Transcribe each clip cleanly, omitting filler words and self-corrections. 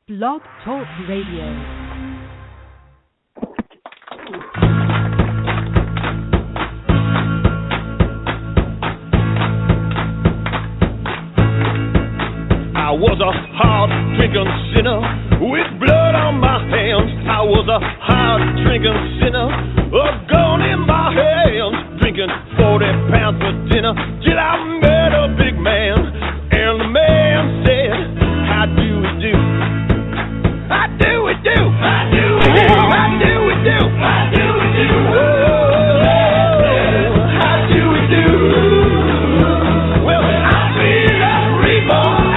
Blog Talk Radio. I was a hard-drinking sinner with blood on my hands. I was a hard-drinking sinner, a gun in my hands, drinking 40 pounds for dinner till I met a big man. And the man said, how do we do? How do we do? How do we do? How do we do? How do we do? How do we do? Well, I feel like reborn.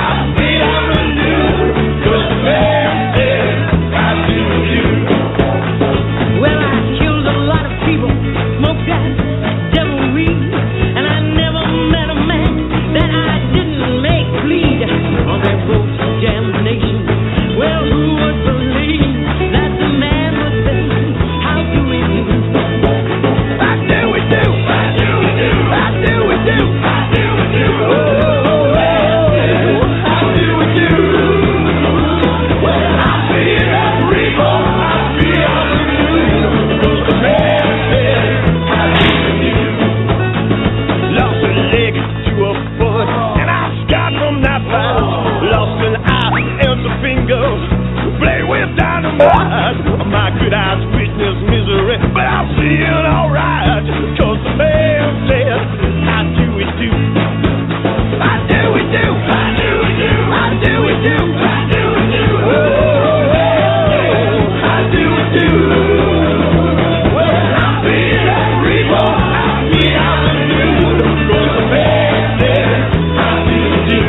My good eyes witness misery, but I'm feeling alright, cause the man said, how do we do? How do we do? How do we do? How do we do? How do we do? How do we do? Well, I'm feeling reborn, I'm feeling new, cause the man said, how do we do?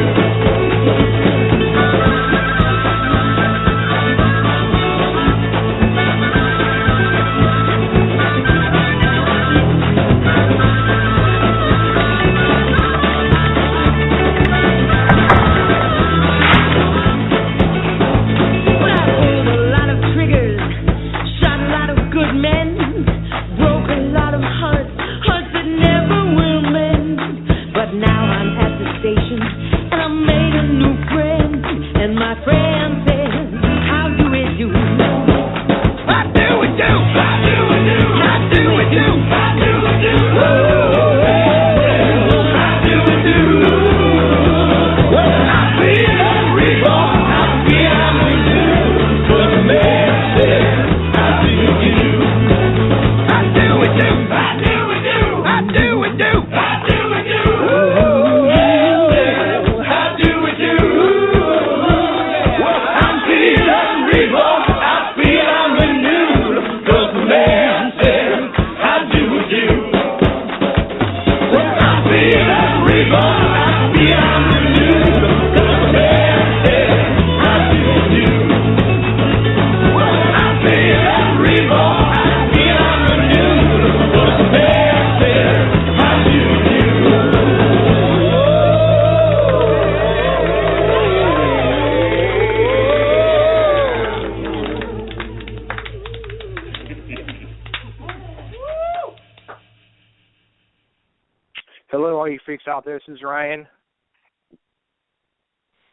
Out there, this is Ryan.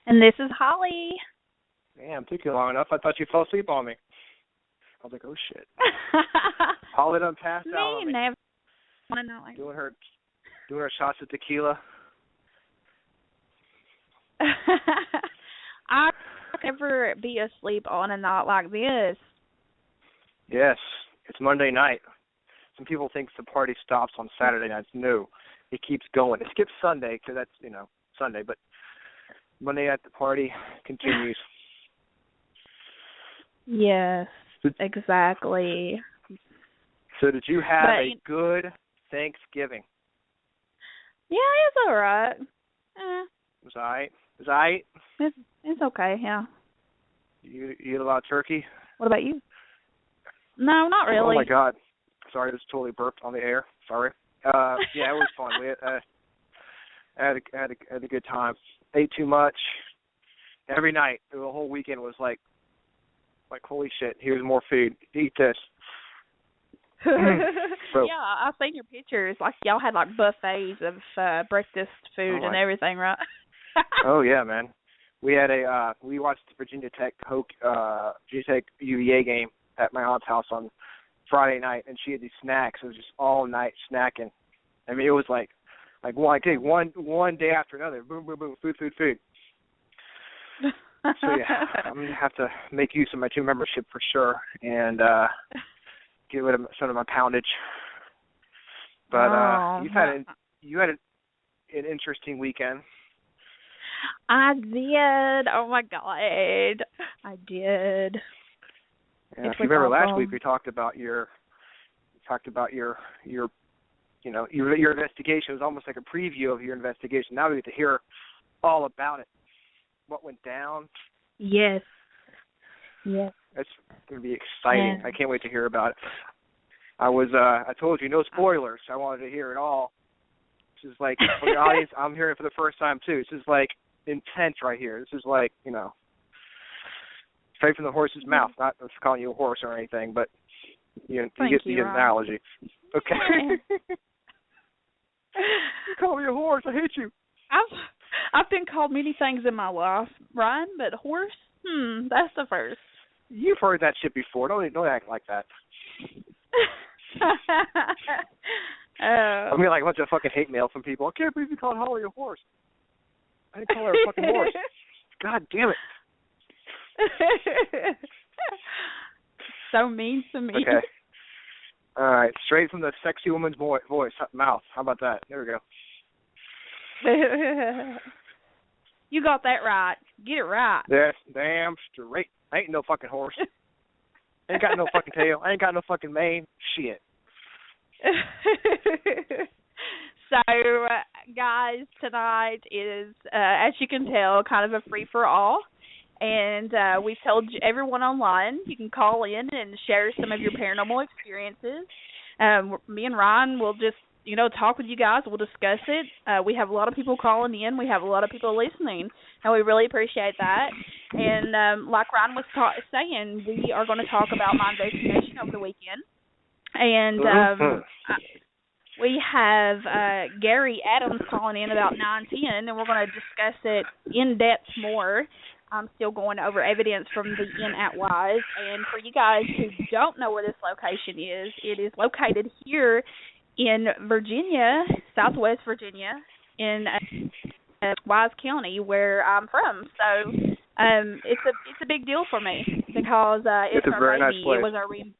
And this is Holly. Damn, took you long enough. I thought you fell asleep on me. I was like, oh shit. Holly done passed out on me. Never. Doing her shots of tequila. I never be asleep on a night like this. Yes, it's Monday night. Some people think the party stops on Saturday nights. No. It keeps going. It skips Sunday because that's, Sunday, but Monday night the party continues. Yes, exactly. So did you have a good Thanksgiving? Yeah, it's all right. It was all right? It was all right? It's okay, yeah. You eat a lot of turkey? What about you? No, not really. Oh, my God. Sorry, I just totally burped on the air. Sorry. Yeah, it was fun. We had a good time. Ate too much every night. The whole weekend was like holy shit. Here's more food. Eat this. So, yeah, I've seen your pictures. Like y'all had like buffets of breakfast food and everything, right? Oh yeah, man. we watched the Virginia Tech UVA game at my aunt's house on Friday night, and she had these snacks. It was just all night snacking. I mean, it was like one day after another. Boom, boom, boom. Food. So yeah, I'm gonna have to make use of my gym membership for sure, and get rid of some of my poundage. But you had an interesting weekend. I did. Oh my God, I did. Yeah, if you remember last week, we talked about your investigation. It was almost like a preview of your investigation. Now we get to hear all about it. What went down? Yes. That's going to be exciting. I can't wait to hear about it. I told you, no spoilers. I wanted to hear it all. This is like, for the audience, I'm hearing it for the first time too. This is like intense right here. This is like, straight from the horse's mouth. Not calling you a horse or anything, but you get the analogy. Okay. You call me a horse. I hate you. I've been called many things in my life, Ryan, but horse, that's the first. You've heard that shit before. Don't act like that. I mean, like a bunch of fucking hate mail from people. I can't believe you called Holly a horse. I didn't call her a fucking horse. God damn it. So mean to me. Okay. All right. Straight from the sexy woman's voice, mouth. How about that? There we go. You got that right. Get it right. That's damn straight. I ain't no fucking horse. I ain't got no fucking tail. I ain't got no fucking mane. Shit. So, guys, tonight is, as you can tell, kind of a free-for-all. And we've told everyone online you can call in and share some of your paranormal experiences. Me and Ryan will just, talk with you guys. We'll discuss it. We have a lot of people calling in. We have a lot of people listening, and we really appreciate that. And like Ryan was saying, we are going to talk about my investigation over the weekend. And we have Gary Adams calling in about 9:10, and we're going to discuss it in depth more. I'm still going over evidence from the Inn at Wise. And for you guys who don't know where this location is, it is located here in Virginia, Southwest Virginia, in Wise County, where I'm from. So it's a big deal for me because it's a our very baby. Nice place.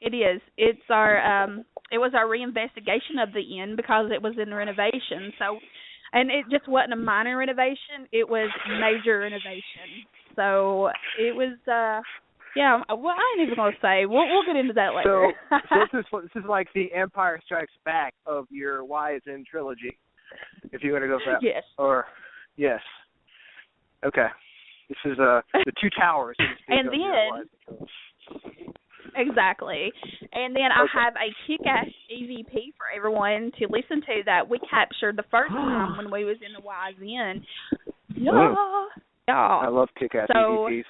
It is. It's our it was our reinvestigation of the inn because it was in renovation. So, and it just wasn't a minor renovation; it was major renovation. So it was. Yeah. Well, I ain't even gonna say. We'll get into that later. So this is like the Empire Strikes Back of your Wise Inn trilogy. If you want to go for that. Yes. Or yes. Okay. This is the two towers. And then. Exactly. And then I have a kick-ass EVP for everyone to listen to that we captured the first time when we was in the Wise Inn. Yeah. I love kick-ass EVPs.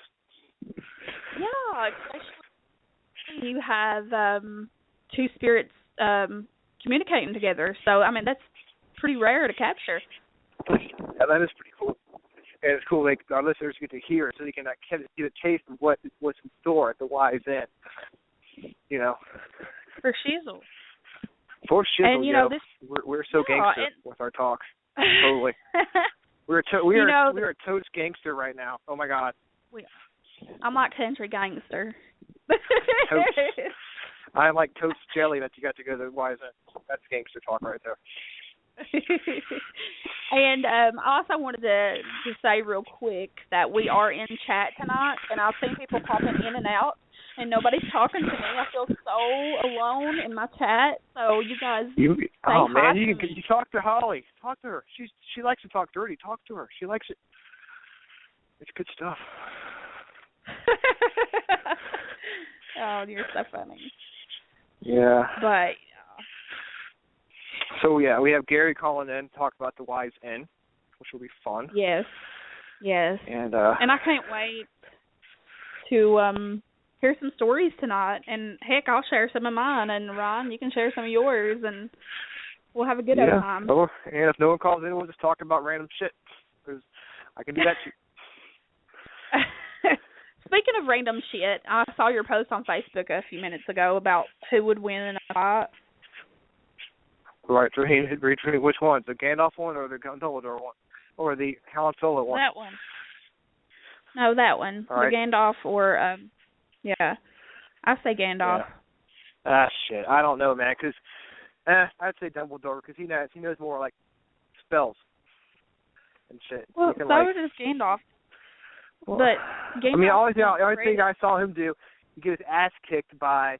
Yeah, especially you have two spirits communicating together. So, I mean, that's pretty rare to capture. Yeah, that is pretty cool. And it's cool, like, our listeners get to hear it so they can get a taste of what's in store at the Wise Inn. For shizzle. For shizzle, and, we're so gangster with our talks. Totally. We are totes gangster right now. Oh, my God. I'm like country gangster. Totes. I'm like toast jelly that you got to go to the Wise Inn. That's gangster talk right there. And I also wanted to say real quick that we are in chat tonight, and I've seen people popping in and out, and nobody's talking to me. I feel so alone in my chat. So you guys, you talk to Holly. Talk to her. She likes to talk dirty. Talk to her. She likes it. It's good stuff. Oh, you're so funny. Yeah. But. So, yeah, we have Gary calling in to talk about the Wise Inn, which will be fun. Yes. And I can't wait to hear some stories tonight. And, heck, I'll share some of mine. And, Ron, you can share some of yours, and we'll have a good old time. Oh, and if no one calls in, we'll just talk about random shit, because I can do that too. Speaking of random shit, I saw your post on Facebook a few minutes ago about who would win in a fight. Right, between which ones? The Gandalf one or the Dumbledore one? Or the Han Solo one? That one. No, that one. All right. The Gandalf or, yeah. I say Gandalf. Yeah. Ah, shit. I don't know, man, because I'd say Dumbledore because he knows more, like, spells and shit. Well, can, so like, does Gandalf. Well, But Gandalf... I mean, the only thing I saw him do, he get his ass kicked by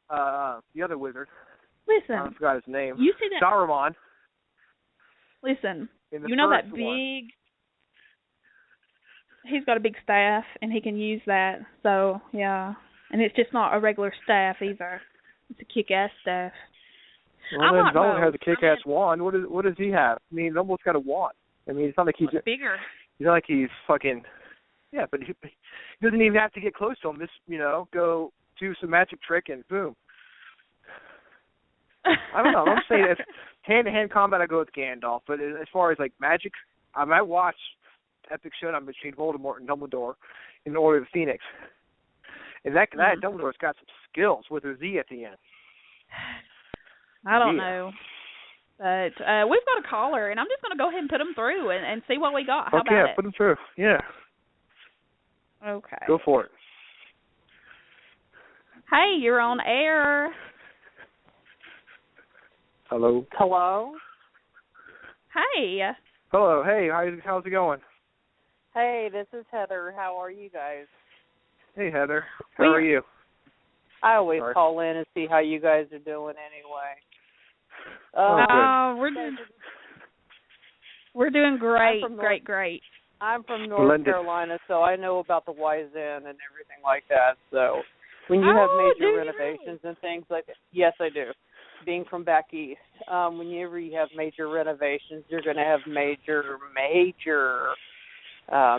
the other wizard. Listen. I forgot his name. You see that... Saruman. Listen. You know that big... one. He's got a big staff, and he can use that. So, yeah. And it's just not a regular staff, either. It's a kick-ass staff. Well, then Dumbledore has a kick-ass wand. What does he have? I mean, Dumbledore's got a wand. I mean, it's not like he's... bigger. It's not like he's fucking... Yeah, but he doesn't even have to get close to him. Just, go do some magic trick and boom. I don't know. I'm saying if hand-to-hand combat, I go with Gandalf. But as far as, like, magic, I might watch epic showdown between Voldemort and Dumbledore in the Order of the Phoenix. And that Dumbledore's got some skills with her Z at the end. I don't know. But we've got a caller, and I'm just going to go ahead and put him through and see what we got. How about it? Put him through. Yeah. Okay. Go for it. Hey, you're on air. Hello. Hello. Hey. Hello. Hey, how's it going? Hey, this is Heather. How are you guys? Hey, Heather. How are you? I always call in and see how you guys are doing anyway. We're doing great. Great. I'm from North Carolina, so I know about the Wise Inn and everything like that. So when you have major renovations and things like that, yes, I do. Being from back east, whenever you have major renovations, you're going to have major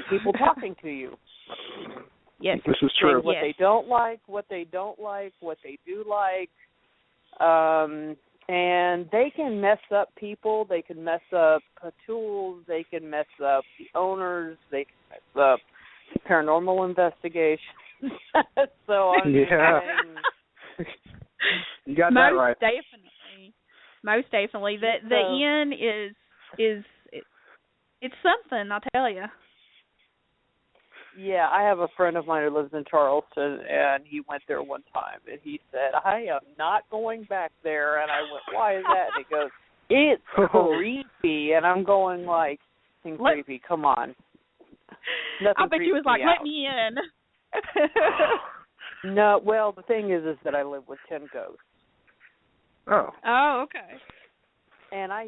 people talking to you. Yes, this is true. What they don't like, what they do like. And they can mess up people. They can mess up tools. They can mess up the owners. They can mess up paranormal investigations. So I'm saying, you got that right. Most definitely. The inn is it's something, I'll tell you. Yeah, I have a friend of mine who lives in Charleston, and he went there one time, and he said, I am not going back there. And I went, why is that? And he goes, it's creepy. And I'm going like, creepy, come on. I bet you was like, let me in. No, well, the thing is that I live with 10 ghosts. Oh, okay. And I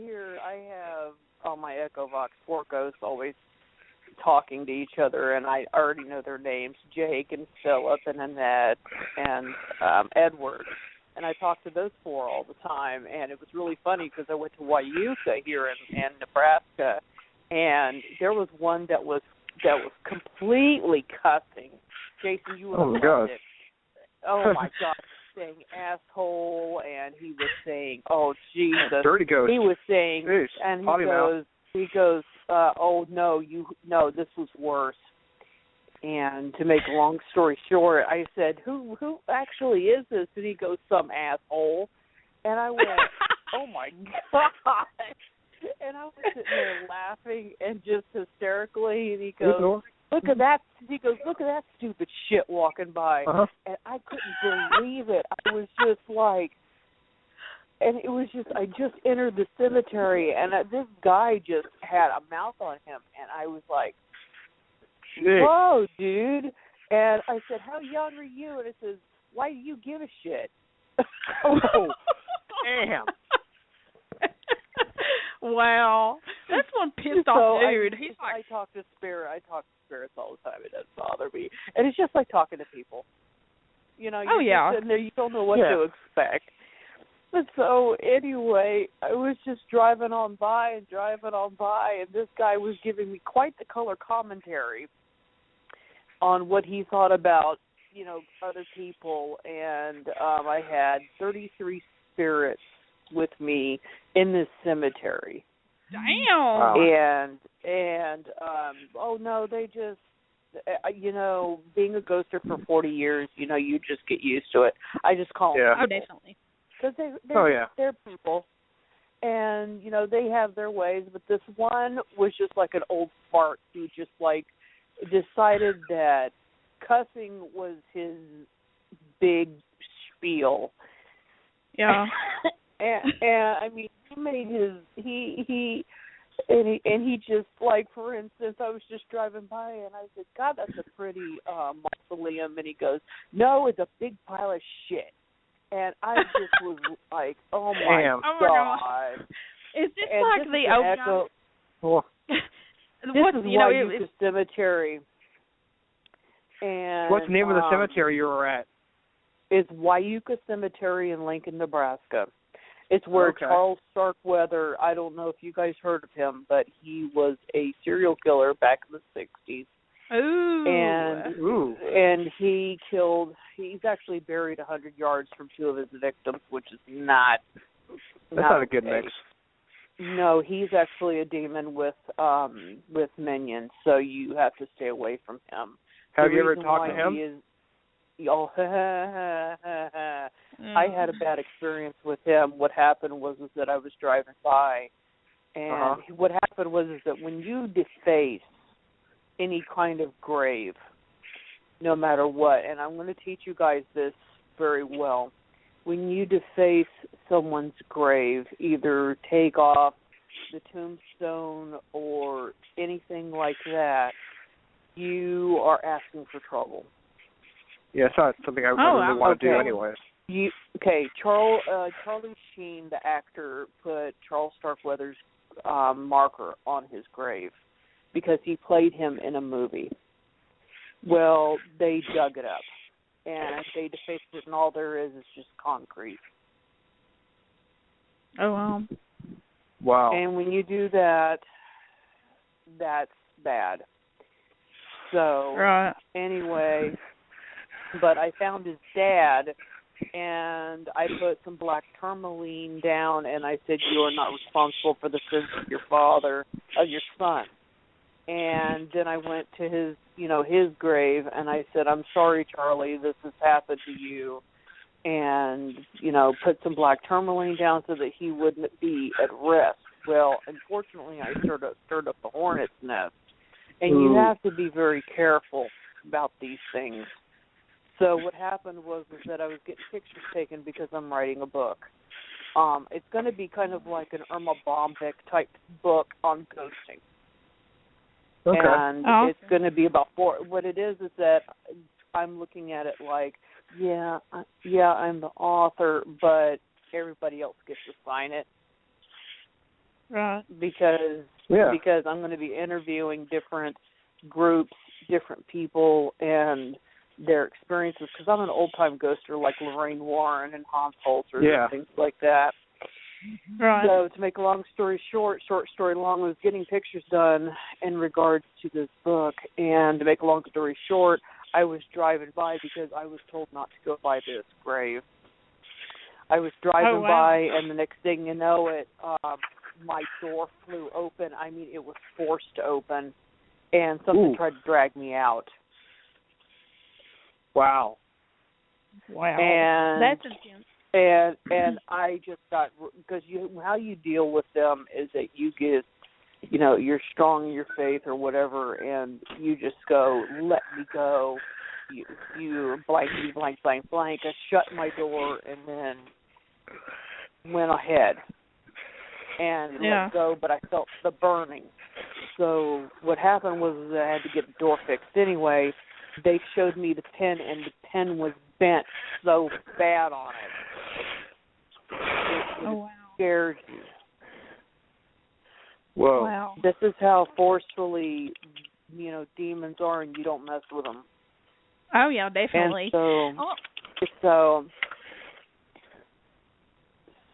have on my Echo Vox 4 ghosts always talking to each other, and I already know their names, Jake and Philip and Annette and Edward. And I talk to those 4 all the time, and it was really funny because I went to Wyuka here in Nebraska, and there was one that was completely cussing. Jason, you would have loved it. Oh my God, saying asshole, and he was saying, oh Jesus, dirty ghost. He was saying, and he goes, oh no, this was worse. And to make a long story short, I said, who actually is this? And he goes, some asshole. And I went, oh my God. And I was sitting there laughing and just hysterically, and he goes, look at that. He goes, look at that stupid shit walking by. And I couldn't believe it. I was just like, and it was just, I just entered the cemetery, and this guy just had a mouth on him, and I was like, whoa, dude. And I said, how young are you? And it says, why do you give a shit? Oh, damn. Wow. That's one pissed off dude. I talk to spirits all the time. It doesn't bother me. And it's just like talking to people. You know, you're just sitting there, you don't know what to expect. But so anyway, I was just driving on by, and this guy was giving me quite the color commentary on what he thought about, other people. And I had 33 spirits with me in this cemetery. Damn. And oh no, they being a ghoster for 40 years, you just get used to it. I just call them. Oh, definitely. Because they're people. And, they have their ways. But this one was just like an old fart who just, decided that cussing was his big spiel. Yeah. and I mean, he made he just, for instance, I was just driving by and I said, God, that's a pretty mausoleum. And he goes, no, it's a big pile of shit. And I just was like, oh my God. Is this like the old This is Wayuka Cemetery. And what's the name of the cemetery you were at? It's Wayuka Cemetery in Lincoln, Nebraska. It's where Charles Starkweather, I don't know if you guys heard of him, but he was a serial killer back in the 60s. Ooh. And he's actually buried 100 yards from two of his victims, which is not a good mix. No, he's actually a demon with minions, so you have to stay away from him. Have you ever talked to him? I had a bad experience with him. What happened was that I was driving by, and what happened was that when you deface any kind of grave, no matter what, and I'm going to teach you guys this very well, when you deface someone's grave, either take off the tombstone or anything like that, you are asking for trouble. Yeah, it's not something I really want to do anyways. Charlie Sheen, the actor, put Charles Starkweather's marker on his grave because he played him in a movie. Well, they dug it up, and they defaced it, and all there is just concrete. Oh, wow. Wow. And when you do that, that's bad. So, anyway, but I found his dad, and I put some black tourmaline down, and I said, you are not responsible for the sins of your son. And then I went to his grave, and I said, I'm sorry, Charlie, this has happened to you. And, put some black tourmaline down so that he wouldn't be at rest. Well, unfortunately, I stirred up the hornet's nest. And you have to be very careful about these things. So what happened was that I was getting pictures taken because I'm writing a book. It's going to be kind of like an Irma Bombeck type book on ghosting. Okay. And it's going to be about what it is that I'm looking at it like, I'm the author, but everybody else gets to sign it. Right. Because I'm going to be interviewing different groups, different people, and their experiences. Because I'm an old-time ghoster like Lorraine Warren and Hans Holzer and things like that. Right. So to make a long story short story long, I was getting pictures done in regards to this book. And to make a long story short, I was driving by because I was told not to go by this grave. I was driving by, and the next thing you know it, my door flew open. I mean, it was forced to open, and something tried to drag me out. Wow. And that's intense. And I just got, because how you deal with them is that you get, you're strong in your faith or whatever, and you just go, let me go. You blank. I shut my door and then went ahead and let go, but I felt the burning. So what happened was that I had to get the door fixed anyway. They showed me the pin, and the pin was bent so bad on it. It scared you. Whoa. Wow. This is how forcefully, demons are, and you don't mess with them. Oh, yeah, definitely. And so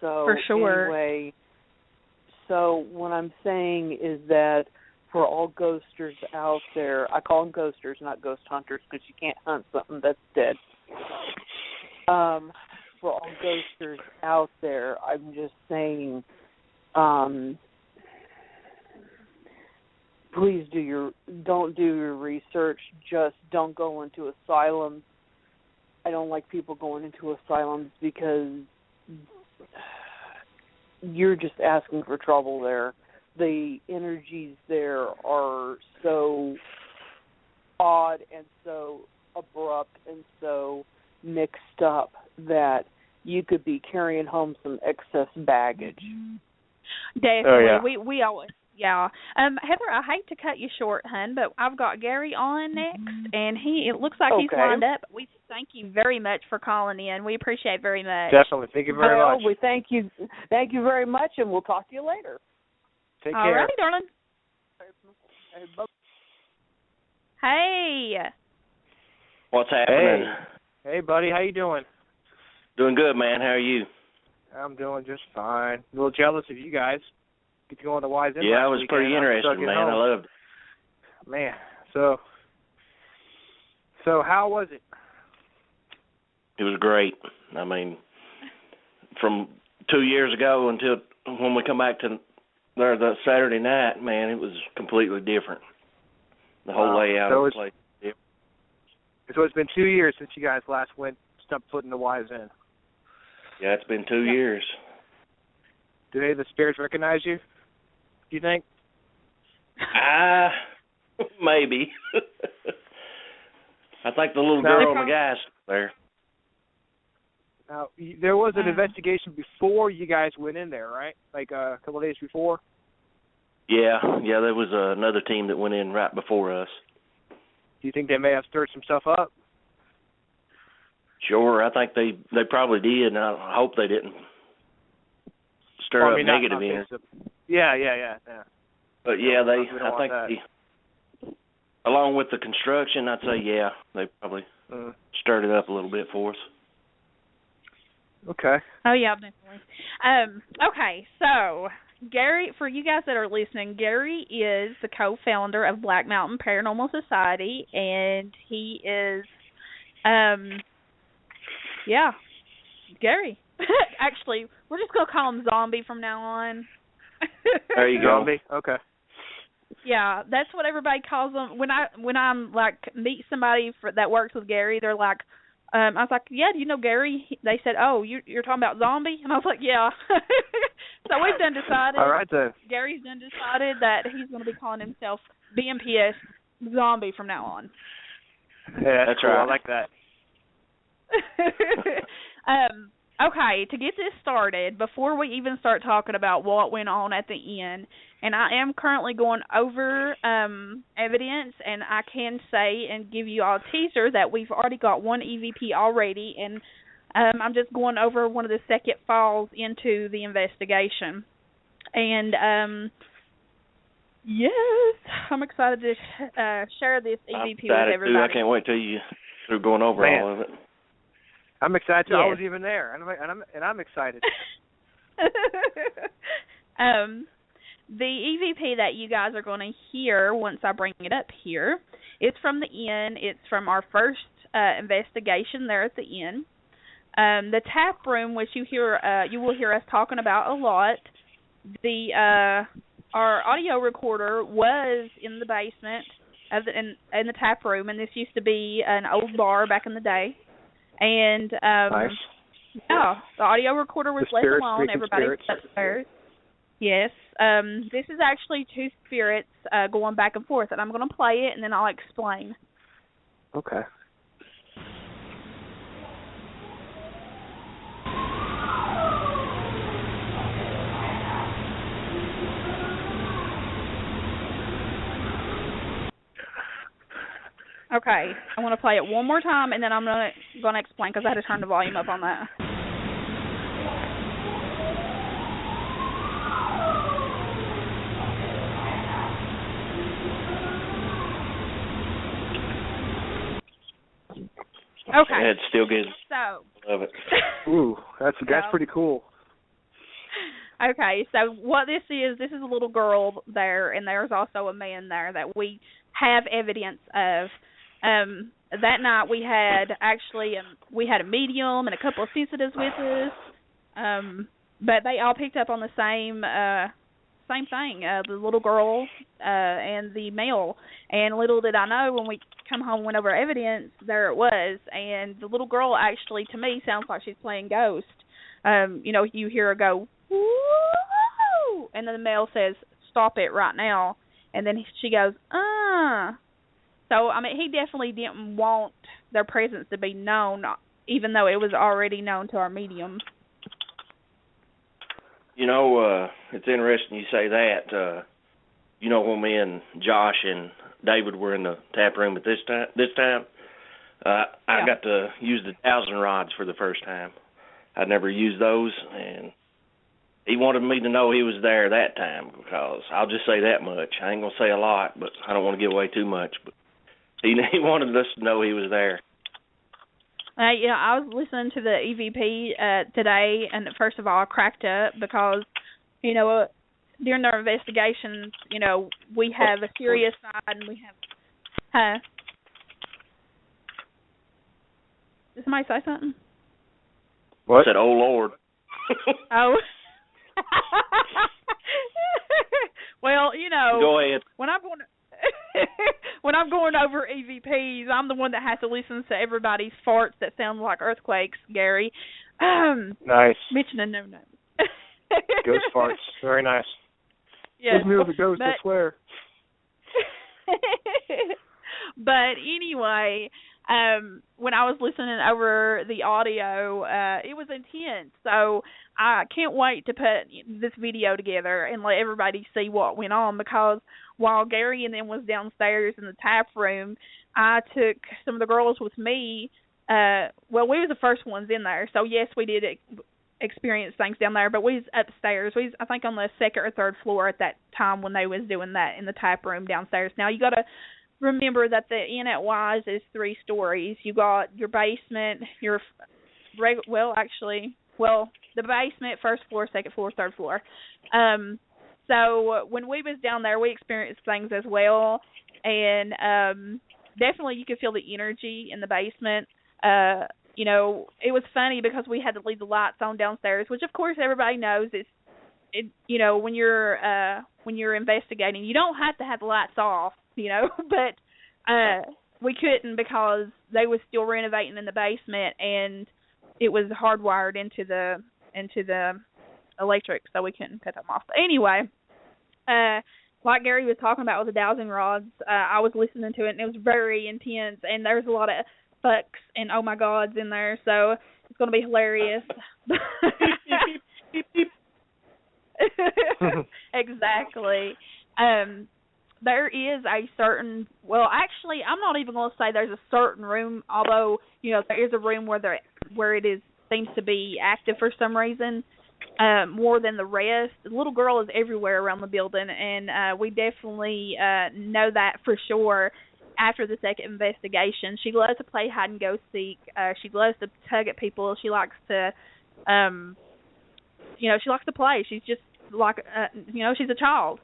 for sure. Anyway, so what I'm saying is that for all ghosters out there, I call them ghosters, not ghost hunters, because you can't hunt something that's dead. For all ghosters out there, I'm just saying, please don't do your research. Just don't go into asylums. I don't like people going into asylums because you're just asking for trouble there. The energies there are so odd and so abrupt and so mixed up that you could be carrying home some excess baggage. Definitely. Oh, yeah. We always, yeah. Heather, I hate to cut you short, hun, but I've got Gary on next, and it looks like he's lined up. We thank you very much for calling in. We appreciate it very much. Definitely. Thank you very much. We thank you. Thank you very much, and we'll talk to you later. Take care. All right, darling. Hey. What's happening? Hey, buddy. How you doing? Doing good, man. How are you? I'm doing just fine. A little jealous of you guys. Get to go on the Wise End. Yeah, it was pretty interesting, man. I loved it. Man, so how was it? It was great. I mean, from 2 years ago until when we come back to there that Saturday night, man, it was completely different. The whole layout of the place. So it's been 2 years since you guys last stepped foot in the Wise End. Yeah, it's been 2 years. Do any of the spirits recognize you, do you think? Maybe. I think the little girl and the guy's there. Now, there was an investigation before you guys went in there, right? Like a couple of days before? Yeah, there was another team that went in right before us. Do you think they may have stirred some stuff up? Sure, I think they probably did, and I hope they didn't stir up negative energy. Yeah. But yeah, along with the construction, I'd say they probably stirred it up a little bit for us. Okay. Oh yeah, definitely. Okay, so Gary, for you guys that are listening, Gary is the co-founder of Black Mountain Paranormal Society, and he is, Gary. Actually, we're just going to call him Zombie from now on. There you go. Zombie, okay. Yeah, that's what everybody calls him. When I'm like meet somebody that works with Gary, they're like, I was like, yeah, do you know Gary? They said, oh, you're talking about Zombie? And I was like, yeah. So we've done decided. All right, then. Gary's done decided that he's going to be calling himself BMPS Zombie from now on. Yeah, that's cool. Right. I like that. Okay, to get this started, before we even start talking about what went on at the end, and I am currently going over evidence, and I can say and give you all a teaser that we've already got one EVP already, and I'm just going over one of the second files into the investigation. And, yes, I'm excited to share this EVP with everybody. Too. I can't wait till you're going over all of it. I'm excited too. Yes. I was even there, and I'm excited. The EVP that you guys are going to hear once I bring it up here, it's from the inn. It's from our first investigation there at the inn. The tap room, which you will hear us talking about a lot. Our audio recorder was in the basement in the tap room, and this used to be an old bar back in the day. And nice. Yeah, the audio recorder was left alone. Everybody was upstairs. Yes. This is actually two spirits going back and forth, and I'm going to play it, and then I'll explain. Okay. Okay, I want to play it one more time, and then I'm going to explain, because I had to turn the volume up on that. Okay. Yeah, it's still good. So. Love it. Ooh, that's pretty cool. Okay, so what this is a little girl there, and there's also a man there that we have evidence of. That night we had a medium and a couple of sensitives with us, but they all picked up on the same thing. The little girl and the male. And little did I know, when we come home and went over evidence, there it was. And the little girl actually, to me, sounds like she's playing Ghost. You hear her go, woo, and then the male says, stop it right now. And then she goes, So, I mean, he definitely didn't want their presence to be known, even though it was already known to our medium. It's interesting you say that. When me and Josh and David were in the tap room at this time, I got to use the dowsing rods for the first time. I'd never used those, and he wanted me to know he was there that time, because I'll just say that much. I ain't going to say a lot, but I don't want to give away too much. But he wanted us to know he was there. I was listening to the EVP today, and first of all, I cracked up because, during our investigations, we have a serious side and we have... Did somebody say something? What? I said, oh, Lord. Oh. Well, Go ahead. When I'm going over EVPs, I'm the one that has to listen to everybody's farts that sound like earthquakes, Gary. Nice. Mentioning no names. Ghost farts. Very nice. Yes. Give me with a ghost, I swear. But anyway, when I was listening over the audio, it was intense. So I can't wait to put this video together and let everybody see what went on, because while Gary and them was downstairs in the tap room, I took some of the girls with me. We were the first ones in there. So, yes, we did experience things down there, but we was upstairs. We was, I think, on the second or third floor at that time when they was doing that in the tap room downstairs. Now, you got to remember that the Inn at Wise is 3 stories. You got your basement, the basement, first floor, second floor, third floor. So when we was down there, we experienced things as well, and definitely you could feel the energy in the basement. It was funny because we had to leave the lights on downstairs, which of course everybody knows when you're investigating, you don't have to have the lights off, but we couldn't because they was still renovating in the basement, and it was hardwired into the electric, so we couldn't cut them off. But anyway, like Gary was talking about with the dowsing rods, I was listening to it, and it was very intense, and there's a lot of fucks and oh my gods in there, so it's going to be hilarious. Exactly. There is a certain, actually, I'm not even going to say there's a certain room, although, there is a room where it seems to be active for some reason, more than the rest. The little girl is everywhere around the building, and we definitely know that for sure after the second investigation. She loves to play hide and go seek. She loves to tug at people. She likes to, she likes to play. She's just like, she's a child.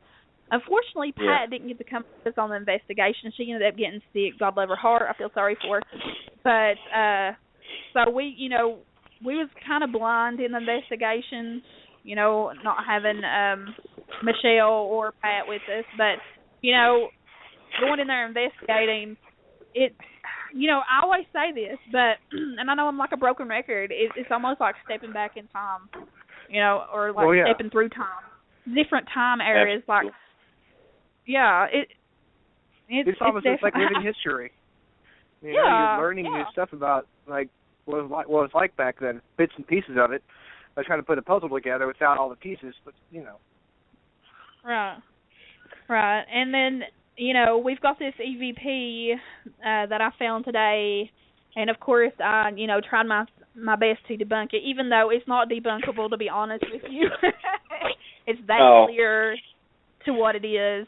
Unfortunately, Pat didn't get to come with us on the investigation. She ended up getting sick. God love her heart. I feel sorry for her. But so we was kind of blind in the investigation, not having Michelle or Pat with us. But, going in there investigating, I always say this, but, and I know I'm like a broken record, it's almost like stepping back in time, or like stepping through time. Different time areas, like, it's almost like living history. You're learning new stuff about, like, what it was like back then, bits and pieces of it. I was trying to put a puzzle together without all the pieces, but, Right. And then, we've got this EVP that I found today, and of course I, tried my best to debunk it, even though it's not debunkable, to be honest with you. It's that clear to what it is.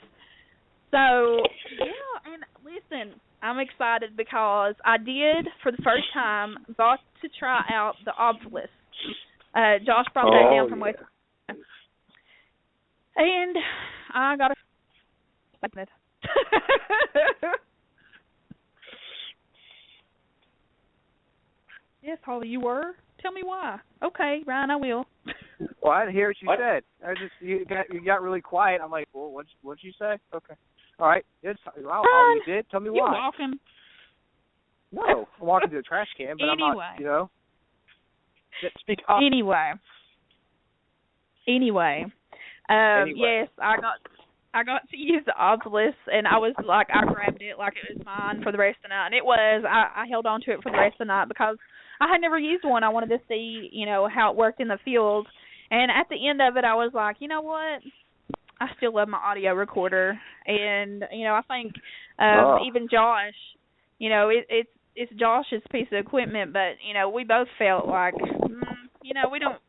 So, and listen, I'm excited because I did, for the first time, got to try out the obelisk. Josh brought that down from West Virginia. And I got it. Yes, Holly, you were? Tell me why. Okay, Ryan, I will. Well, I didn't hear what you said. You got really quiet. I'm like, well, what'd you say? Okay. All right. Well, all you did. Tell me why. You're walking. No, I'm walking to the trash can, but anyway. I'm not. You know. Speak up. Anyway. Yes, I got to use the Obelisk, and I was like, I grabbed it like it was mine for the rest of the night, and it was. I held on to it for the rest of the night because I had never used one. I wanted to see, how it worked in the field, and at the end of it, I was like, you know what? I still love my audio recorder, and I think even Josh, it's Josh's piece of equipment, but we both felt like, we don't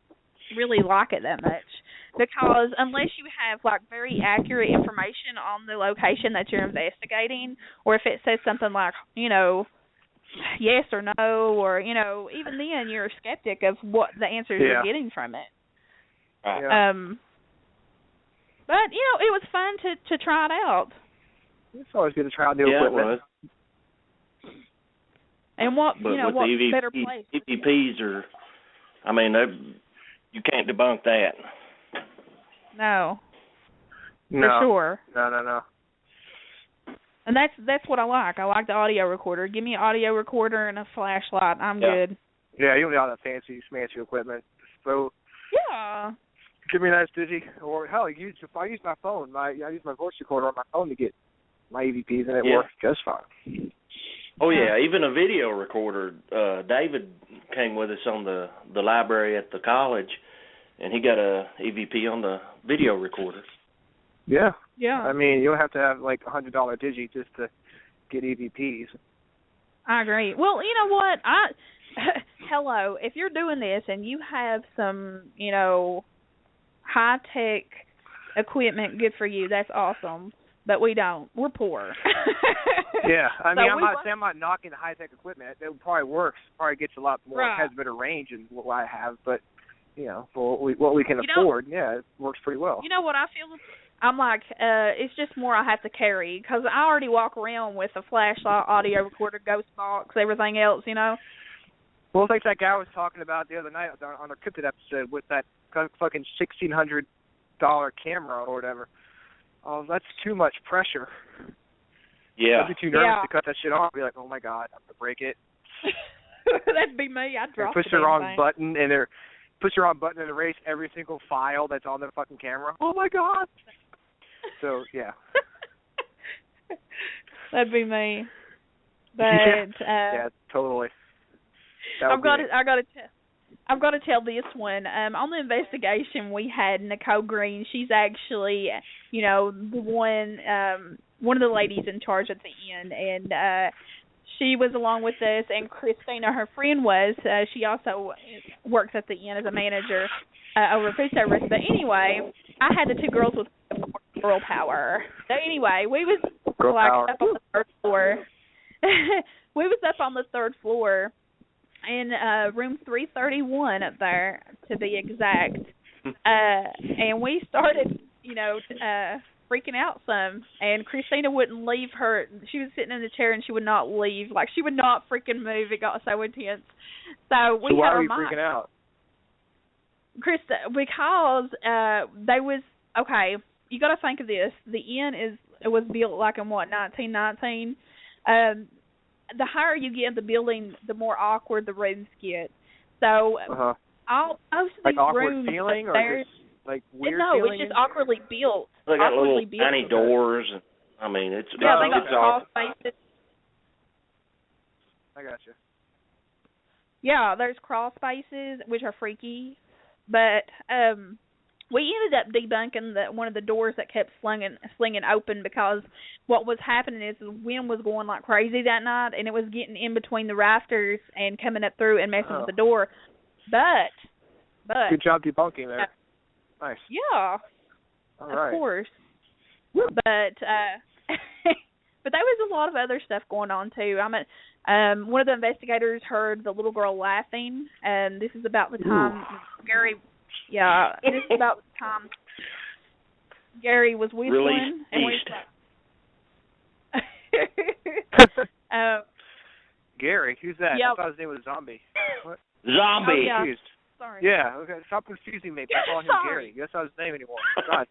really like it that much. Because unless you have, like, very accurate information on the location that you're investigating, or if it says something like, yes or no, or, even then you're a skeptic of what the answers you're getting from it. Yeah. But, it was fun to try it out. It's always good to try out new equipment. And what better place? EVPs are, you can't debunk that. No. For sure. No. And that's what I like. I like the audio recorder. Give me an audio recorder and a flashlight. I'm good. Yeah, you don't need all that fancy equipment. So give me a nice digi, or hell, if I use my phone, I use my voice recorder on my phone to get my EVPs, and it works just fine. Oh yeah, even a video recorder. David came with us on the library at the college, and he got a EVP on the video recorder. Yeah. Yeah. You don't have to have like $100 digi just to get EVPs. I agree. Well, you know what? Hello, if you're doing this and you have some, high-tech equipment, good for you. That's awesome. But we don't. We're poor. Yeah. I'm not knocking the high-tech equipment. It probably works. Probably gets a lot more, has better range than what I have. But, for what we can afford, it works pretty well. You know what I feel? I'm like, it's just more I have to carry. Because I already walk around with a flashlight, audio recorder, ghost box, everything else, Well, it's like that guy was talking about the other night on a cryptid episode with that fucking $1,600 camera or whatever. Oh, that's too much pressure. Yeah. I'd be too nervous to cut that shit off. I'd be like, oh my God, I'm gonna break it. That'd be me. I'd drop it. Push the wrong button and erase every single file that's on the fucking camera. Oh my God. So yeah. That'd be me. But yeah, totally. I've got to tell this one. On the investigation we had, Nicole Green, she's actually, the one of the ladies in charge at the end, and she was along with us, and Christina, her friend, was. She also works at the inn as a manager over food service. But anyway, I had the two girls with girl power. So anyway, we was up on the third floor. We was up on the third floor in room 331 up there, to be exact. And we started, freaking out some. And Christina wouldn't leave her. She was sitting in the chair and she would not leave. Like, she would not freaking move. It got so intense. So why were you freaking out? Krista, because they was, okay, you got to think of this. The inn was built like in, 1919? The higher you get in the building, the more awkward the rooms get. So most of these awkward rooms, feeling, or just like weird feeling? No, it's just awkwardly built. They got little tiny doors. And, it's they got crawl spaces. I got you. Yeah, there's crawl spaces, which are freaky. But we ended up debunking one of the doors that kept slinging open, because what was happening is the wind was going like crazy that night, and it was getting in between the rafters and coming up through and messing with the door. But good job debunking there. Nice. Yeah. All right. Of course. But but there was a lot of other stuff going on too. One of the investigators heard the little girl laughing, and this is about the time Gary. Yeah, this is about the time Gary was whistling, and we. Gary, who's that? Yep. I thought his name was Zombie. What? Zombie. Oh, yeah. Sorry. Yeah, okay. Stop confusing me by calling him Gary. That's not his name anymore. God.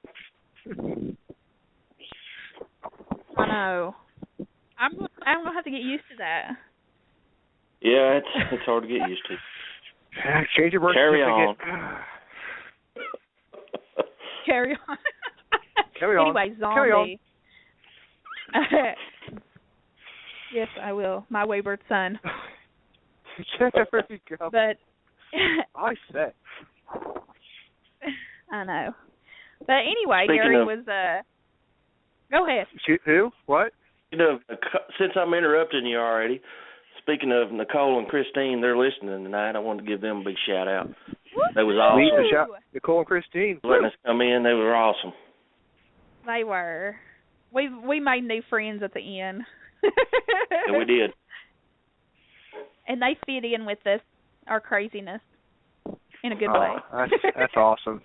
I know. I'm gonna have to get used to that. Yeah, it's hard to get used to. Change your birth Carry certificate. on. Carry on. Carry on. Anyway, zombie. Carry on. Yes, I will. My wayward son. There you go. But I say. I know. But anyway, Speaking Gary of- was Go ahead. Who? What? Since I'm interrupting you already, speaking of Nicole and Christine, they're listening tonight. I wanted to give them a big shout out. They was awesome. Nicole and Christine. Letting us come in, they were awesome. They were. We made new friends at the end. Yeah, we did. And they fit in with us, our craziness, in a good way. That's awesome.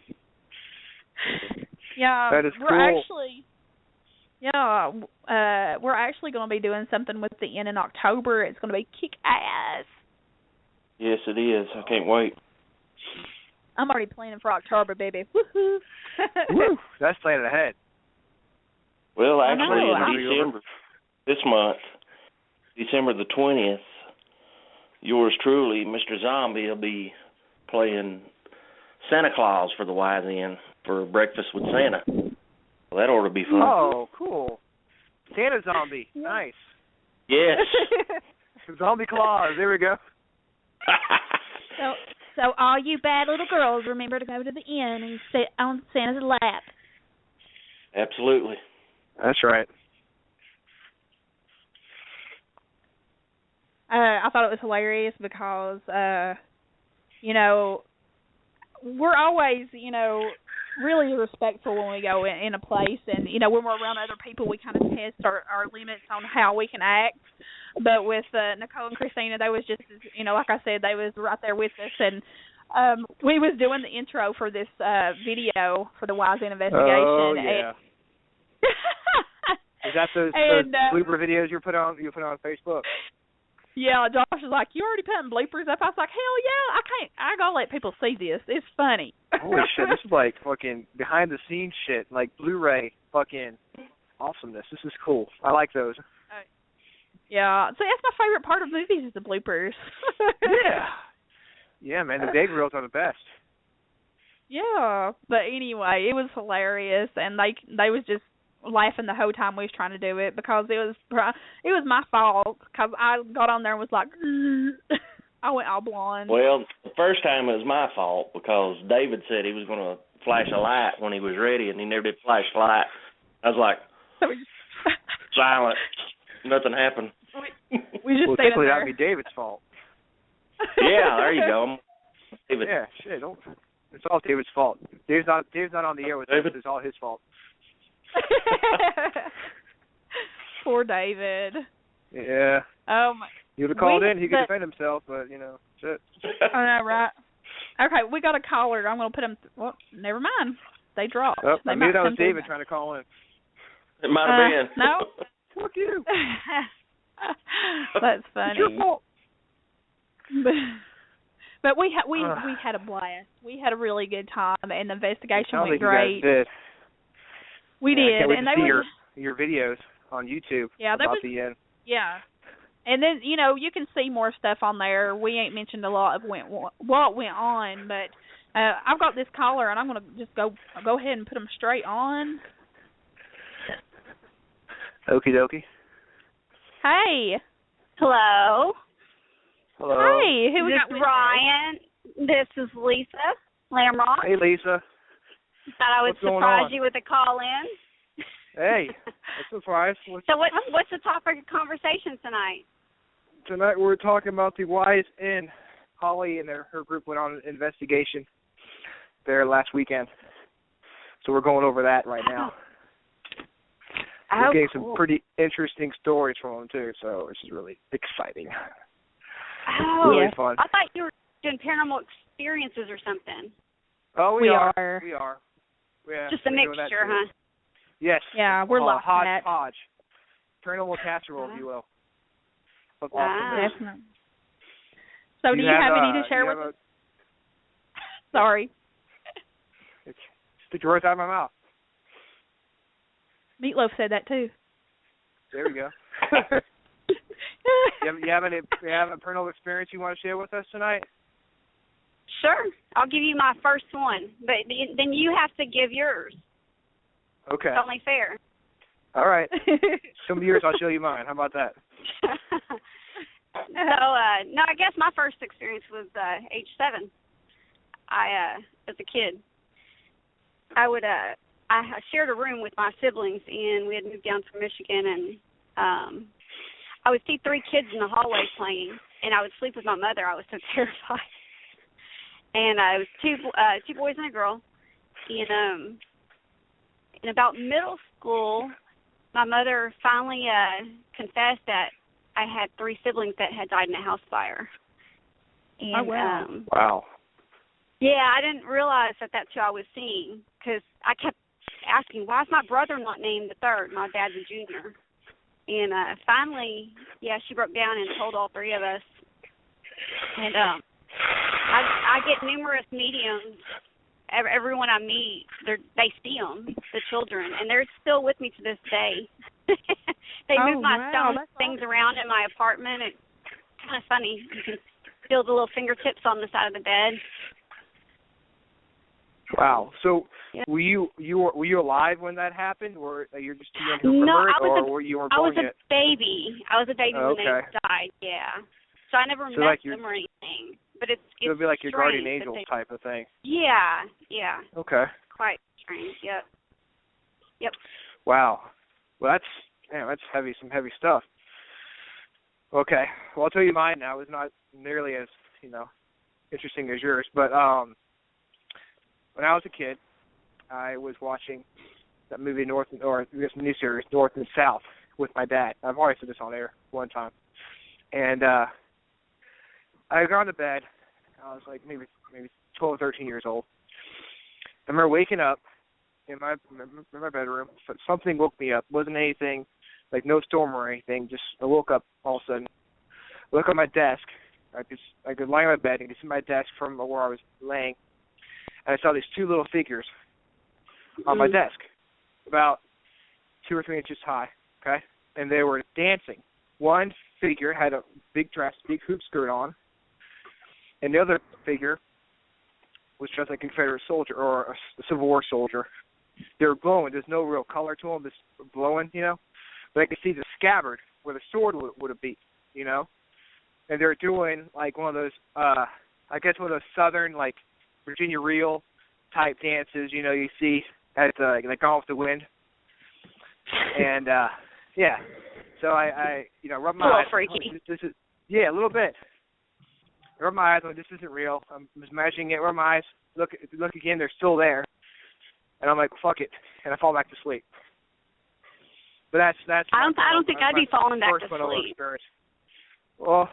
Yeah, that is we're cool. We're actually going to be doing something with the Inn in October. It's going to be kick ass. Yes, it is. I can't wait. I'm already planning for October, baby. Woohoo! Woo! That's planning ahead. Well, actually, in December, this month, December the 20th, yours truly, Mr. Zombie, will be playing Santa Claus for the Wise Inn for Breakfast with Santa. Well, that ought to be fun. Oh, cool. Santa Zombie. Nice. Yes. Zombie Claus. There we go. So all you bad little girls, remember to go to the inn and sit on Santa's lap. Absolutely. That's right. I thought it was hilarious because, we're always, really respectful when we go in a place. And, when we're around other people, we kind of test our limits on how we can act. But with Nicole and Christina, they was just, like I said, they was right there with us. And we was doing the intro for this video for the Wise Inn investigation. Oh, yeah. Is that those blooper videos you put on Facebook? Yeah, Josh was like, "You already putting bloopers up?" I was like, "Hell yeah, I gotta let people see this. It's funny." Holy shit, this is like fucking behind the scenes shit, like Blu-ray fucking awesomeness. This is cool. I like those. Yeah, so that's my favorite part of movies is the bloopers. Yeah, man, the day reels are the best. Yeah, but anyway, it was hilarious, and they was just laughing the whole time we was trying to do it because it was my fault because I got on there and was like, I went all blonde. Well, the first time it was my fault because David said he was going to flash a light when he was ready, and he never did flash the light. I was like, silent. Nothing happened. We just stayed technically there. that'd be David's fault. Yeah, there you go. David. Yeah, shit. It's all David's fault. David's not on the air with us. It's all his fault. Poor David. Yeah. He would have called in. He could defend himself, but shit. I know, right? Okay, we got a caller. I'm gonna put him. Well, never mind. They dropped. Oh, I knew that was David trying to call in. It might have been. No. Fuck you. That's funny. It's your fault. But we had a blast. We had a really good time, and the investigation went like great. You guys did. We did, I can't wait and to they see were your videos on YouTube. Yeah, about the end. Yeah, and then you can see more stuff on there. We ain't mentioned a lot of what went on, but I've got this caller, and I'm gonna just go ahead and put him straight on. Okie dokie. Hey. Hello. Hello. Hey, who we got This with is Ryan. This is Lisa Lamrock. Hey, Lisa. Thought I would What's going surprise on? you with a call in. Hey, that's a surprise. So what's the topic of conversation tonight? Tonight we're talking about the Wise Inn. Holly and her group went on an investigation there last weekend. So we're going over that right now. We're getting some pretty interesting stories from them, too, so this is really exciting. Oh, really fun. I thought you were doing paranormal experiences or something. Oh, we are. We are. Yeah, just a mixture, huh? Yes. Yeah, we're lost in that. Hodgepodge. Paranormal casserole, if you will. But Definitely. So do you have any to share with us? Sorry. Stick your words out of my mouth. Meatloaf said that too. There we go. You have a paranormal experience you want to share with us tonight? Sure. I'll give you my first one, but then you have to give yours. Okay. It's only fair. All right. Some years I'll show you mine. How about that? No, I guess my first experience was age 7. As a kid, I shared a room with my siblings, and we had moved down from Michigan, and I would see 3 kids in the hallway playing, and I would sleep with my mother. I was so terrified. And it was 2 boys and a girl. And in about middle school, my mother finally confessed that I had 3 siblings that had died in a house fire. And, oh, wow. Wow. Yeah, I didn't realize that that's who I was seeing, because I kept asking, why is my brother not named the third? My dad's a junior. And finally, she broke down and told all 3 of us. And I get numerous mediums. Everyone I meet, they see them, the children, and they're still with me to this day. They move my stone things around in my apartment. It's kind of funny. You can feel the little fingertips on the side of the bed. Wow. So, were you alive when that happened, or you're just too young to remember it, or were you weren't born yet? I was a baby when they died. Yeah. So I never met them or anything. But it's it would be like your guardian angels type of thing. Yeah. Okay. Quite strange. Yep. Wow. Well, that's heavy. Some heavy stuff. Okay. Well, I'll tell you mine now. It's not nearly as interesting as yours, but when I was a kid, I was watching that movie this new series North and South with my dad. I've already said this on air one time, and I got to bed. I was like maybe 12 or 13 years old. I remember waking up in my bedroom. Something woke me up. It wasn't anything, like no storm or anything. Just I woke up all of a sudden. I look at my desk. I could lie on my bed and could see my desk from where I was laying. And I saw these 2 little figures on my desk, about 2 or 3 inches high, okay? And they were dancing. One figure had a big dress, big hoop skirt on, and the other figure was dressed like a Confederate soldier or a Civil War soldier. They were glowing. There's no real color to them, just glowing, But I could see the scabbard where the sword would have been, And they were doing like one of those, I guess one of those southern, like, Virginia reel type dances, you see at like Gone with the Wind. And so I rubbed my eyes. A little freaky. This is a little bit. I rubbed my eyes. Like, this isn't real. I'm just imagining it. Rub my eyes. Look again. They're still there. And I'm like, fuck it, and I fall back to sleep. But that's. I don't think I'd be falling back to sleep. Well,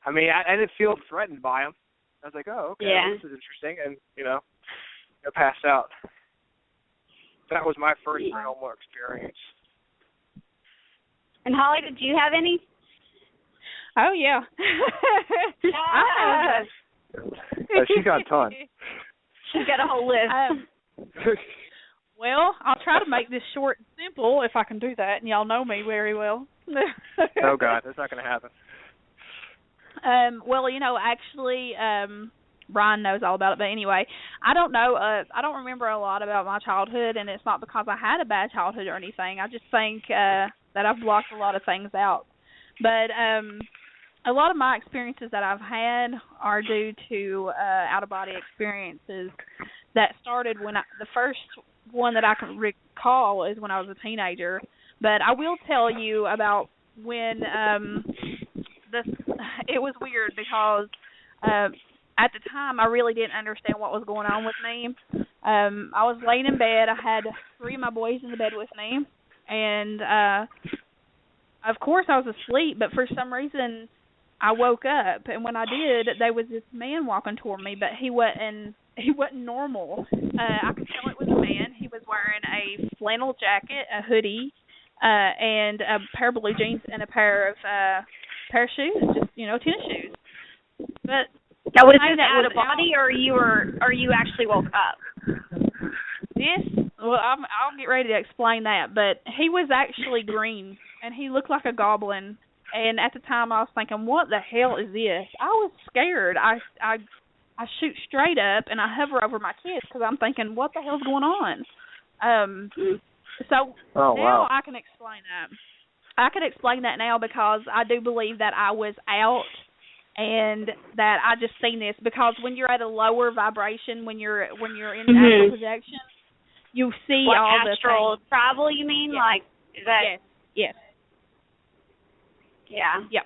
I mean, I didn't feel threatened by them. I was like, oh, okay, this is interesting, and, I passed out. That was my first paranormal experience. And Holly, did you have any? Oh, yeah. She got a ton. She's got a whole list. Well, I'll try to make this short and simple if I can do that, and y'all know me very well. Oh, God, that's not going to happen. Well, actually, Brian knows all about it, but anyway, I don't know. I don't remember a lot about my childhood, and it's not because I had a bad childhood or anything. I just think that I've blocked a lot of things out. But a lot of my experiences that I've had are due to out-of-body experiences that started when the first one that I can recall is when I was a teenager. But I will tell you about when it was weird because at the time I really didn't understand what was going on with me. I was laying in bed. I had 3 of my boys in the bed with me, and of course I was asleep, but for some reason I woke up, and when I did, there was this man walking toward me, but he wasn't normal. I could tell it was a man. He was wearing a flannel jacket, a hoodie, and a pair of blue jeans and a pair of shoes, just tennis shoes. But Now, was this out of body, or you actually woke up? I'll get ready to explain that, but he was actually green, and he looked like a goblin. And at the time, I was thinking, what the hell is this? I was scared. I shoot straight up, and I hover over my kids because I'm thinking, what the hell's going on? Now I can explain that. I can explain that now because I do believe that I was out and that I just seen this, because when you're at a lower vibration, when you're in astral projection, you see like all the astral travel, you mean? Yes. Like, is that? Yes. Yeah. Yep.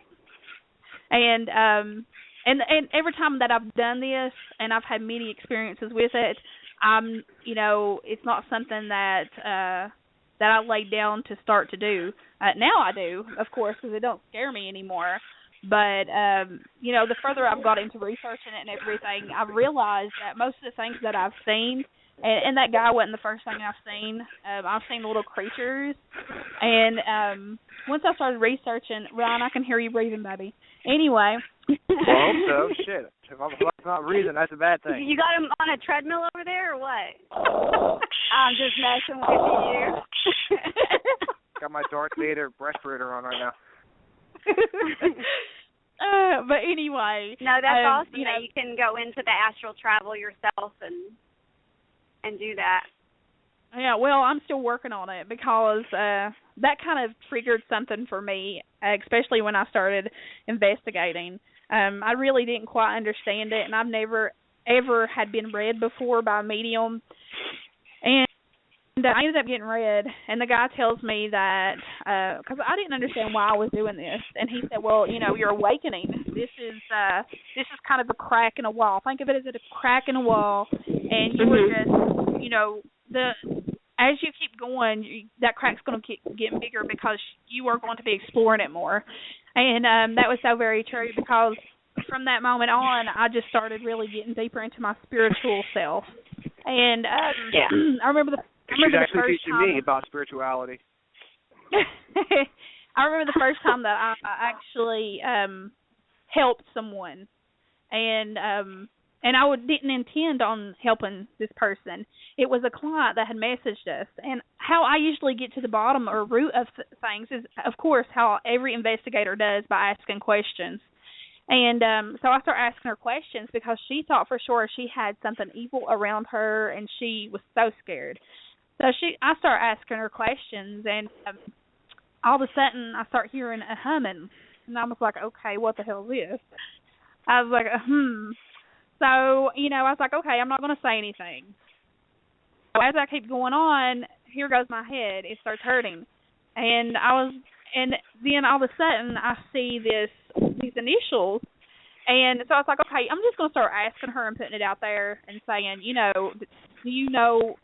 And every time that I've done this, and I've had many experiences with it, it's not something that I laid down to start to do. Now I do, of course, because it don't scare me anymore. But the further I've got into researching it and everything, I've realized that most of the things that I've seen, and that guy wasn't the first thing I've seen. I've seen little creatures, and once I started researching, Ryan, I can hear you breathing, baby. Anyway. Well, so shit. If I'm not breathing, that's a bad thing. You got him on a treadmill over there, or what? I'm just messing with you. Got my Darth Vader respirator on right now. But anyway. No, that's awesome that you can go into the astral travel yourself and do that. Yeah, well, I'm still working on it because that kind of triggered something for me, especially when I started investigating. I really didn't quite understand it, and I've never, ever had been read before by a medium. And I ended up getting read, and the guy tells me that, because I didn't understand why I was doing this, and he said, well, you're awakening. This is kind of a crack in a wall. Think of it as a crack in a wall, and you were just, as you keep going, that crack's going to keep getting bigger because you are going to be exploring it more. And that was so very true, because from that moment on, I just started really getting deeper into my spiritual self. And I remember the first teaching time me about spirituality. I remember the first time that I actually helped someone, and I didn't intend on helping this person. It was a client that had messaged us, and how I usually get to the bottom or root of things is, of course, how every investigator does, by asking questions. And so I started asking her questions because she thought for sure she had something evil around her, and she was so scared. So I started asking her questions, and all of a sudden I start hearing a humming, and I was like, okay, what the hell is this? I was like, So, I was like, okay, I'm not going to say anything. So as I keep going on, here goes my head. It starts hurting. And then all of a sudden I see these initials. And so I was like, okay, I'm just going to start asking her and putting it out there and saying, do you know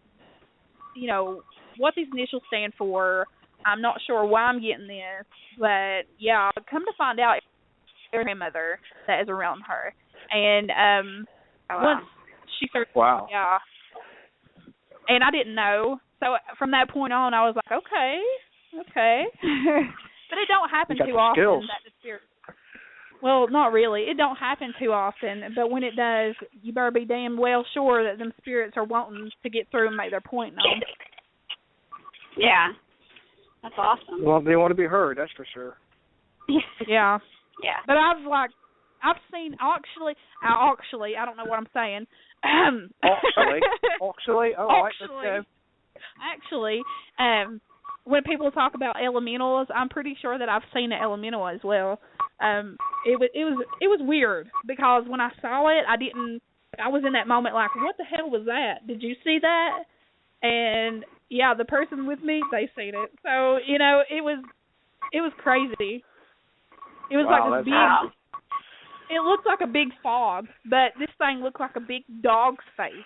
what these initials stand for? I'm not sure why I'm getting this, but yeah, come to find out, it's her grandmother that is around her. And once she started, yeah, and I didn't know. So from that point on, I was like, okay. But it don't happen too often that the spirit. Well, not really. It don't happen too often. But when it does, you better be damn well sure that them spirits are wanting to get through and make their point known. Yeah, that's awesome. Well, they want to be heard. That's for sure. Yeah. Yeah. But I've seen actually, I don't know what I'm saying. Actually, when people talk about elementals, I'm pretty sure that I've seen an elemental as well. It was weird because when I saw it, I was in that moment like, what the hell was that? Did you see that? And yeah, the person with me, they seen it. So, it was crazy. It was like this big. It looked like a big fog, but this thing looked like a big dog's face.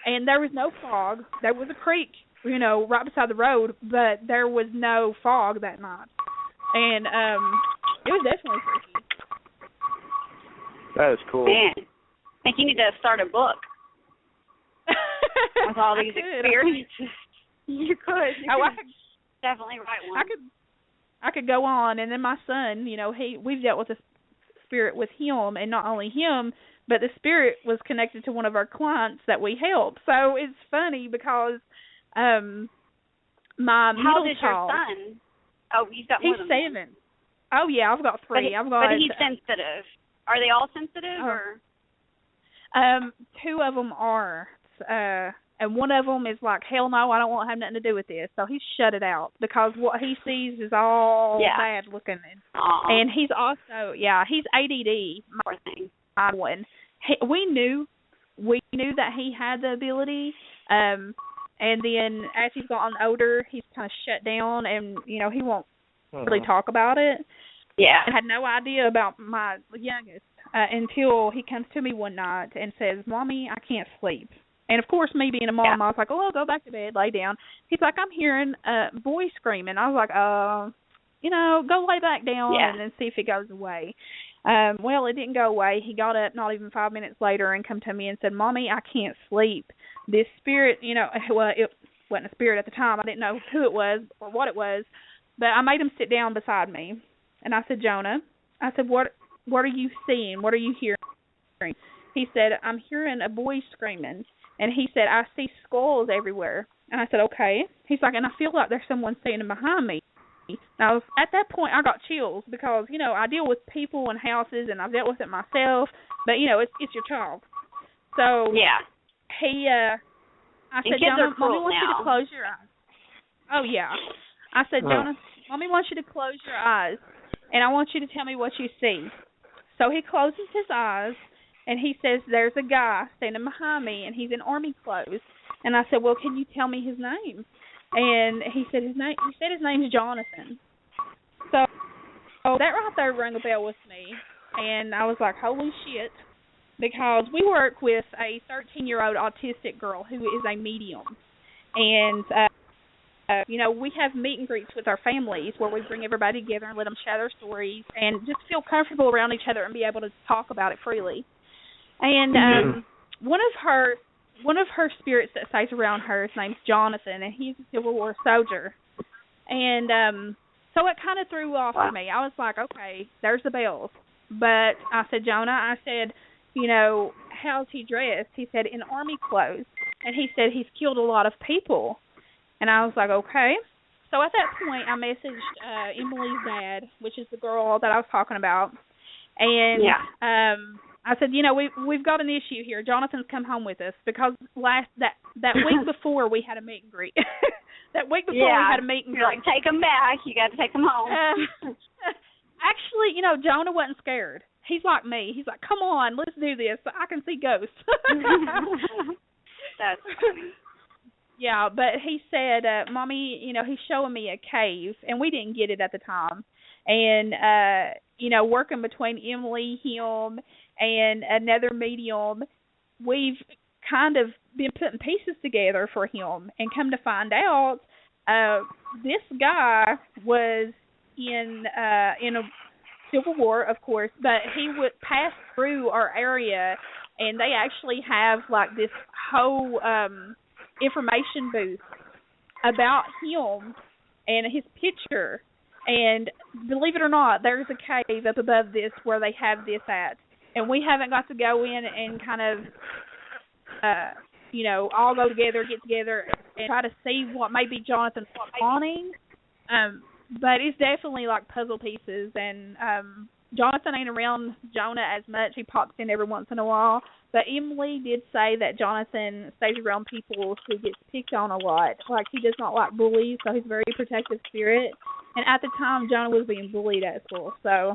And there was no fog. There was a creek, right beside the road, but there was no fog that night. And it was definitely freaky. That is cool. Man, I think you need to start a book with all these experiences. You could. I could definitely write one. I could go on, and then my son, we've dealt with this spirit with him, and not only him, but the spirit was connected to one of our clients that we helped. So it's funny because my How old middle is child. Your son? Oh, you've got more He's than 7. Oh yeah, I've got 3. But he's sensitive. Are they all sensitive or? 2 of them are, and one of them is like, hell no, I don't want to have nothing to do with this. So he's shut it out because what he sees is all bad looking. And he's also, he's ADD. Poor thing. My one. We knew that he had the ability, and then as he's gotten older, he's kind of shut down, and he won't really talk about it. Yeah. I had no idea about my youngest until he comes to me one night and says, "Mommy, I can't sleep." And of course, me being a mom, I was like, "Oh, go back to bed, lay down." He's like, "I'm hearing a boy screaming." I was like, go lay back down and then see if it goes away." Well, it didn't go away. He got up not even 5 minutes later and come to me and said, "Mommy, I can't sleep. This spirit, well, it wasn't a spirit at the time. I didn't know who it was or what it was, but I made him sit down beside me." And I said, "Jonah," I said, what are you seeing? What are you hearing?" He said, "I'm hearing a boy screaming." And he said, "I see skulls everywhere." And I said, "Okay." He's like, "And I feel like there's someone standing behind me." Now, at that point, I got chills because, I deal with people and houses, and I've dealt with it myself. But, it's your child. So, I said, "Jonah, Mommy wants you to close your eyes." Oh, yeah. I said, "Jonah, Mommy wants you to close your eyes, and I want you to tell me what you see." So he closes his eyes, and he says, "There's a guy standing behind me, and he's in army clothes." And I said, "Well, can you tell me his name?" And he said his name's Jonathan. So that right there rang a bell with me, and I was like, holy shit, because we work with a 13-year-old autistic girl who is a medium. And we have meet and greets with our families where we bring everybody together and let them share their stories and just feel comfortable around each other and be able to talk about it freely. And one of her spirits that stays around her, his name's Jonathan, and he's a Civil War soldier. And so it kind of threw off for me. I was like, okay, there's the bells. But I said, "Jonah," I said, "how's he dressed?" He said, "In army clothes." And he said, "He's killed a lot of people." And I was like, okay. So at that point, I messaged Emily's dad, which is the girl that I was talking about. And I said, we've got an issue here. Jonathan's come home with us because that week before we had a meet and greet. That week before we had a meet and greet. You're like, take him back. You got to take him home. Actually, Jonah wasn't scared. He's like me. He's like, "Come on, let's do this. I can see ghosts." That's funny. Yeah, but he said, "Mommy, he's showing me a cave," and we didn't get it at the time. And working between Emily, him, and another medium, we've kind of been putting pieces together for him, and come to find out, this guy was in a Civil War, of course, but he would pass through our area, and they actually have like this whole information booth about him and his picture. And believe it or not, there's a cave up above this where they have this at. And we haven't got to go in and kind of, all go together, get together, and try to see what may be Jonathan's wanting. But it's definitely like puzzle pieces. And Jonathan ain't around Jonah as much. He pops in every once in a while. But Emily did say that Jonathan stays around people who gets picked on a lot. Like, he does not like bullies, so he's a very protective spirit. And at the time, Jonah was being bullied at school, so...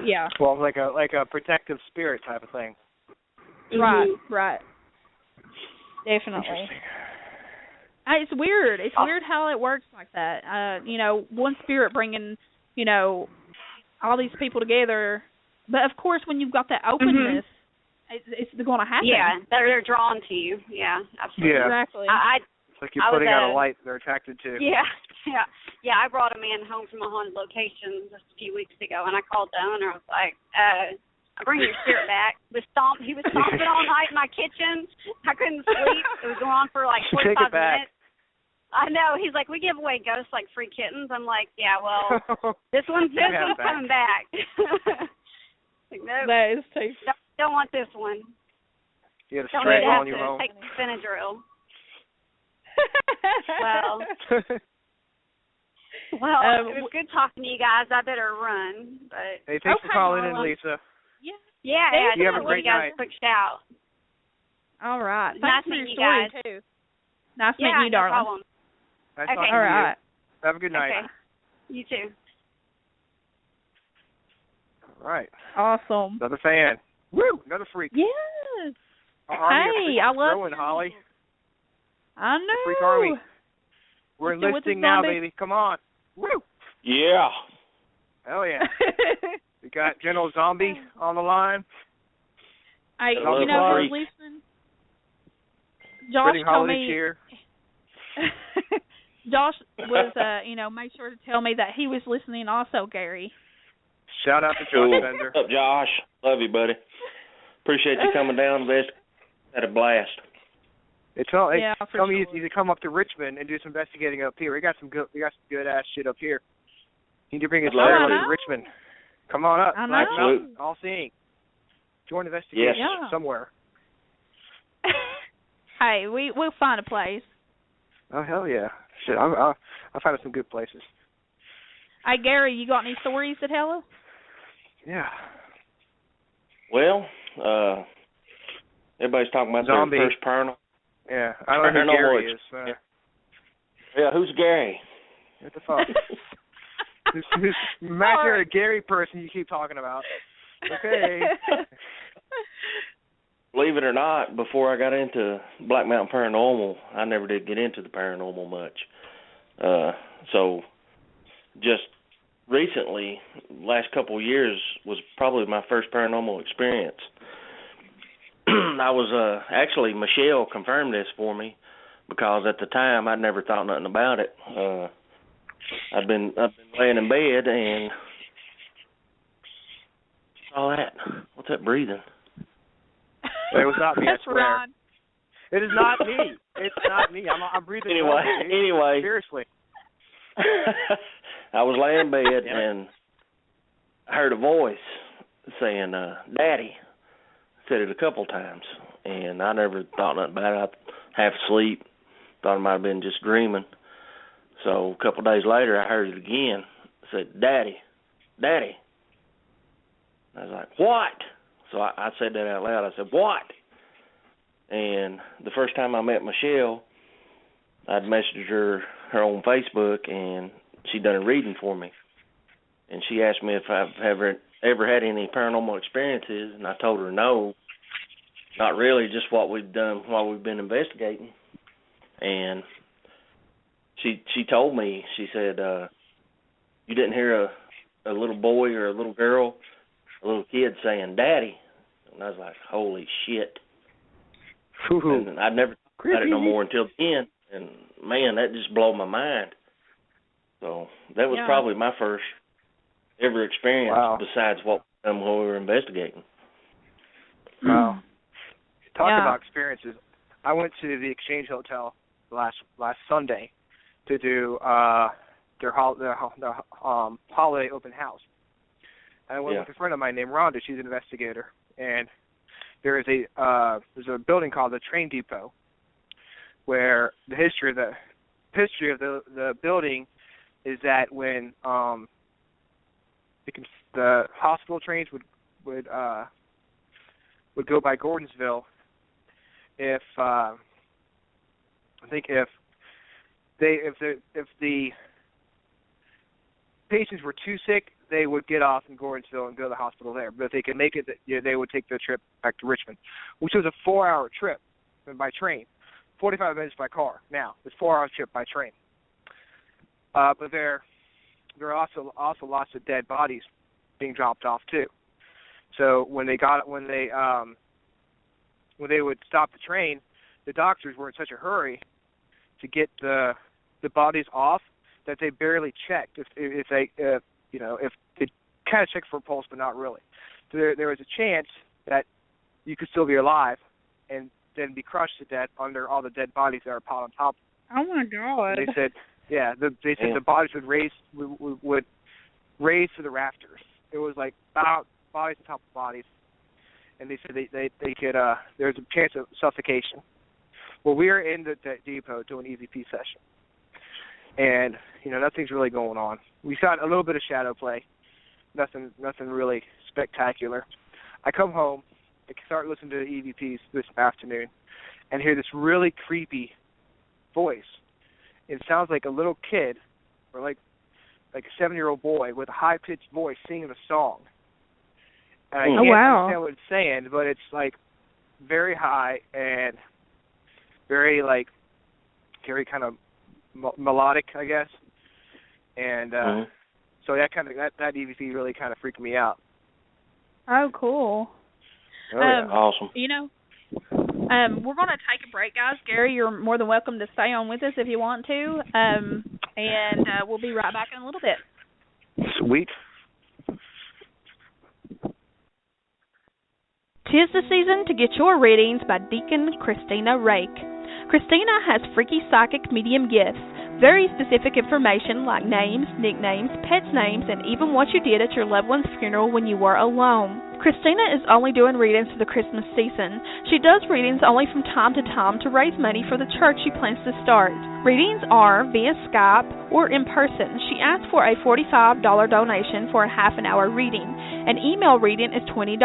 Yeah. Well, like a protective spirit type of thing. Right. Definitely. It's weird. It's weird how it works like that. One spirit bringing, all these people together. But, of course, when you've got that openness, it's going to happen. Yeah, they're drawn to you. Yeah, absolutely. Yeah. Exactly. It's like you're putting out a light they're attracted to. Yeah. I brought a man home from a haunted location just a few weeks ago, and I called the owner. I was like, "I'm bringing your spirit back." He was stomping all night in my kitchen. I couldn't sleep. It was going on for like 45 minutes. I know. He's like, "We give away ghosts like free kittens." I'm like, "Yeah, well, this one's coming back." Like, nope. That is too. Don't want this one. You had a Don't straight need to have on you to home. take Benadryl. Well, it was good talking to you guys. I better run, but Hey, thanks for calling in, Lisa. yeah, you have a great you guys night. pushed out. All right. Nice Thanks for your meeting you story guys. too. Nice meeting you, no darling. problem. Nice Okay. talking to All you. right. Have a good night. Okay. You too. All right. Awesome. Another fan. Woo! Another freak. Yes. Our army of Hey, freaks I is love growing, you. Holly. I know. Freak army. We're Still with the enlisting now, zombie? baby. Come on. Woo! Yeah. Hell yeah. We got General Zombie on the line. Hey, Hello, you know freak. who's listening? Josh Pretty told holiday me. cheer. Josh was, made sure to tell me that he was listening also, Gary. Shout out to Cool. Josh Bender. What's up, Josh? Love you, buddy. Appreciate you coming down, Vest. Had a blast. Yeah, for tell me sure. you to come up to Richmond and do some investigating up here. We got some good ass shit up here. You need to bring us I'd love there to. to Richmond. Come on up. I know. Black Mountain, Absolutely. all seeing. Join investigation Yes. somewhere. Hey, we'll find a place. Oh hell yeah! Shit, I'll find some good places. Hey, Gary, you got any stories to tell us? Yeah. Well, everybody's talking about Zombie. their first paranormal. Yeah, I don't know who Paranormal Gary is. Yeah, who's Gary? What the fuck? who's imaginary Gary person you keep talking about? Okay. Believe it or not, before I got into Black Mountain Paranormal, I never did get into the paranormal much. So just recently, last couple of years, was probably my first paranormal experience. I was actually, Michelle confirmed this for me, because at the time I'd never thought nothing about it. I'd been laying in bed and all that. What's that breathing? It was not me, I That's swear. Ron. It is not me. It's not me. I'm breathing. Anyway. Seriously. I was laying in bed and I heard a voice saying, Daddy. Said it a couple times, and I never thought nothing about it. I half asleep, thought it might have been just dreaming. So a couple of days later, I heard it again. I said, Daddy, Daddy. I was like, what? So I said that out loud. I said, what? And the first time I met Michelle, I'd messaged her on Facebook, and she'd done a reading for me. And she asked me if I've ever had any paranormal experiences, and I told her no, not really, just what we've done while we've been investigating. And she told me, she said, you didn't hear a little boy or a little girl, a little kid saying, Daddy. And I was like, holy shit. And I'd never thought about it no more until then, and man, that just blew my mind. So that was probably my first ever experience besides what we were investigating. Wow. Talk about experiences. I went to the Exchange Hotel last Sunday to do their holiday open house. I went with a friend of mine named Rhonda. She's an investigator, and there's a building called the Train Depot, where the history of the building is that when the hospital trains would go by Gordonsville, if the patients were too sick, they would get off in Gordonsville and go to the hospital there. But if they could make it, they would take the trip back to Richmond, which was a 4-hour trip by train, 45 minutes by car. Now it's 4-hour trip by train. But there are also lots of dead bodies being dropped off too. So when they would stop the train, the doctors were in such a hurry to get the bodies off that they barely checked if they kind of checked for a pulse, but not really. So there was a chance that you could still be alive and then be crushed to death under all the dead bodies that are piled on top. Oh my God! And they said, the bodies would raise to the rafters. It was like about bodies on top of bodies, and they said they could there's a chance of suffocation. Well, we were in the depot doing EVP session, and nothing's really going on. We got a little bit of shadow play, nothing really spectacular. I come home, I start listening to the EVPs this afternoon, and hear this really creepy voice. It sounds like a little kid, or like a 7-year-old boy with a high-pitched voice singing a song. And I can't understand what it's saying, but it's like very high and very kind of melodic, I guess. And so that EVP really kind of freaked me out. Oh, cool. Oh, yeah. Awesome. We're going to take a break, guys. Gary, you're more than welcome to stay on with us if you want to. And we'll be right back in a little bit. Sweet. 'Tis the season to get your readings by Deacon Christina Rake. Christina has freaky psychic medium gifts, very specific information like names, nicknames, pets' names, and even what you did at your loved one's funeral when you were alone. Christina is only doing readings for the Christmas season. She does readings only from time to time to raise money for the church she plans to start. Readings are via Skype or in person. She asks for a $45 donation for a half-an-hour reading. An email reading is $20,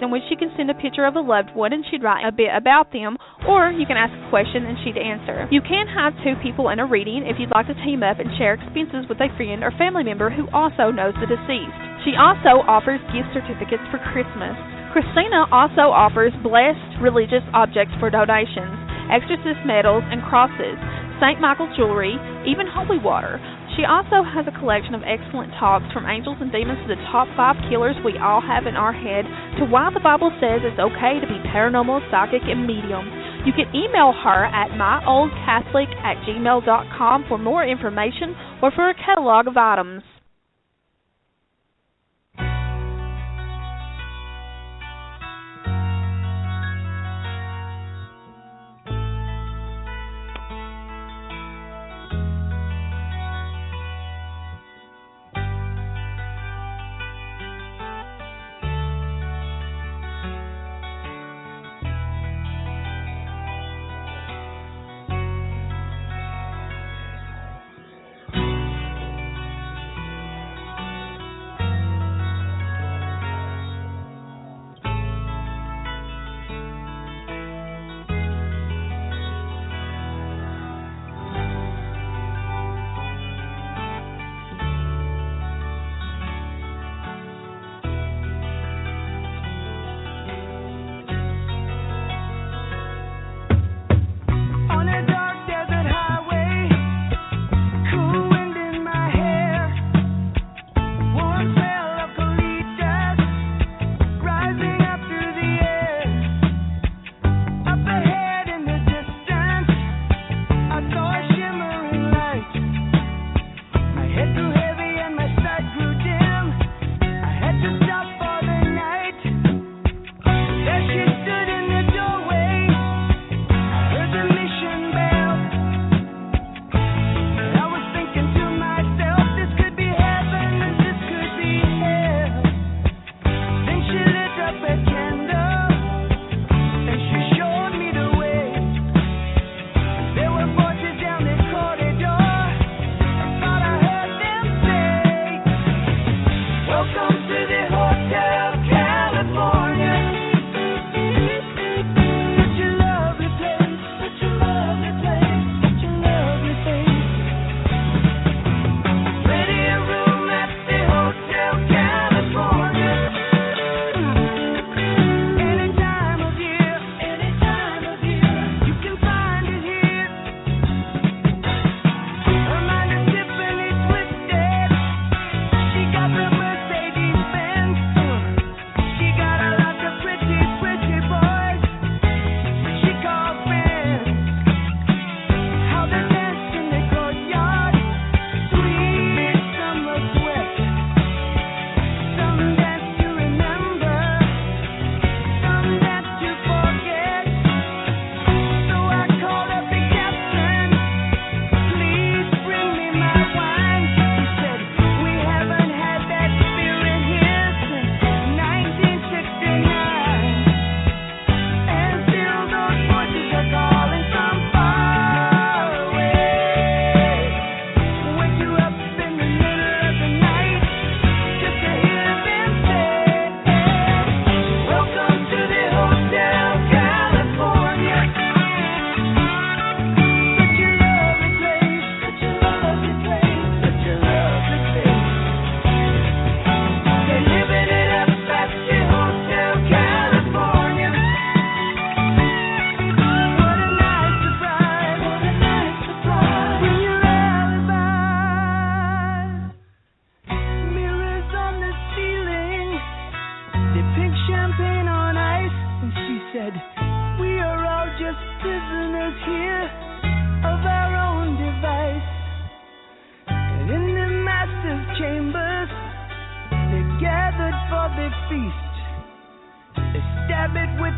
in which she can send a picture of a loved one and she'd write a bit about them, or you can ask a question and she'd answer. You can have 2 people in a reading if you'd like to team up and share expenses with a friend or family member who also knows the deceased. She also offers gift certificates for Christmas. Christina also offers blessed religious objects for donations, exorcist medals and crosses, St. Michael jewelry, even holy water. She also has a collection of excellent talks from angels and demons to the top 5 killers we all have in our head to why the Bible says it's okay to be paranormal, psychic, and medium. You can email her at myoldcatholic@gmail.com for more information or for a catalog of items.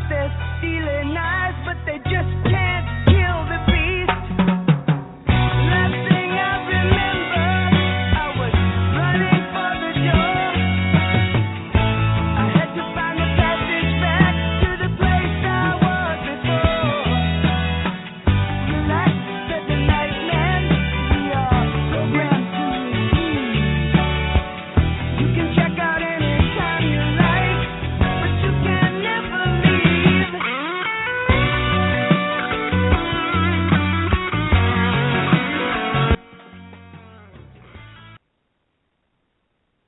they're stealing eyes, but they just can't kill the beast. Last thing I remember, I was running for the door. I had to find the passage back to the place I was before. Relax, said the night man, we are programmed to receive. You can check out anytime you like, but you can never leave.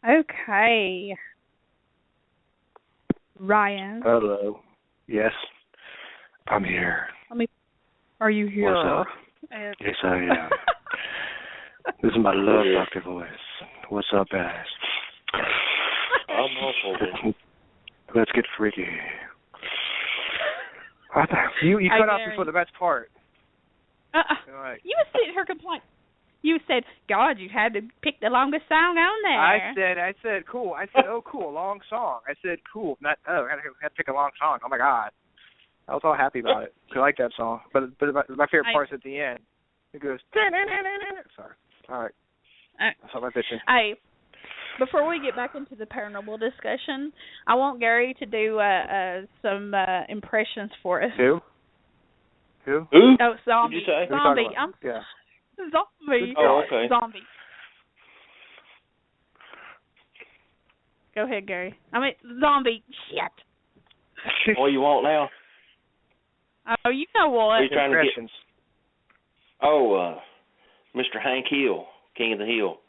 Okay. Ryan, Hello. Yes, I'm here. are you here? What's up? Yes, I am. This is my love doctor voice. What's up, guys? I'm awful. Let's get freaky. You cut off before the best part. All right. You were sitting here complaining. You said, God, you had to pick the longest song on there. I said, cool. I said, oh, cool, long song. I said, cool, not, oh, I had to pick a long song. Oh, my God. I was all happy about it. I like that song. But my favorite part is at the end. It goes, sorry. All right. That's all my bitching. Hey, before we get back into the paranormal discussion, I want Gary to do some impressions for us. Who? Oh, zombie. Did you say? Zombie. Yeah. Zombie. Oh, okay. Zombie. Go ahead, Gary. I mean, zombie. Shit. What do you want now? Oh, you know what? Are you trying to get? Oh, Mr. Hank Hill, King of the Hill.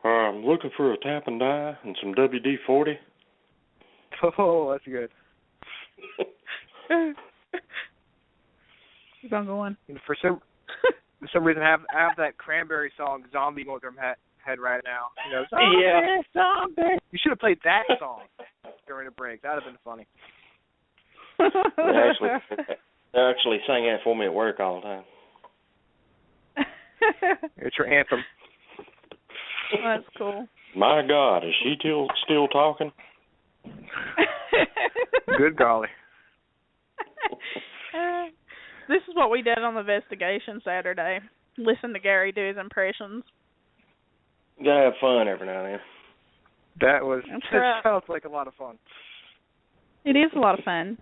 I'm looking for a tap and die and some WD-40. Oh, that's good. Keep on going. For some reason, I have that Cranberry song "Zombie" going through my head right now. You know, zombie. You should have played that song during the break. That would have been funny. They actually sang that for me at work all the time. It's your anthem. Oh, that's cool. My God, is she still talking? Good golly. This is what we did on the investigation Saturday. Listen to Gary do his impressions. You gotta have fun every now and then. That sounds like a lot of fun. It is a lot of fun.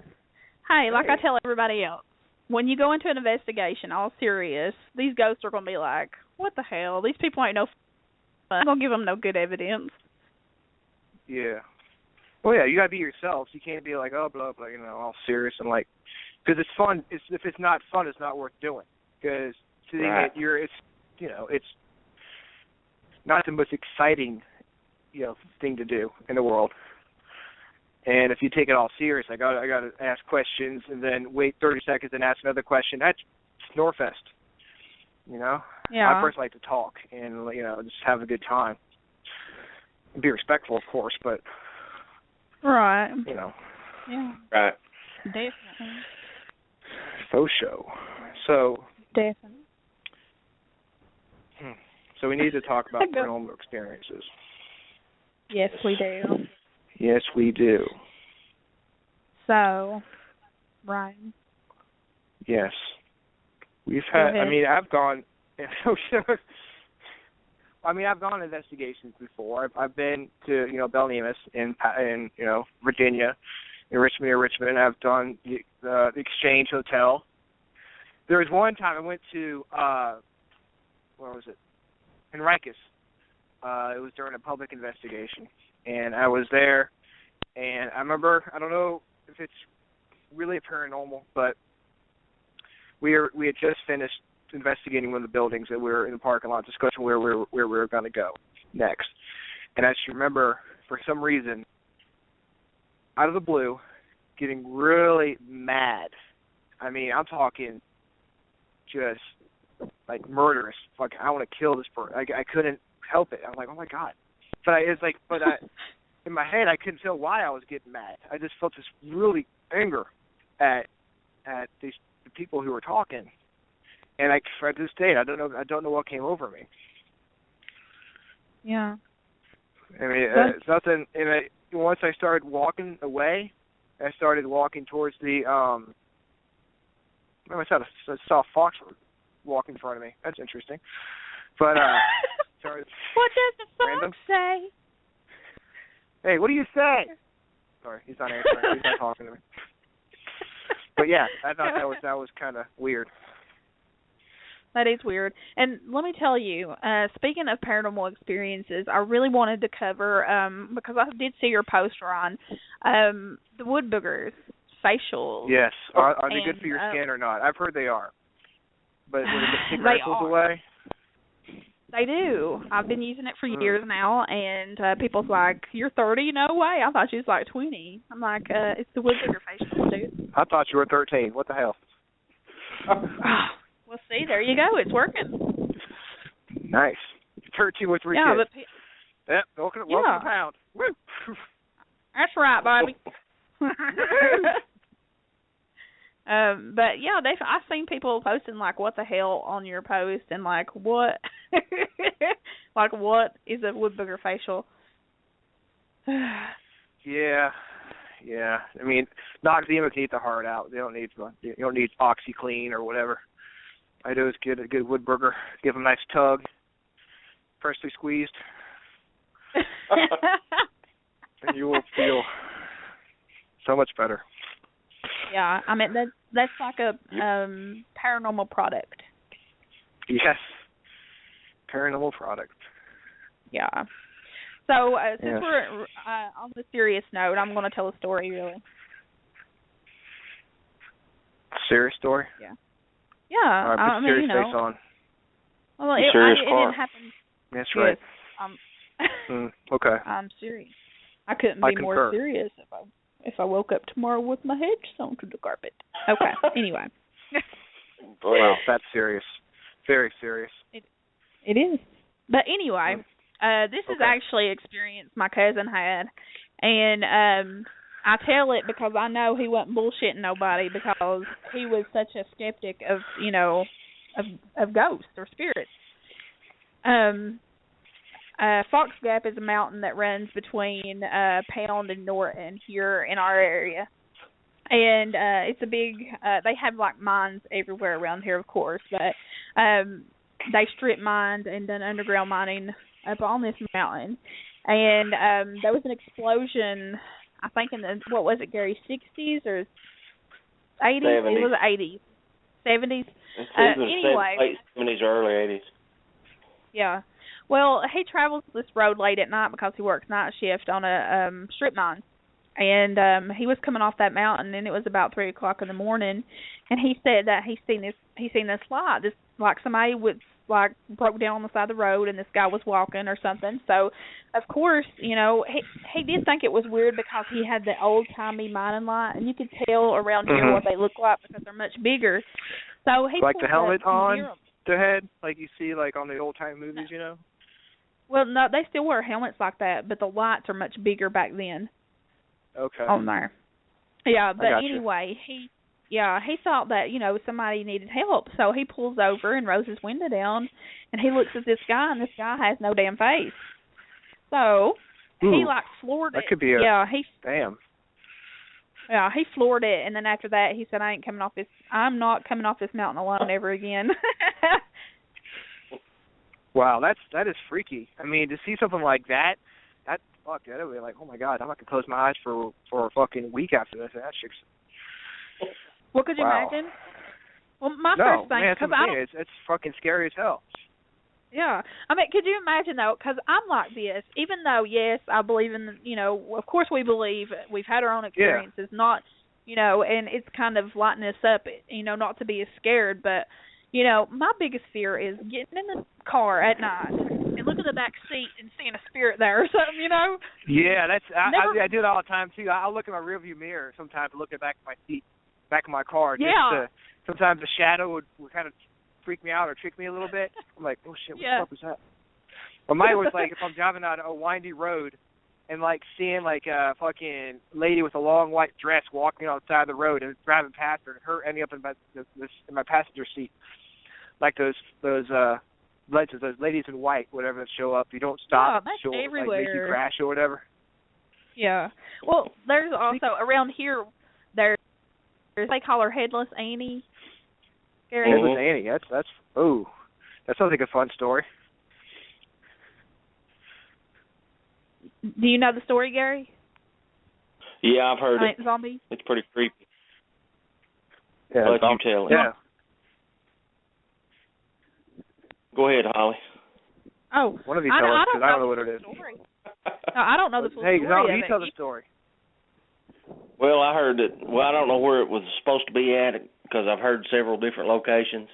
Hey, like I tell everybody else, when you go into an investigation, all serious, these ghosts are going to be like, what the hell? These people ain't no fun. I'm going to give them no good evidence. Yeah. Well, yeah, you got to be yourself. You can't be like, oh, blah, blah, all serious and like, because it's fun. If it's not fun, it's not worth doing. Because it's not the most exciting, thing to do in the world. And if you take it all serious, I got to ask questions and then wait 30 seconds and ask another question. That's Snorefest. Yeah. I personally like to talk and just have a good time. Be respectful, of course, but right. Yeah. Right. Definitely. Faux show. So. Definitely. So we need to talk about paranormal experiences. Yes, we do. Yes, we do. So, Ryan. Yes. We've had, I've gone on investigations before. I've been to, Bell Nevis in Virginia, in Richmond. I've done the Exchange Hotel. There was one time I went to, where was it? In Rikers. It was during a public investigation. And I was there, and I remember, I don't know if it's really paranormal, but we had just finished investigating one of the buildings that we were in the parking lot, discussing where we were going to go next. And I just remember, for some reason, out of the blue, getting really mad. I'm talking just like murderous. Like, I want to kill this person. I couldn't help it. I'm like, oh my God. In my head, I couldn't tell why I was getting mad. I just felt this really anger at the people who were talking, and at this day, I don't know what came over me. Yeah. It's nothing. Once I started walking away, I started walking towards the I saw a fox walk in front of me. That's interesting. But started what does the fox random. say? Hey, what do you say? Sorry, he's not answering. He's not talking to me. But yeah, I thought that was kind of weird. That is weird. And let me tell you, speaking of paranormal experiences, I really wanted to cover, because I did see your post, Ron, the wood boogers, facials. Yes. Are they good for your skin or not? I've heard they are. But would it take wrinkles away? They do. I've been using it for years now, and people's like, "You're 30? No way. I thought you was like 20. I'm like, it's the wood booger facial, dude. I thought you were 13. What the hell? Well, see, there you go. It's working. Nice. 13 with 3 kids. Yep, welcome to the pound. Woo. That's right, Bobby. But yeah, I've seen people posting like, "What the hell" on your post, and like, what, like, what is a wood booger facial? Yeah. I mean, Noxzema can eat the heart out. You don't need OxyClean or whatever. I do is get a good wood burger, give them a nice tug, freshly squeezed, and you will feel so much better. Yeah, I mean that's like a paranormal product. Yes, paranormal product. Yeah. So since we're on the serious note, I'm going to tell a story. Really. Serious story? Yeah. Yeah. All right, put serious face on. Well, it didn't happen. That's right. Okay. I'm serious. I couldn't be more serious if I woke up tomorrow with my head sewn to the carpet. Okay. Anyway. Well, that's serious. Very serious. It is. But anyway, this is actually an experience my cousin had, and I tell it because I know he wasn't bullshitting nobody, because he was such a skeptic of ghosts or spirits. Fox Gap is a mountain that runs between Pound and Norton here in our area. And it's a big, they have like mines everywhere around here, of course, but they strip mined and done underground mining up on this mountain. And there was an explosion, I think in the, what was it, Gary, 60s or 80s? 70s. It was 80s. 70s? Anyway. Late 70s or early 80s. Yeah. Well, he travels this road late at night because he works night shift on a strip mine. And he was coming off that mountain, and it was about 3 o'clock in the morning. And he said that he seen this light, this like somebody would like broke down on the side of the road, and this guy was walking or something. So, of course, you know, he did think it was weird because he had the old timey mining light, and you could tell around here what they look like because they're much bigger. So he like the helmet on the head, like you see like on the old time movies, you know. Well, no, they still wear helmets like that, but the lights are much bigger back then. Okay. On there. Yeah, but anyway, he thought that, you know, somebody needed help, so he pulls over and rolls his window down, and he looks at this guy, and this guy has no damn face. So he like floored it. That could be damn. Yeah, he floored it, and then after that, he said, I'm not coming off this mountain alone ever again. Wow, that is freaky. I mean, to see something like that would be like, oh my God, I'm not gonna close my eyes for a fucking week after this. That shit's. Well, could you imagine? Well, my first thing, because it's fucking scary as hell. Yeah, I mean, could you imagine though? Because I'm like this. Even though, yes, I believe in, you know, of course we believe we've had our own experiences, not, you know, and it's kind of lighting us up, you know, not to be as scared, but. You know, my biggest fear is getting in the car at night and looking at the back seat and seeing a spirit there or something, you know? Yeah, I do it all the time, too. I'll look in my rearview mirror sometimes to look at the back of my seat, back of my car. Sometimes the shadow would kind of freak me out or trick me a little bit. I'm like, oh, shit, what the fuck was that? But mine was like if I'm driving down a windy road and, like, seeing, like, a fucking lady with a long white dress walking on the side of the road and driving past her and her ending up in my passenger seat. Like those ladies in white, whatever that show up. You don't stop. That's she'll everywhere. like make you crash or whatever. Yeah. Well, there's also around here. There's they call her Headless Annie. Gary. Headless Annie. That sounds like a fun story. Do you know the story, Gary? Yeah, I've heard it. Zombie. It's pretty creepy. Yeah, Let you tell it. Yeah. Go ahead, Holly. Oh, one of you tell us, because I don't know what it is. No, I don't know the full hey, story. Hey, you tell the story. Well, I heard that. Well, I don't know where it was supposed to be at because I've heard several different locations.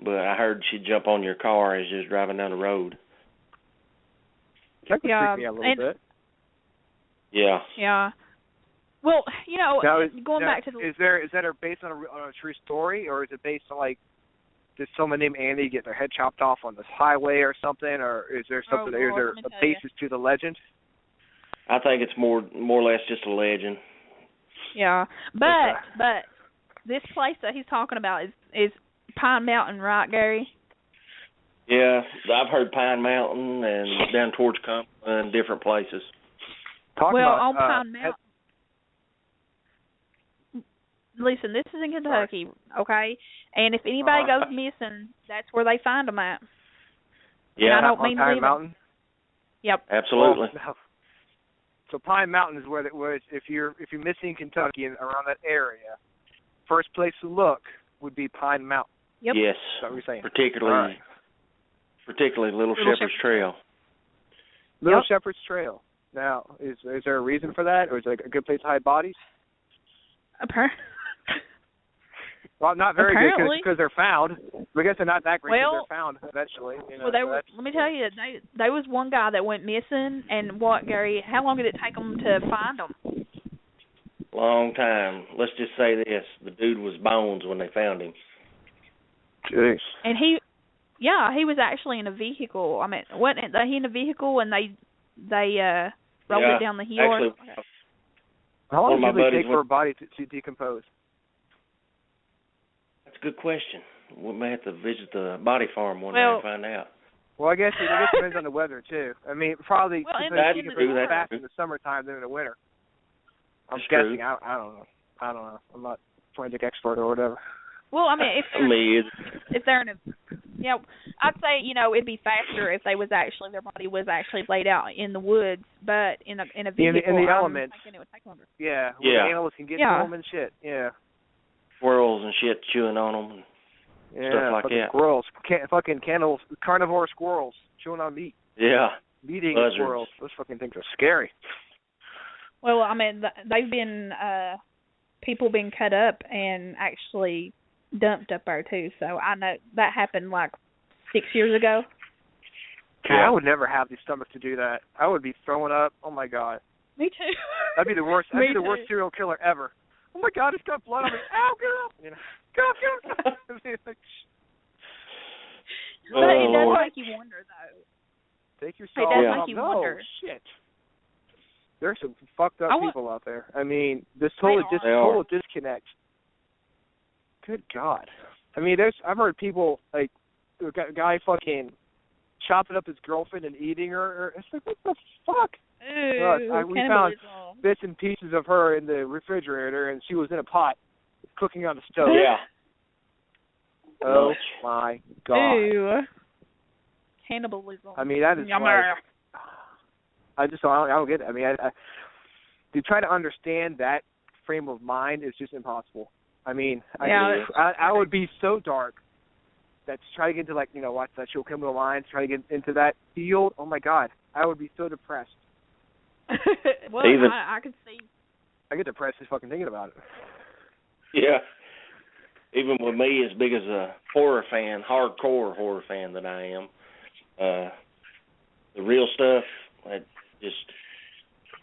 But I heard she'd jump on your car as you was driving down the road. That could freak me out a little bit. Yeah. Yeah. Well, you know, going back to the... Is that based on a true story, or is it based on, like, did someone named Andy get their head chopped off on this highway or something, or is there something? Is there a basis to the legend? I think it's more or less just a legend. Yeah, but this place that he's talking about is Pine Mountain, right, Gary? Yeah, I've heard Pine Mountain and down towards Cumberland and different places. On Pine Mountain. Listen, this is in Kentucky, okay? And if anybody goes missing, that's where they find them at. Yeah, and I don't mean to Pine Mountain. Yep, absolutely. Well, so Pine Mountain is where if you're missing Kentucky and around that area, first place to look would be Pine Mountain. Yep. Yes, that's what we're saying. Particularly Little Shepherd's Trail. Little Shepherd's Trail. Now, is there a reason for that, or is it a good place to hide bodies? Well, not very good because they're found. I guess they're not that great because they're found eventually. You know, let me tell you, there was one guy that went missing, and Gary, how long did it take them to find him? Long time. Let's just say this: the dude was bones when they found him. Jeez. And he was actually in a vehicle. I mean, wasn't he in a vehicle and they rolled it down the hill? Actually, how long does it take for a body to decompose? That's a good question. We may have to visit the body farm one day and find out. Well, I guess it depends on the weather too. I mean, probably that's true. That's faster true. in the summertime than in the winter. I'm that's guessing. True. I don't know. I'm not a forensic expert or whatever. Well, I mean, if they're in a, I'd say it'd be faster if their body was actually laid out in the woods, but in a vehicle. In the elements. It would take longer. Yeah. Where the animals can get to them and shit. Yeah. Squirrels and shit chewing on them and stuff like that. Squirrels, carnivore squirrels chewing on meat. Yeah. Meat-eating squirrels. Those fucking things are scary. Well, I mean, they've been people being cut up and actually dumped up there too. So I know that happened like 6 years ago. Yeah, I would never have the stomach to do that. I would be throwing up. Oh my god. Me too. That'd be the worst. That'd be the worst serial killer ever. Oh my god, it's got blood on me. Ow, get up! Go. But it does make you wonder, though. Take yourself. It does make you wonder. Shit. There's some fucked up people out there. I mean, this total disconnect. Good God. I mean, I've heard people, like, a guy fucking chopping up his girlfriend and eating her. It's like, what the fuck? Ew, we found bits and pieces of her in the refrigerator, and she was in a pot cooking on the stove. Yeah. Oh, my God. Ew. Cannibalism. I mean, that is like... I don't get it. I mean, to try to understand that frame of mind is just impossible. I mean, I would be so dark that to try to get into, like, watch that show Criminal Minds, try to get into that field, oh my God, I would be so depressed. Well, I could see. I get depressed just fucking thinking about it. Yeah. Even with me, as big as a hardcore horror fan that I am, the real stuff, I just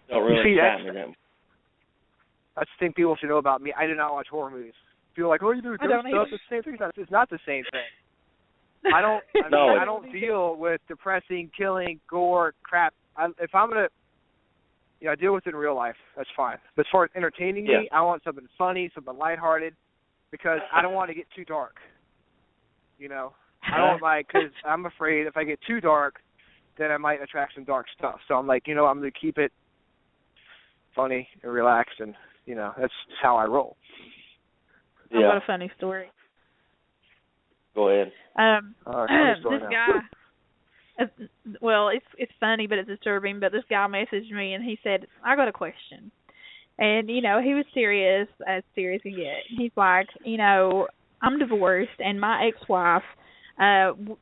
don't really excite me that much. That's the thing people should know about me. I do not watch horror movies. People are like, you do ghost stuff. It's the same thing. It's not the same thing. I don't deal with depressing, killing, gore, crap. If I'm gonna, I deal with it in real life. That's fine. But as far as entertaining me, I want something funny, something lighthearted, because I don't want to get too dark. I don't because I'm afraid if I get too dark, then I might attract some dark stuff. So I'm like, I'm gonna keep it funny and relaxed, and that's how I roll. I've got a funny story. Go ahead. This guy. Well, it's funny, but it's disturbing. But this guy messaged me, and he said, "I got a question." And he was serious, as serious can get. He's like, I'm divorced, and my ex-wife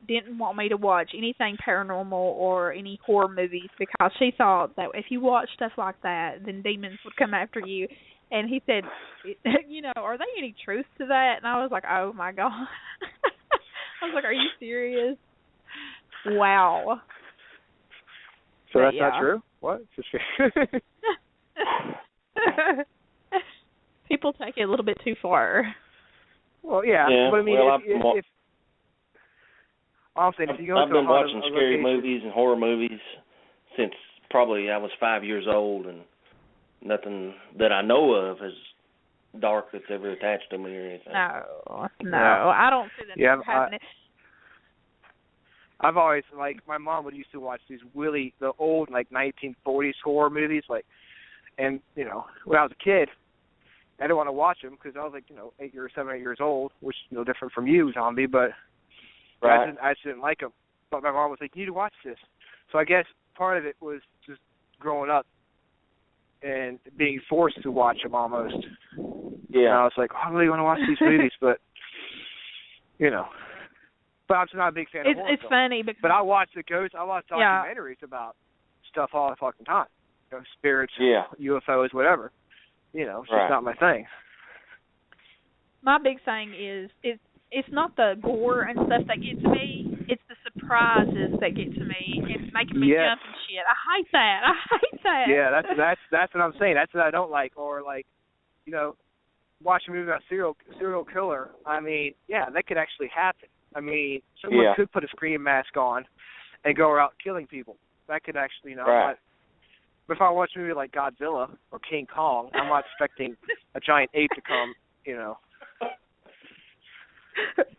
didn't want me to watch anything paranormal or any horror movies because she thought that if you watch stuff like that, then demons would come after you. And he said, are there any truth to that? And I was like, oh, my God. I was like, are you serious? Wow. So that's not true? What? People take it a little bit too far. Well, yeah. But I mean, if I'm saying if you go I've been watching scary movies and horror movies since probably I was 5 years old, and nothing that I know of is dark that's ever attached to me or anything. No, I don't see that happening. I've always, my mom used to watch the old, 1940s horror movies, and, when I was a kid, I didn't want to watch them because I was 7 or 8 years old, which is no different from you, Zombie, but right. I just didn't like them. But my mom was like, you need to watch this. So I guess part of it was just growing up and being forced to watch them almost. Yeah. And I was like, I really want to watch these movies, but, But I'm just not a big fan of horror It's funny. But I watch documentaries about stuff all the fucking time. Spirits, UFOs, whatever. It's just not my thing. My big thing is it's not the gore and stuff that gets me. It's the surprises that get to me. It's making me jump and shit. I hate that. Yeah, that's what I'm saying. That's what I don't like. Or watch a movie about serial killer. I mean, that could actually happen. I mean, someone could put a scream mask on and go out killing people. That could actually, Right. But if I watch a movie like Godzilla or King Kong, I'm not expecting a giant ape to come,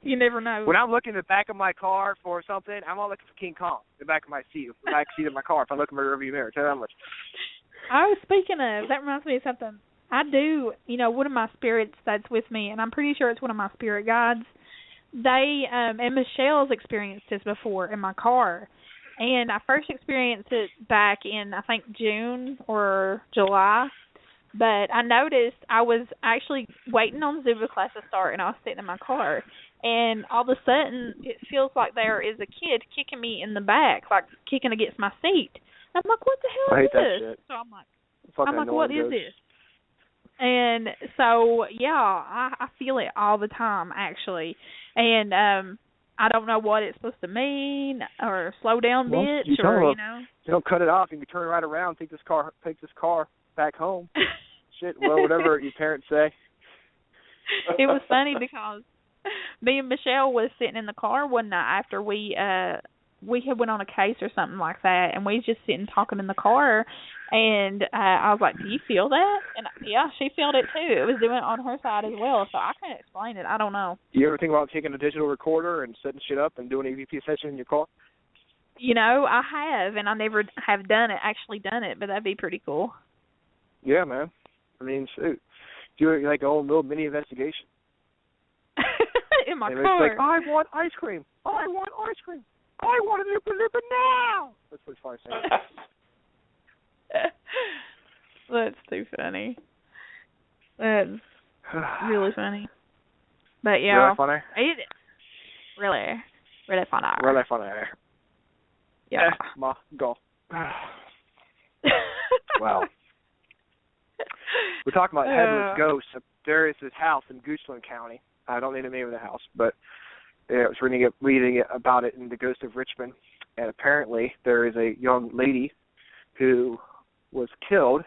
You never know. When I'm looking in the back of my car for something, I'm not looking for King Kong, the back of my seat, the back seat of my car. If I look in my rearview mirror, tell you that much. Speaking of, that reminds me of something. I do, one of my spirits that's with me, and I'm pretty sure it's one of my spirit guides. They, and Michelle's experienced this before in my car. And I first experienced it back in, I think, June or July. But I noticed I was actually waiting on Zumba class to start, and I was sitting in my car. And all of a sudden, it feels like there is a kid kicking me in the back, like kicking against my seat. I'm like, what the hell is this? That shit. So I'm like, what is this? And so, I feel it all the time, actually. And I don't know what it's supposed to mean, or slow down, bitch, or. Don't cut it off. You can turn right around, take this car back home. Shit, well, whatever your parents say. It was funny because me and Michelle was sitting in the car one night after we had went on a case or something like that, and we was just sitting talking in the car, and I was like, do you feel that? And she felt it too. It was doing it on her side as well, so I can't explain it. I don't know. Do you ever think about taking a digital recorder and setting shit up and doing an EVP session in your car? I have, and I never have actually done it, but that'd be pretty cool. Yeah, man. I mean, shoot. Do a little mini investigation. In my and car. It's like, I want ice cream. I want ice cream. I want a Loopa Loopa now. That's what it's probably saying. That's too funny. That's really funny. But Really funny? Really funny. Really funny. Yeah. My God. Wow. We're talking about headless ghosts. There is this house in Goochland County. I don't know the name of the house, but I was reading about it in the Ghost of Richmond, and apparently there is a young lady who was killed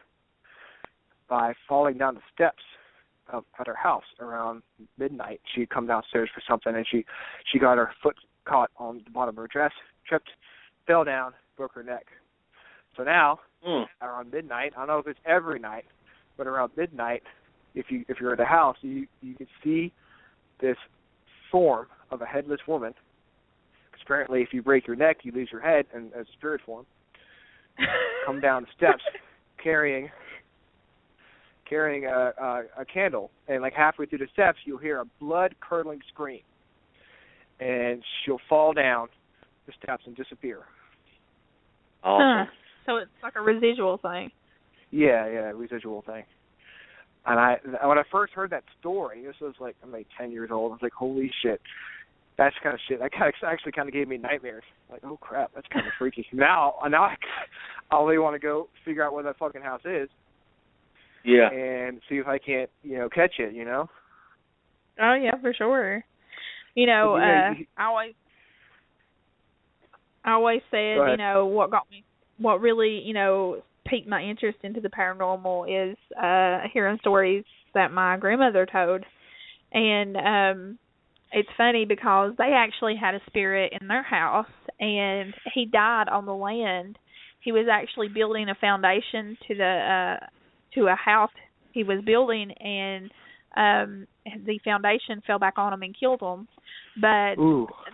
by falling down the steps at her house around midnight. She had come downstairs for something, and she got her foot caught on the bottom of her dress, tripped, fell down, broke her neck. So now, around midnight, I don't know if it's every night, but around midnight, if you're at the house, you can see this form of a headless woman. Because apparently, if you break your neck, you lose your head, and as spirit form, come down the steps carrying carrying a candle, and like halfway through the steps, you'll hear a blood-curdling scream, and she'll fall down the steps and disappear. Awesome. Huh. So it's like a residual thing. Yeah, residual thing. And when I first heard that story, this was like, I'm like 10 years old. I was like, holy shit, that's kind of shit. That actually kind of gave me nightmares. Like, oh crap, that's kind of freaky. Now I only want to go figure out where that fucking house is. Yeah. And see if I can't, catch it. Oh yeah, for sure. I always said, what really, piqued my interest into the paranormal is hearing stories that my grandmother told. And it's funny because they actually had a spirit in their house, and he died on the land. He was actually building a foundation to a house he was building, and the foundation fell back on him and killed him. But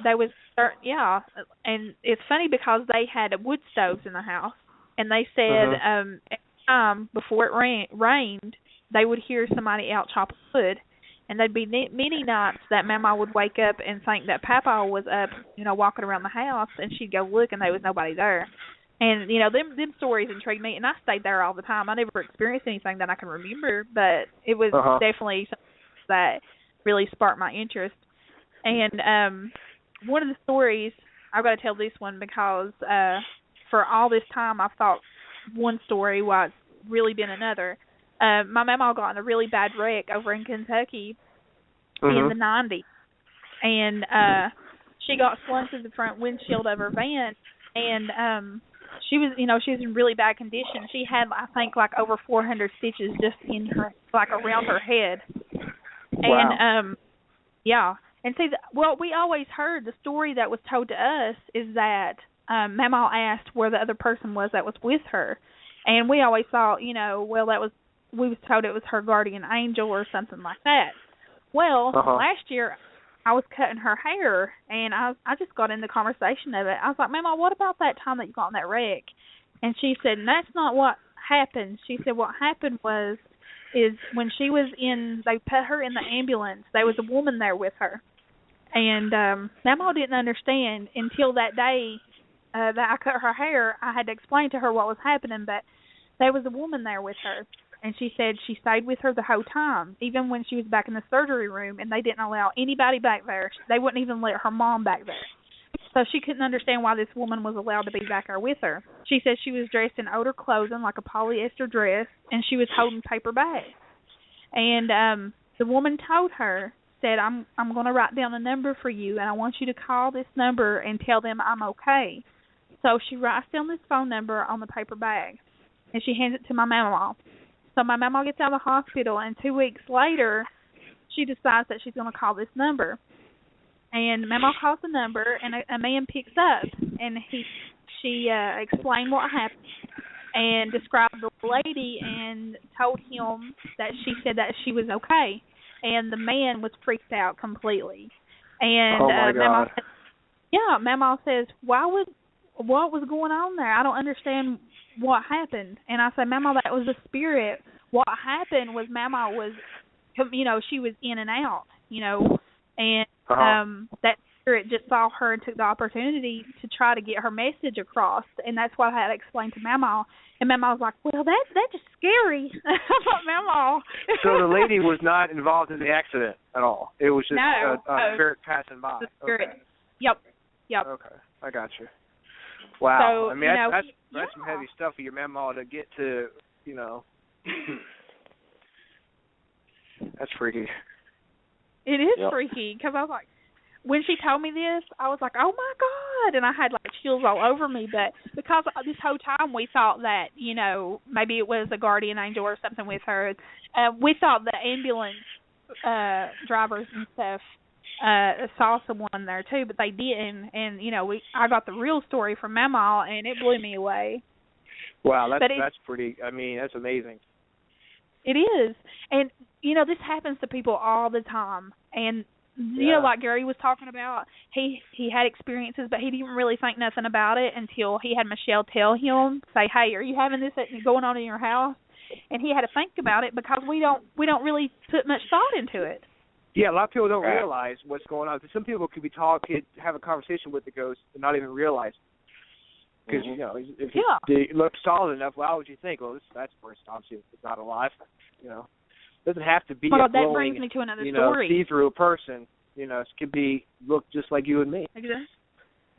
they was and it's funny because they had wood stoves in the house, and they said every time before it rained, they would hear somebody out chopping wood, and there'd be many nights that Mama would wake up and think that Papa was up, walking around the house, and she'd go look, and there was nobody there. And them stories intrigued me, and I stayed there all the time. I never experienced anything that I can remember, but it was definitely something that really sparked my interest. And one of the stories, I've got to tell this one because for all this time I've thought one story while it's really been another. My mama got in a really bad wreck over in Kentucky in the 90s, and she got slung through the front windshield of her van, and she was in really bad condition. She had, I think, like over 400 stitches just in her, like around her head. Wow. And and see, we always heard the story that was told to us is that Mama asked where the other person was that was with her, and we always thought, we was told it was her guardian angel or something like that. Well, last year I was cutting her hair, and I just got in the conversation of it. I was like, Mama, what about that time that you got in that wreck? And she said, that's not what happened. She said, what happened is when she was they put her in the ambulance, there was a woman there with her. And Mama didn't understand until that day that I cut her hair. I had to explain to her what was happening, but there was a woman there with her. And she said she stayed with her the whole time, even when she was back in the surgery room, and they didn't allow anybody back there. They wouldn't even let her mom back there. So she couldn't understand why this woman was allowed to be back there with her. She said she was dressed in older clothing, like a polyester dress, and she was holding paper bags. And the woman told her, said, I'm going to write down a number for you, and I want you to call this number and tell them I'm okay. So she writes down this phone number on the paper bag, and she hands it to my mama. So my mama gets out of the hospital, and 2 weeks later, she decides that she's going to call this number. And Mama calls the number, and a man picks up, and she explained what happened and described the lady and told him that she said that she was okay. And the man was freaked out completely. And oh my God. Mama says, what was going on there? I don't understand what happened. And I said, Mama, that was a spirit. What happened was Mama was, she was in and out, and that spirit just saw her and took the opportunity to try to get her message across. And that's what I had explained to Mama. And Mama was like, well, that's just scary. Mama. So the lady was not involved in the accident at all. It was just a spirit passing by. The spirit. Okay. Yep. Okay, I got you. Wow. So, I mean, that's some heavy stuff for your Mama to get to, That's freaky. It is freaky, because I was like, when she told me this, I was like, oh my God, and I had like chills all over me. But because this whole time we thought that, maybe it was a guardian angel or something with her, we thought the ambulance drivers and stuff saw someone there too, but they didn't. And I got the real story from Mama, and it blew me away. Wow, that's pretty. I mean, that's amazing. It is, and this happens to people all the time. And like Gary was talking about, he had experiences, but he didn't really think nothing about it until he had Michelle tell him, say, hey, are you having this going on in your house? and he had to think about it because we don't really put much thought into it. Yeah, a lot of people don't realize what's going on. Some people could have a conversation with the ghost and not even realize. Because, you know, if it looks solid enough, why would you think, well, that's where it stops you. It's not alive. You know, it doesn't have to be a glowing, that brings me to another story. See-through person. You know, it could look just like you and me.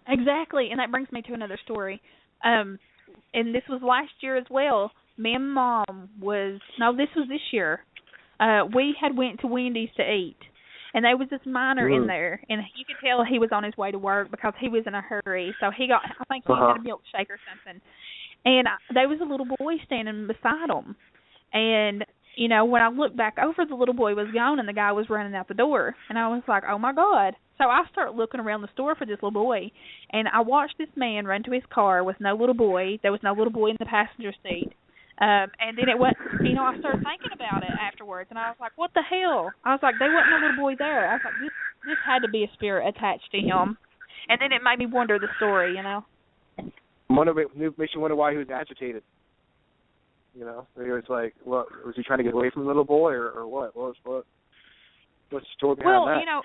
Exactly, and that brings me to another story. And this was last year as well. Me and Mom this was this year. We had went to Wendy's to eat, and there was this miner in there, and you could tell he was on his way to work because he was in a hurry. So I think he had a milkshake or something. And there was a little boy standing beside him. And, you know, when I looked back over, the little boy was gone, and the guy was running out the door. And I was like, oh, my God. So I started looking around the store for this little boy, and I watched this man run to his car with no little boy. There was no little boy in the passenger seat. And then it went, you know, I started thinking about it afterwards, and I was like, what the hell? I was like, there wasn't no little boy there. I was like, this had to be a spirit attached to him. And then it made me wonder the story, you know. Makes you wonder why he was agitated. You know, he was like, what, was he trying to get away from the little boy, or what? What's the story behind that? You know,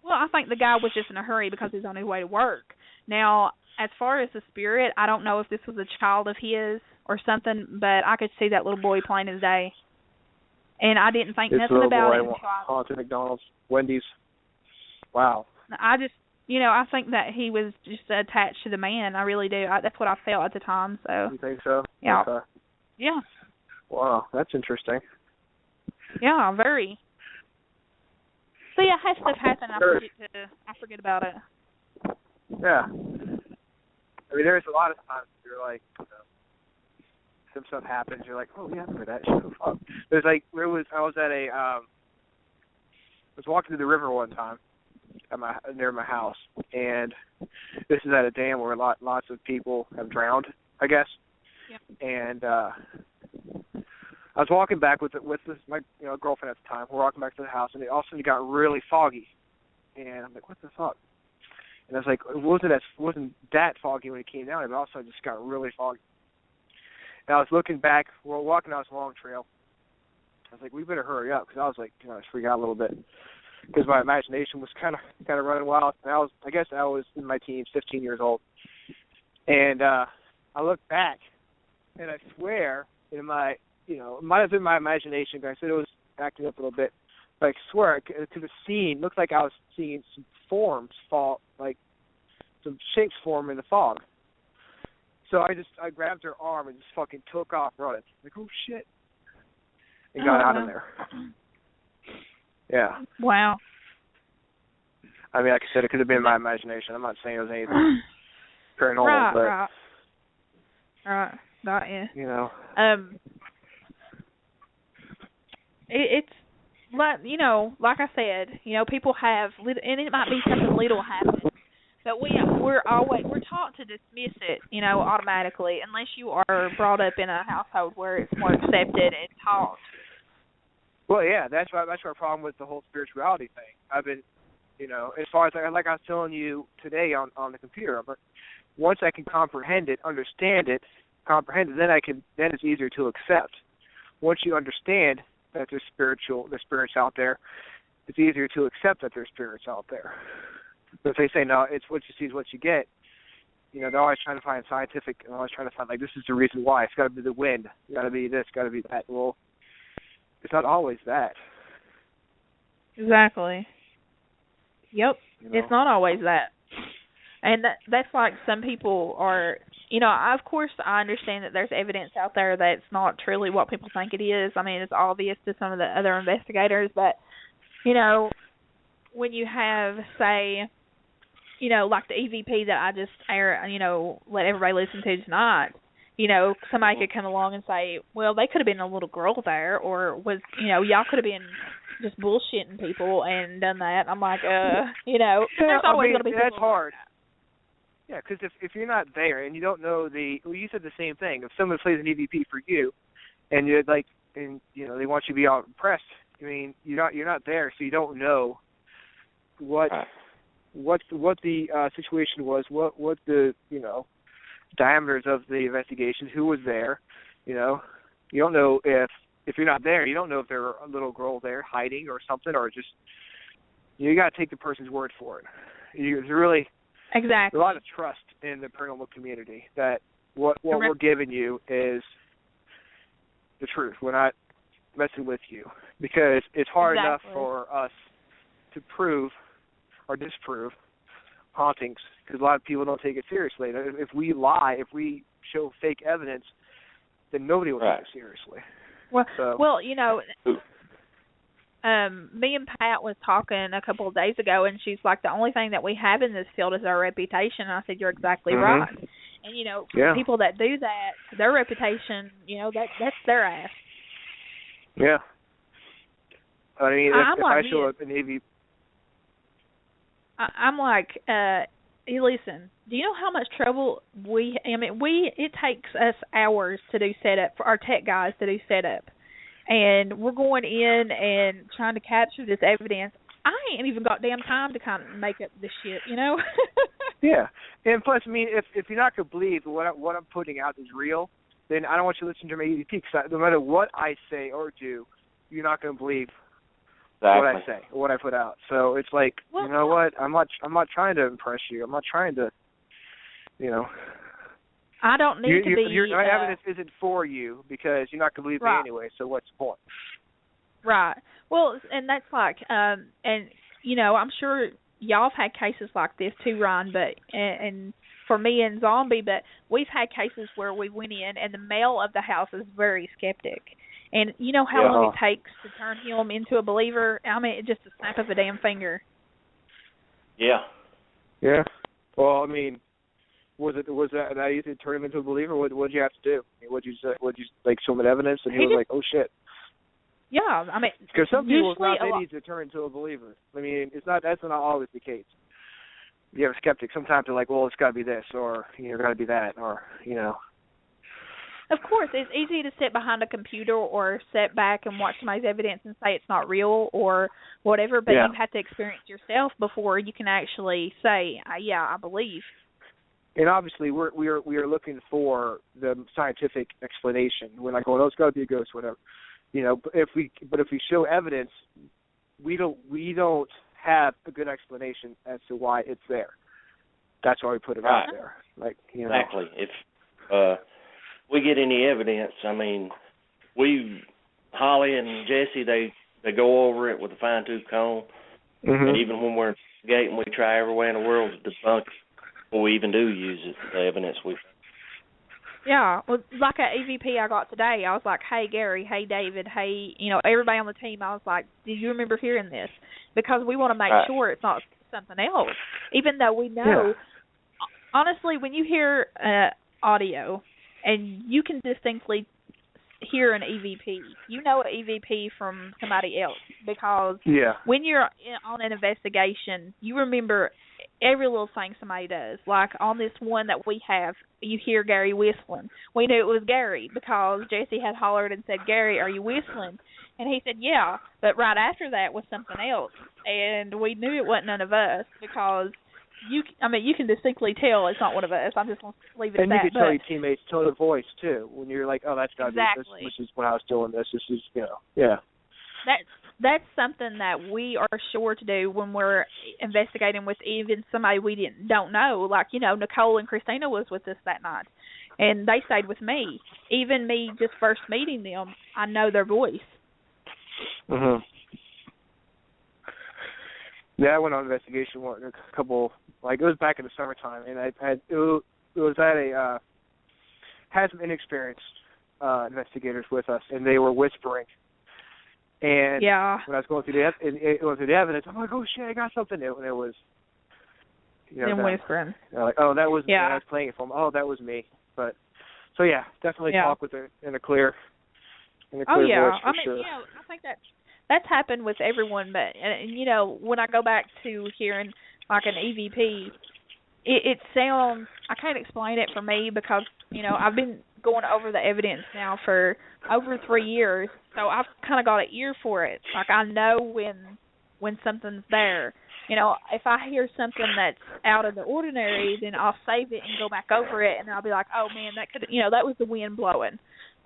I think the guy was just in a hurry because he's on his way to work. Now, as far as the spirit, I don't know if this was a child of his or something, but I could see that little boy plain as day. And I didn't think nothing about it until haunted McDonald's, Wendy's. Wow. I just, you know, I think that he was just attached to the man. I really do. That's what I felt at the time. So. You think so? Yeah. Okay. Yeah. Wow, that's interesting. Yeah, very. So yeah, had stuff happen. I forget about it. Yeah. I mean, there's a lot of times you're like, you know, some stuff happens. You're like, oh yeah, I remember that shit. There's like, I was walking through the river one time near my house, and this is at a dam where lots of people have drowned, I guess. Yeah. And I was walking back with my girlfriend at the time. We're walking back to the house, and all of a sudden it got really foggy, and I'm like, what the fuck? And I was like, it wasn't that foggy when it came down, but also it just got really foggy. And I was looking back, we're walking down this long trail. I was like, we better hurry up, because I was like, I was freaking out a little bit, because my imagination was kind of running wild. And I guess I was in my teens, 15 years old. And I looked back, and I swear, it might have been my imagination, because I said it was acting up a little bit. But I swear, to the scene, looked like I was seeing some forms fall, like some shapes form in the fog. So I grabbed her arm and just fucking took off running. Like, oh shit. And got out of there. Yeah. Wow. I mean, like I said, it could have been my imagination. I'm not saying it was anything paranormal, but... Right. Got you. You know. It's like, you know, like I said, you know, people have, and it might be something little happen, but we're taught to dismiss it, you know, automatically, unless you are brought up in a household where it's more accepted and taught. Well, yeah, that's our problem with the whole spirituality thing. I've been, you know, as far as like I was telling you today on the computer, but once I can comprehend it, understand it, then it's easier to accept. Once you understand that there's spirits out there, it's easier to accept that there's spirits out there. But if they say, no, it's what you see is what you get, you know, they're always trying to find scientific, and always trying to find, like, this is the reason why. It's got to be the wind. It's got to be this, got to be that. Well, it's not always that. Exactly. Yep. You know? It's not always that. And that's like some people are, you know, of course I understand that there's evidence out there that's not truly what people think it is. I mean, it's obvious to some of the other investigators, but, you know, when you have, say, you know, like the EVP that I just let everybody listen to tonight, you know, somebody could come along and say, well, they could have been a little girl there, or was, you know, y'all could have been just bullshitting people and done that. I'm like, you know, there's always going to be people. That's hard. Yeah, because if you're not there and you don't know you said the same thing. If someone plays an EVP for you, and you're like, and you know they want you to be all impressed. I mean, you're not there, so you don't know what the situation was, what the diameters of the investigation, who was there, you know. You don't know if you're not there. You don't know if there's a little girl there hiding or something, or just you got to take the person's word for it. There's really exactly a lot of trust in the paranormal community that what we're giving you is the truth. We're not messing with you, because it's hard enough for us to prove or disprove hauntings, because a lot of people don't take it seriously. If we lie, if we show fake evidence, then nobody will take it seriously. Well, you know, me and Pat was talking a couple of days ago, and she's like, the only thing that we have in this field is our reputation. And I said, you're exactly right. And, you know, people that do that, their reputation, you know, that's their ass. Yeah. I mean, if I show up in Navy... I'm like, hey, listen, do you know how much trouble it takes us hours to do setup, for our tech guys to do setup. And we're going in and trying to capture this evidence. I ain't even got damn time to kind of make up this shit, you know? Yeah. And plus, I mean, if you're not going to believe what I'm putting out is real, then I don't want you to listen to my EVP, because no matter what I say or do, you're not going to believe what I say or what I put out. So it's like, you know what? I'm not trying to impress you. I'm not trying to, you know. I don't need to be. My evidence isn't for you, because you're not going to believe me anyway. So what's the point? Right. Well, and that's like, and you know, I'm sure y'all have had cases like this too, Ron. But and for me and Zombie, but we've had cases where we went in and the male of the house is very skeptic. And you know how long it takes to turn him into a believer? I mean, just a snap of a damn finger. Yeah. Yeah. Well, I mean, was that easy to turn him into a believer? What did you have to do? I mean, would you like show him evidence, and he was like, oh shit. Yeah, I mean, because some people it's not that easy to turn into a believer. I mean, that's not always the case. You have a skeptic. Sometimes they're like, well, it's got to be this, or got to be that, or you know. Of course, it's easy to sit behind a computer or sit back and watch somebody's evidence and say it's not real or whatever, but you have to experience yourself before you can actually say, yeah, I believe. And obviously, we are looking for the scientific explanation. We're not going, oh, it's got to be a ghost, whatever. You know, but if we show evidence, we don't have a good explanation as to why it's there. That's why we put it out there. Like, you know. Exactly. If we get any evidence, I mean, Holly and Jesse, they go over it with a fine-tooth comb. Mm-hmm. And even when we're investigating, we try every way in the world to debunk it before we even do use it, the evidence we. Yeah, well, like an EVP I got today, I was like, hey, Gary, hey, David, hey, you know, everybody on the team, I was like, did you remember hearing this? Because we want to make sure it's not something else, even though we know. Honestly, when you hear audio and you can distinctly hear an EVP, you know an EVP from somebody else, because when you're on an investigation, you remember every little thing somebody does. Like on this one that we have, you hear Gary whistling. We knew it was Gary because Jesse had hollered and said, Gary, are you whistling? And he said, yeah. But right after that was something else. And we knew it wasn't none of us because you can distinctly tell it's not one of us. I'm just going to leave it at that. And you can tell your teammates' tone of voice, too, when you're like, oh, that's got to be this. This is when I was doing this. This is, you know, That's something that we are sure to do when we're investigating with even somebody we don't know. Like, you know, Nicole and Christina was with us that night, and they stayed with me. Even me just first meeting them, I know their voice. Mm-hmm. Yeah, I went on investigation a couple, like it was back in the summertime, and it was at had some inexperienced investigators with us, and they were whispering. And when I was going through the evidence, I'm like, oh shit, I got something new, and it was, you know, whispering. Like, oh, that was me. I was playing it for them. Oh, that was me. But so definitely talk with it in a clear voice for sure. I mean, you know, I think that's happened with everyone, but you know, when I go back to hearing like an EVP, it sounds, I can't explain it for me because, you know, I've been going over the evidence now for over 3 years, so I've kind of got an ear for it. Like I know when something's there. You know, if I hear something that's out of the ordinary, then I'll save it and go back over it, and I'll be like, oh man, that could, you know, that was the wind blowing,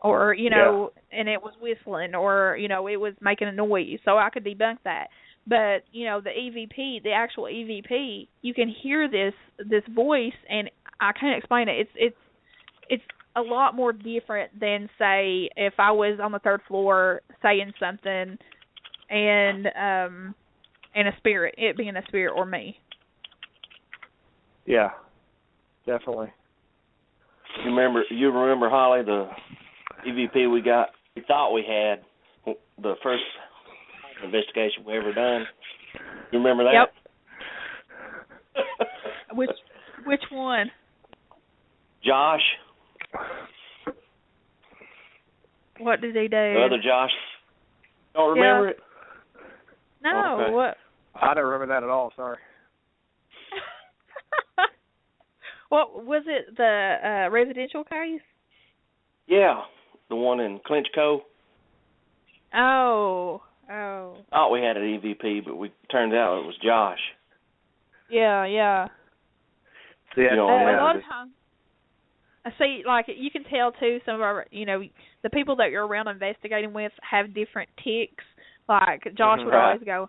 or and it was whistling, or it was making a noise, so I could debunk that. But the EVP, the actual EVP, you can hear this voice, and I can't explain it. It's a lot more different than, say, if I was on the third floor saying something and a spirit, it being a spirit or me. Yeah, definitely. You remember, Holly, the EVP we thought we had, the first investigation we ever done? You remember that? Yep. Which one? Josh. What did he do? The other Josh. Don't remember it? No. Okay. What? I don't remember that at all. Sorry. What was it? The residential case? Yeah, the one in Clinch Cove. Oh. Thought we had an EVP, but turned out it was Josh. Yeah. Yeah. A lot of times, I see, like, you can tell too. Some of our, the people that you're around investigating with have different tics. Like Josh would always go,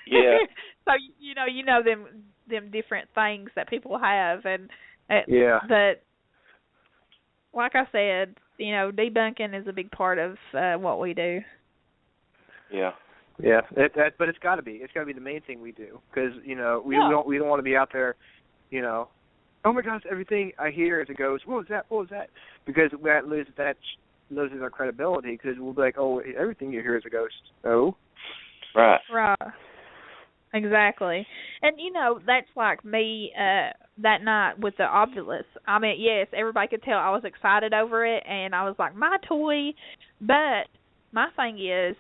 Yeah. So you know them different things that people have, and yeah. But like I said, debunking is a big part of what we do. Yeah. Yeah, but it's got to be. It's got to be the main thing we do, because we don't want to be out there, oh my gosh, everything I hear is a ghost. What was that? Because that loses our credibility, because we'll be like, oh, everything you hear is a ghost. Oh. Right. Exactly. And, that's like me that night with the Obulus. I mean, yes, everybody could tell I was excited over it, and I was like, my toy. But my thing is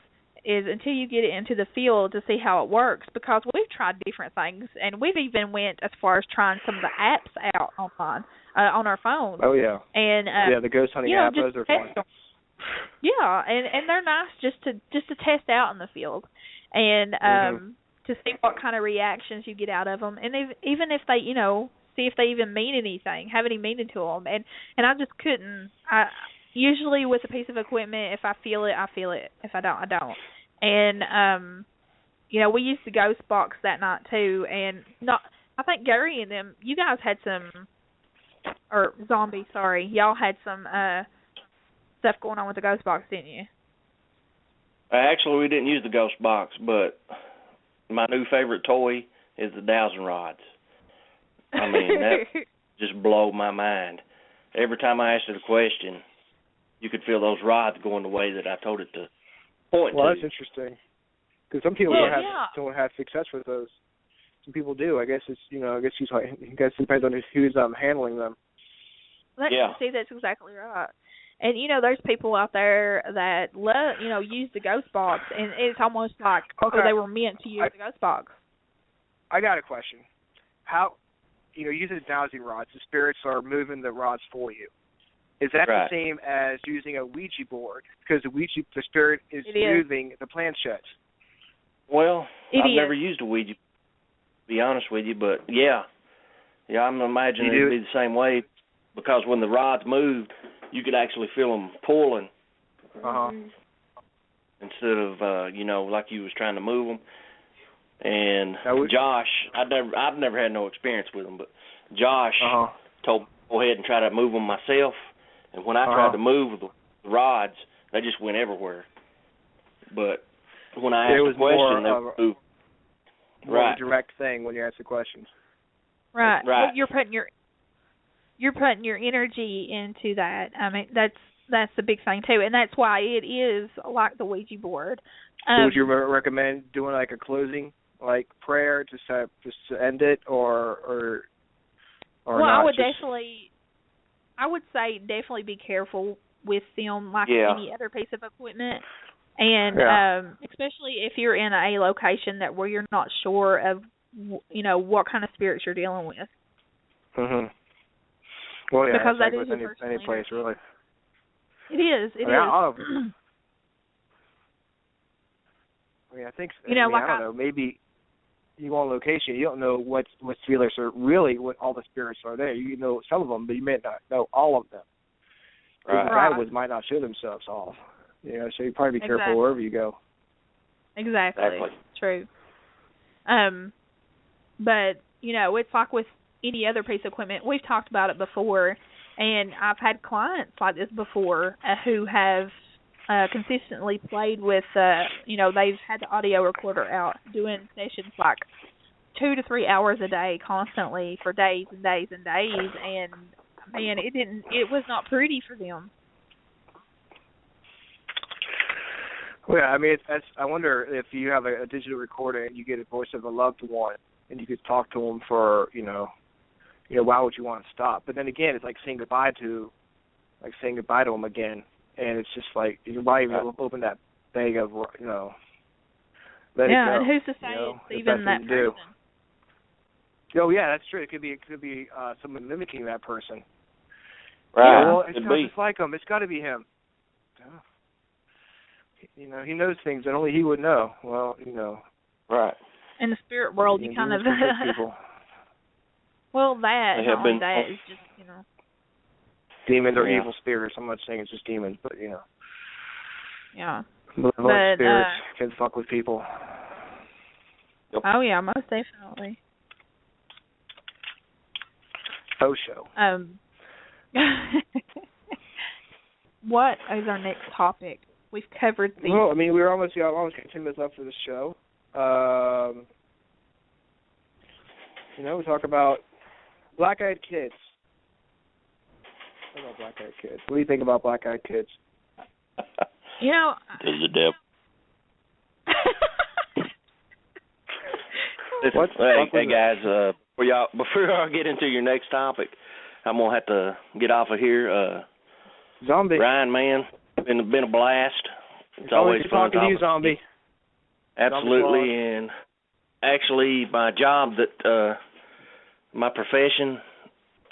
until you get it into the field to see how it works, because we've tried different things, and we've even went as far as trying some of the apps out online, on our phones. Oh, yeah. And the ghost hunting apps, those are fun. Yeah, and they're nice just to test out in the field, and to see what kind of reactions you get out of them, and even if they, see if they even mean anything, have any meaning to them, and I just couldn't. Usually with a piece of equipment, if I feel it, I feel it. If I don't, I don't. And we used the ghost box that night too, and I think Gary and them, you guys had some, or Zombie, sorry, y'all had some stuff going on with the ghost box, didn't you? Actually, we didn't use the ghost box, but my new favorite toy is the dowsing rods. I mean, that just blow my mind. Every time I asked it a question, you could feel those rods going the way that I told it to point to. Well, that's interesting, because some people don't have success with those. Some people do. I guess it's it depends on who's handling them. See, that's exactly right. And there's people out there that use the ghost box, and it's almost like they were meant to use the ghost box. I got a question. How, using the dowsing rods, the spirits are moving the rods for you. Is that the same as using a Ouija board? Because the spirit is moving the planchette. Well, I've never used a Ouija, to be honest with you, but yeah, I'm imagining it'd be the same way, because when the rods moved, you could actually feel them pulling. Instead of like you was trying to move them. And Josh, I've never had no experience with them, but Josh told me to go ahead and try to move them myself. And when I tried to move the rods, they just went everywhere. But when I asked a question, they would move. More of a direct thing when you ask the questions. Right. Well, you're putting your energy into that. I mean, that's the big thing too, and that's why it is like the Ouija board. So would you recommend doing like a closing, like prayer, just to end it, or well, not? I would say definitely be careful with them, like any other piece of equipment, and especially if you're in a location where you're not sure of, what kind of spirits you're dealing with. Mhm. Well, yeah, because that is any place really. It is. I think I don't know. Maybe you go on location, you don't know what feelers are really, what all the spirits are there. You know some of them, but you may not know all of them. Right. Bad ones might not show themselves off. You know, so you probably be careful wherever you go. Exactly. True. But, you know, it's like with any other piece of equipment. We've talked about it before, and I've had clients like this before who have consistently played with, you know, they've had the audio recorder out doing sessions like 2 to 3 hours a day constantly for days and days and days, and, man, it was not pretty for them. Well, yeah, I mean, I wonder if you have a digital recorder and you get a voice of a loved one and you could talk to them for, you know, why would you want to stop? But then again, it's like saying goodbye to them again, and it's just like, why even open that bag of, you know, let it go. And who's to say it's even that person? Oh yeah, that's true. It could be someone mimicking that person. Right. Yeah, well, it's not just like him. It's got to be him. Oh. You know, he knows things that only he would know. Well, you know. Right. In the spirit world, you kind of. Well, that is just, you know. Demons or evil spirits. I'm not saying it's just demons, but you know. Yeah. But spirits can fuck with people. Yep. Oh yeah, most definitely. Oh show. What is our next topic? We've covered the. Well, I mean, we're almost 10 minutes left for the show. You know, we talk about black-eyed kids. What about black-eyed kids? What do you think about black-eyed kids? You know. There's the devil. Hey guys, before I get into your next topic, I'm gonna have to get off of here. Zombie. Ryan, man, been a blast. It's always fun talking to you, Zombie. Absolutely, and actually, my job my profession,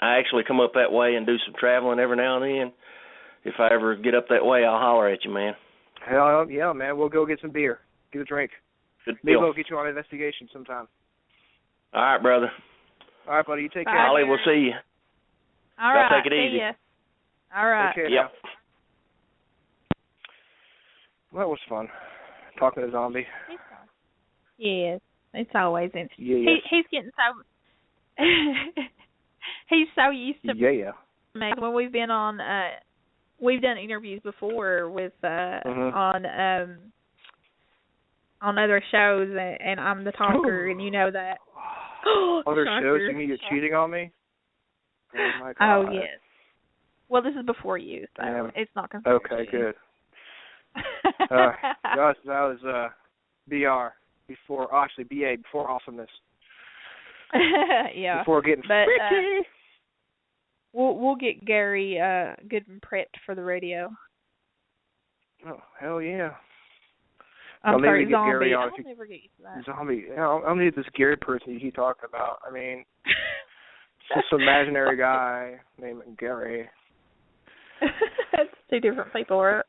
I actually come up that way and do some traveling every now and then. If I ever get up that way, I'll holler at you, man. Hell yeah, man. We'll go get some beer, get a drink. Maybe we'll get you on an investigation sometime. All right, brother. All right, buddy. You take care. Holly, we'll see you. All right. Y'all take it easy. Ya. All right. Okay, yep. Well, that was fun. Talking to Zombie. Yes, it's always in. Yeah. He's getting so. He's so used to. Yeah. When we've been on, we've done interviews before with on other shows, and I'm the talker, and you know that. Other shows? You mean you're cheating on me? Oh my God. Oh yes. Well, this is before you, so it's not considered. Okay, good. That was BR before, BA before awesomeness. Yeah. Before getting freaky. We'll get Gary good and prepped for the radio. Oh hell yeah! I'm sorry, Zombie. Gary on. I'll never get used to that. Zombie. I'll need this Gary person you keep talking about. I mean, just some imaginary guy named Gary. That's two different people, right?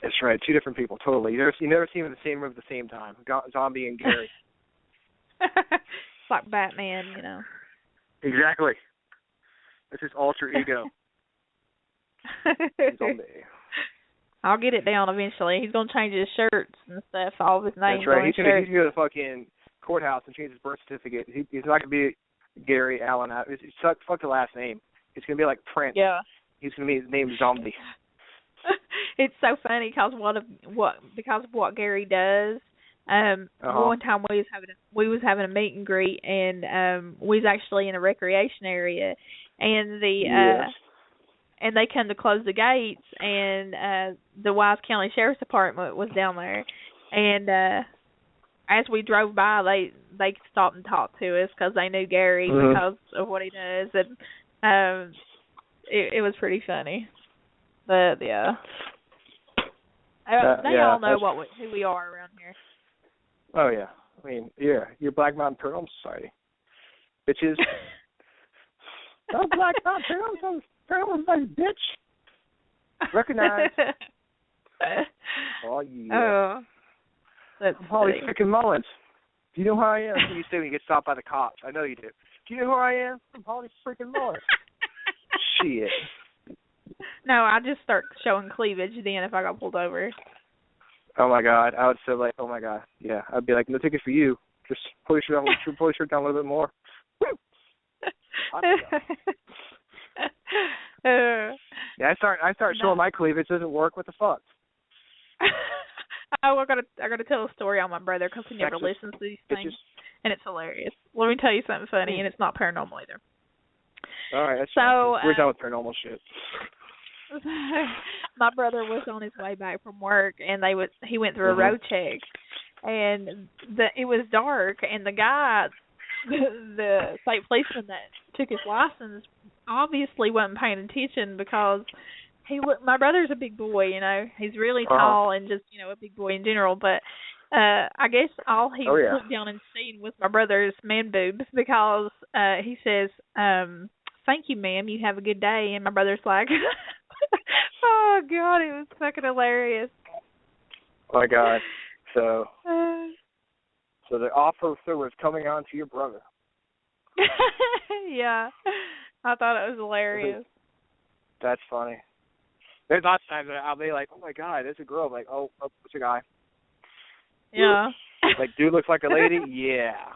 That's right, two different people, totally. You never see them in the same room at the same time. Zombie and Gary. It's like Batman, you know. Exactly. It's his alter ego. Zombie. I'll get it down eventually. He's going to change his shirts and stuff, all of his names. That's right. He's going to go to the fucking courthouse and change his birth certificate. He's not going to be Gary Allen. Fuck the last name. It's going to be like Prince. Yeah. He's going to be named Zombie. It's so funny because of what Gary does. One time we was having a meet and greet, and we was actually in a recreation area, and and they come to close the gates, and the Wise County Sheriff's Department was down there, and as we drove by, they stopped and talked to us because they knew Gary because of what he does, and it was pretty funny, but yeah. They all know who we are around here. Oh, yeah. I mean, yeah, you're Black Mountain Paranormal Society. Bitches. Black Mountain Paranormal Society, bitch. Recognize. Oh, yeah. Oh. That's Holly freaking Mullins. Do you know who I am? That's what you say when you get stopped by the cops. I know you do. Do you know who I am? I'm Holly freaking Mullins. Shit. No, I just start showing cleavage then if I got pulled over. Oh my God, I would say like, oh my God, yeah. I'd be like, no ticket for you. Just pull your shirt down a little bit more. Yeah, I start showing my cleavage. Doesn't work. What the fuck? I gotta tell a story on my brother because he never listens to these things, and it's hilarious. Let me tell you something funny, and it's not paranormal either. All right, that's so we're done with paranormal shit. My brother was on his way back from work, and he went through a road check, and it was dark, and the guy, the state policeman that took his license, obviously wasn't paying attention because my brother's a big boy, he's really tall and just a big boy in general, but I guess all he looked down and seen was my brother's man boob because he says, "Thank you, ma'am. You have a good day." And my brother's like, "Oh God, it was fucking hilarious." Oh my God. So the officer was coming on to your brother. Yeah, I thought it was hilarious. That's funny. There's lots of times that I'll be like, "Oh my God, there's a girl." I'm like, "Oh, it's a guy." Yeah. Like, dude looks like a lady. Yeah.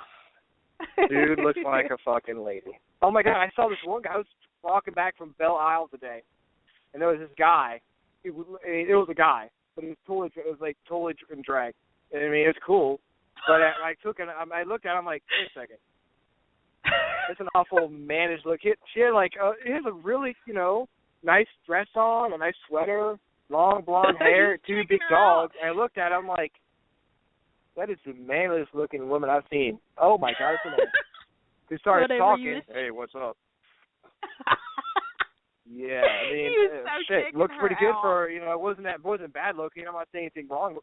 Dude looks like a fucking lady. Oh my God, I saw this one guy. I was walking back from Belle Isle today, and there was this guy. It was a guy, but it was totally in drag. I mean, it was cool, but I looked at him like, wait a second. It's an awful mannish look. She had he has a really, nice dress on, a nice sweater, long blonde hair, two big dogs. And I looked at him like, that is the manliest looking woman I've seen. Oh my God, it's a man. He started talking. Hey, what's up? Yeah, I mean, shit, looks pretty good for her. It wasn't bad looking. I'm not saying anything wrong,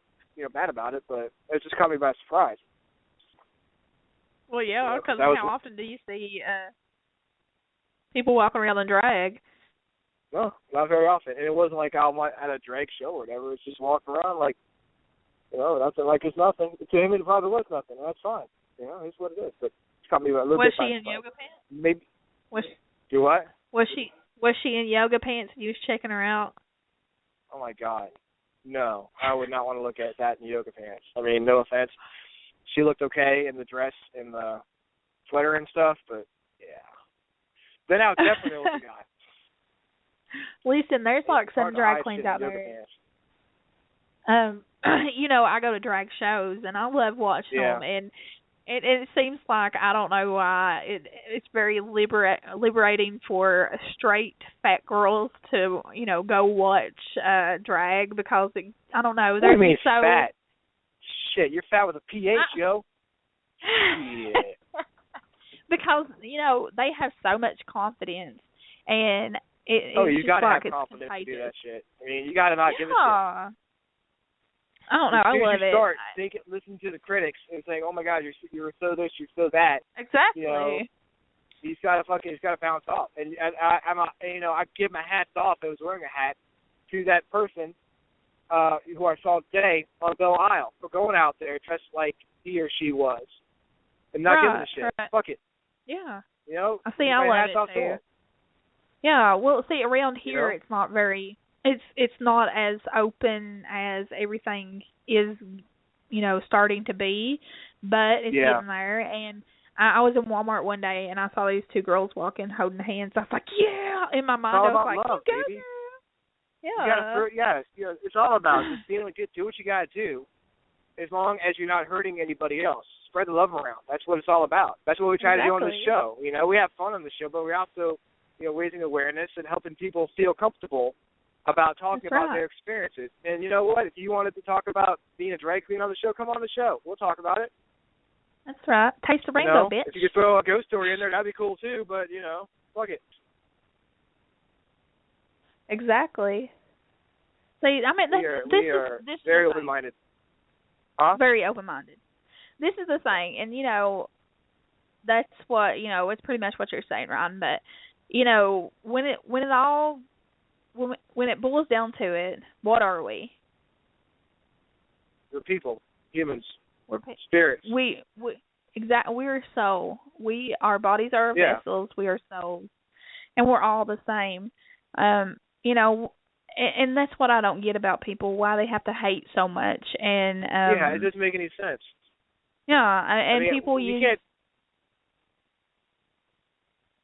bad about it, but it just caught me by surprise. Well, yeah, because how often do you see people walking around in drag? No, not very often. And it wasn't like I'm at a drag show or whatever. It's just walking around like, nothing, like it's nothing. To him, it probably was nothing. That's fine. It's what it is. But it's caught me a little bit. Was she in yoga pants? Maybe. Do what? Was she in yoga pants and you was checking her out? Oh my God, no! I would not want to look at that in yoga pants. I mean, no offense. She looked okay in the dress and the sweater and stuff, but yeah. Then I would definitely look at the guy. Listen, there's like some drag queens out there. I go to drag shows and I love watching them, and it seems like, I don't know why, it's very liberating for straight fat girls to go watch drag because I don't know. What do you mean fat? Shit, you're fat with a PH, yo. Yeah. Because they have so much confidence, and you gotta have confidence to do that shit. I mean, you gotta not give a shit. I don't know. I love it. Start listening to the critics and saying, "Oh my God, you're so this, you're so that." Exactly. He's got to bounce off, and I give my hats off. I was wearing a hat to that person who I saw today on Belle Isle for going out there dressed like he or she was, and not giving a shit. Right. Fuck it. Yeah. I see. I love it too. Yeah. Well, see, around here it's not very. It's not as open as everything is, starting to be, but it's getting there. And I was in Walmart one day and I saw these two girls walking, holding hands. I was like, yeah. In my mind, I was like, love, baby. Yeah. It's all about just feeling good. Do what you gotta do, as long as you're not hurting anybody else. Spread the love around. That's what it's all about. That's what we try to do on this show. We have fun on the show, but we're also, raising awareness and helping people feel comfortable about talking about their experiences. And you know what? If you wanted to talk about being a drag queen on the show, come on the show. We'll talk about it. That's right. Taste the rainbow, bitch. If you could throw a ghost story in there, that'd be cool too, but, fuck it. Exactly. See, I mean, we are very open-minded. Huh? Very open-minded. This is the thing, and, that's what, it's pretty much what you're saying, Ron, but, when it boils down to it, what are we? We're people, humans. We're spirits. Exactly. We are soul. Our bodies are vessels. We are souls, and we're all the same. and that's what I don't get about people, why they have to hate so much. And yeah, it doesn't make any sense. Yeah, and I mean, people you use. Can't...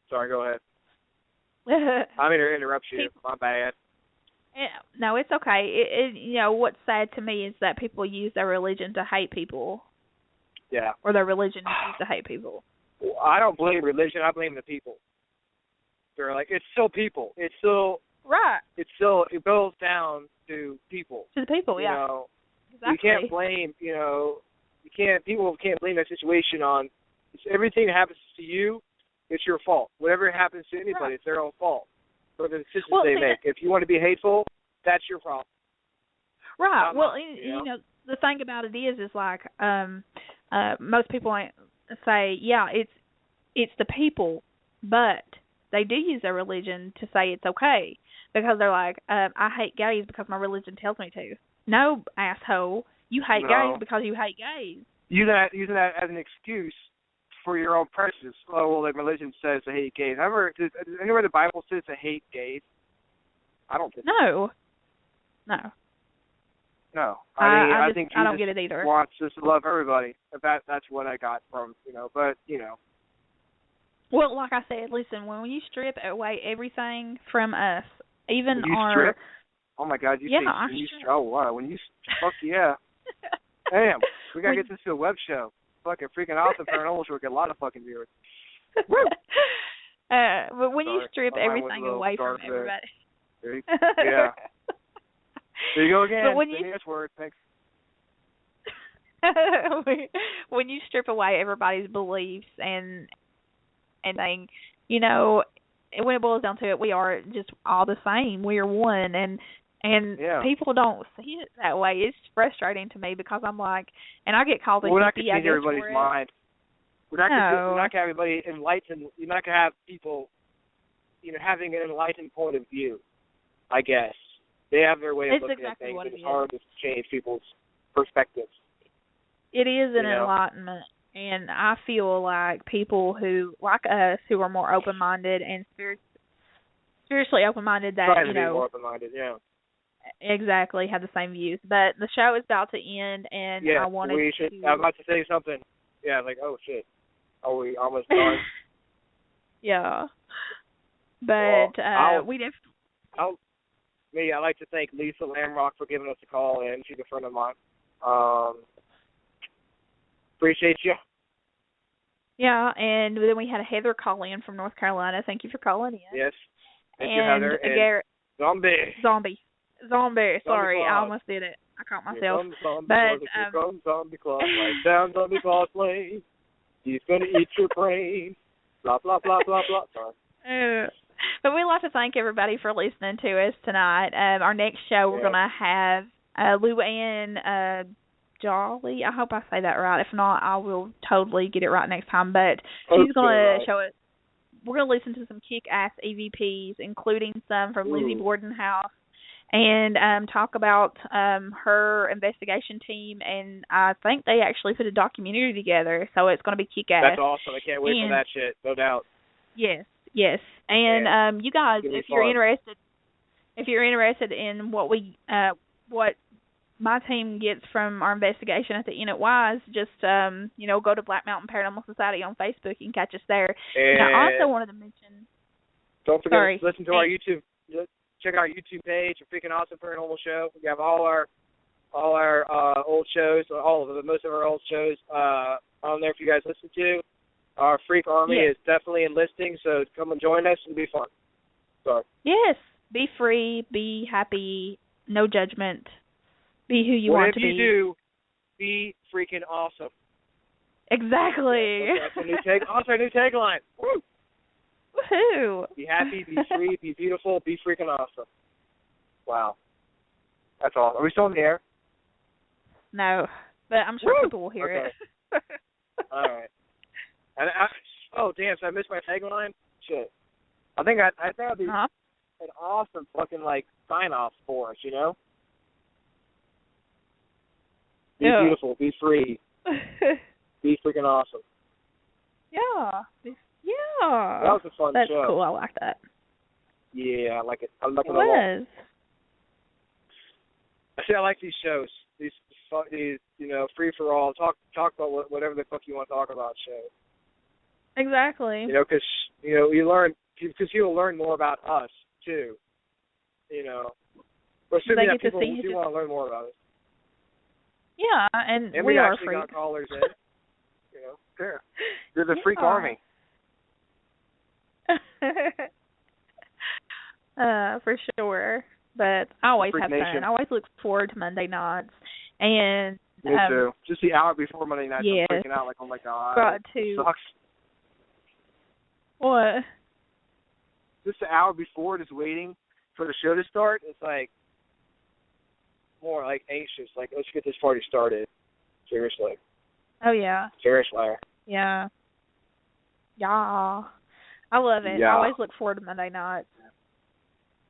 Sorry, go ahead. I'm going to interrupt you. My bad. No, it's okay. What's sad to me is that people use their religion to hate people. Yeah. Or their religion is used to hate people. Well, I don't blame religion. I blame the people. They're like, it's still people. It's still right. It boils down to people. To the people, you yeah. know, exactly. You can't blame. People can't blame that situation on. Everything that happens to you, it's your fault. Whatever happens to anybody, right. It's their own fault. For the decisions they make. If you want to be hateful, that's your problem. Right. Not well, mine, you know, the thing about it is like most people say, yeah, it's the people, but they do use their religion to say it's okay because they're like, I hate gays because my religion tells me to. No, asshole, you hate gays because you hate gays. Using that as an excuse for your own prejudice. Oh, well, the religion says to hate gays. Anywhere the Bible says to hate gays? I don't think No. No. I think Jesus I don't get it either. Wants us to love everybody. That's what I got from, but. Well, like I said, listen, when you strip away everything from us, even when you our... strip? Oh, my God. Oh, wow. When you... Fuck yeah. Damn. We got to get this to a web show. Fucking Freakin Awesome Paranormal show will get a lot of fucking viewers. But when you strip everything away from everybody... Yeah. There you go again. But when you... word. Thanks. When you strip away everybody's beliefs and thing, when it boils down to it, we are just all the same. We are one, and people don't see it that way. It's frustrating to me because I'm like, and I get called a hippie. We're not going to change everybody's mind. We're not going to have everybody enlightened. You're not going to have people, having an enlightened point of view. I guess they have their way of looking at things. It's hard to change people's perspectives. It is an enlightenment. And I feel like people who, like us, who are more open-minded and spiritually open-minded, that, Trying to be more open-minded, yeah. Exactly, have the same views. But the show is about to end, and I wanted to... I'm about to say something. Yeah, like, oh, shit. Are we almost done? Yeah. But I'd like to thank Lisa Lamrock for giving us a call in. She's a friend of mine. Appreciate you. Yeah, and then we had a Heather call in from North Carolina. Thank you for calling in. Yes. Thank you, Heather. And Garrett. Zombie. Sorry, I almost did it. I caught myself. Zombie Claus. Right down Zombie Claus Lane. He's going to eat your brain. Blah, blah, blah, blah, blah. Sorry. But we'd like to thank everybody for listening to us tonight. Our next show, we're going to have Luann Jolly. I hope I say that right. If not, I will totally get it right next time. But she's going to show us. We're going to listen to some kick-ass EVPs, including some from Lizzie Bordenhouse, and talk about her investigation team. And I think they actually put a documentary together, so it's going to be kick-ass. That's awesome. I can't wait for that shit, no doubt. Yes. And you guys, if you're interested in what my team gets from our investigation at the Inn at Wise, just go to Black Mountain Paranormal Society on Facebook. You can catch us there. And I also wanted to mention. Don't forget to listen to our YouTube. Check out our YouTube page, a Freakin Awesome Paranormal Show. We have all our old shows, most of our old shows on there for you guys to listen to. Our Freak Army is definitely enlisting, so come and join us. It'll be fun. Sorry. Yes. Be free. Be happy. No judgment. Be who you want to be. Whatever you do, be freaking awesome. Exactly. That's our new tagline. Woo! Woohoo! Be happy, be free, be beautiful, be freaking awesome. Wow. That's all. Are we still in the air? No, but I'm sure people will hear it. All right. And damn! So I missed my tagline. Shit. I think that'd be an awesome fucking sign off for us. Be beautiful. Be free. Be freaking awesome. Yeah. That was a fun show. That's cool. I like that. Yeah, I like it. I like it a lot. I like these shows. These free for all. Talk about whatever the fuck you want to talk about shows. Exactly. Because you learn, because you'll learn more about us too. But assuming that people do want to learn more about us. Yeah, and we are actually freaks. got callers in. Fair. They're the freak army. For sure. But I always Freak have Nation. fun. I always look forward to Monday nights. And me too. Just the hour before Monday night, yes. I'm freaking out like, oh my god, it sucks. What? Just the hour before, just waiting for the show to start. It's like more like anxious. Like, let's get this party started. Seriously. Oh yeah. Seriously. Yeah. Yeah. I love it. Yeah. I always look forward to Monday nights.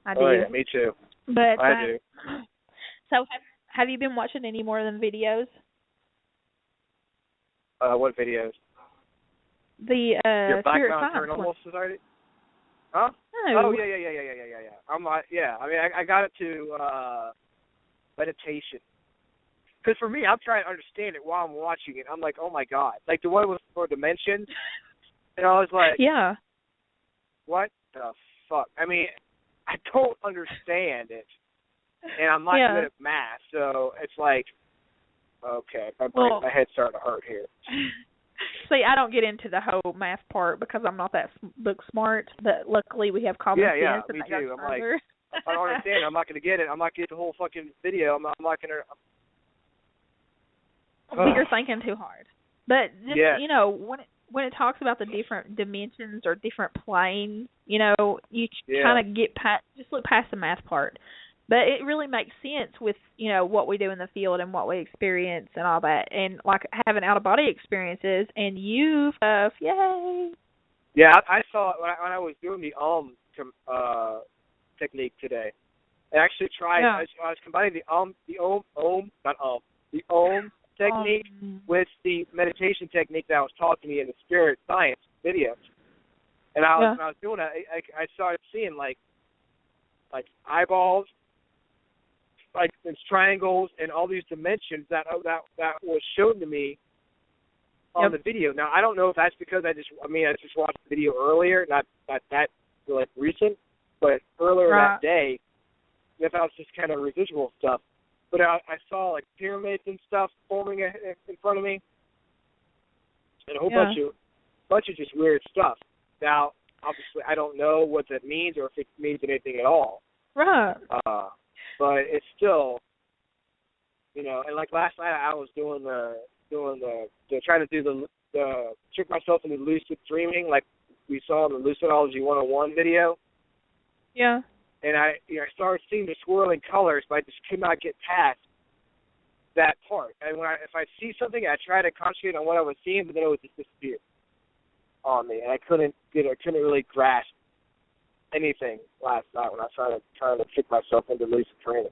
I do. Oh yeah, me too. But I do. So have you been watching any more than videos? What videos? The Your Black Spirit Mountain Science Paranormal one. Society? Huh? No. Oh yeah. I'm like, yeah. I mean, I got it to meditation. Because for me, I'm trying to understand it while I'm watching it. I'm like, oh my god. Like the one was for dimensions, and I was like, yeah. What the fuck? I mean, I don't understand it, and I'm not good at math, so it's like, okay, my head's starting to hurt here. See, I don't get into the whole math part because I'm not that book smart, but luckily we have common sense. Yeah, and me that too. goes I'm like, further. I don't understand. I'm not going to get it. I'm not going to get the whole fucking video. I'm not going to. You're thinking too hard. But just, when it talks about the different dimensions or different planes, you kind of get just look past the math part. But it really makes sense with, what we do in the field and what we experience and all that. And, like, having out-of-body experiences and yay. Yeah, I saw it when I was doing the technique today. I actually tried, I was combining the Om technique with the meditation technique that was taught to me in the Spirit Science videos. And when I was doing that, I started seeing, like eyeballs, like there's triangles and all these dimensions that was shown to me on the video. Now I don't know if that's because I just watched the video earlier, not that like recent, but earlier that day, if that was just kind of residual stuff. But I saw like pyramids and stuff forming in front of me, and a whole bunch of just weird stuff. Now obviously I don't know what that means or if it means anything at all. Right. But it's still, and like last night I was doing the trying to do the trick myself into lucid dreaming, like we saw in the Lucidology 101 video. Yeah. And I started seeing the swirling colors, but I just could not get past that part. And if I see something, I try to concentrate on what I was seeing, but then it would just disappear on me, and I couldn't really grasp anything last night when I was trying to trick myself into lucid dreaming.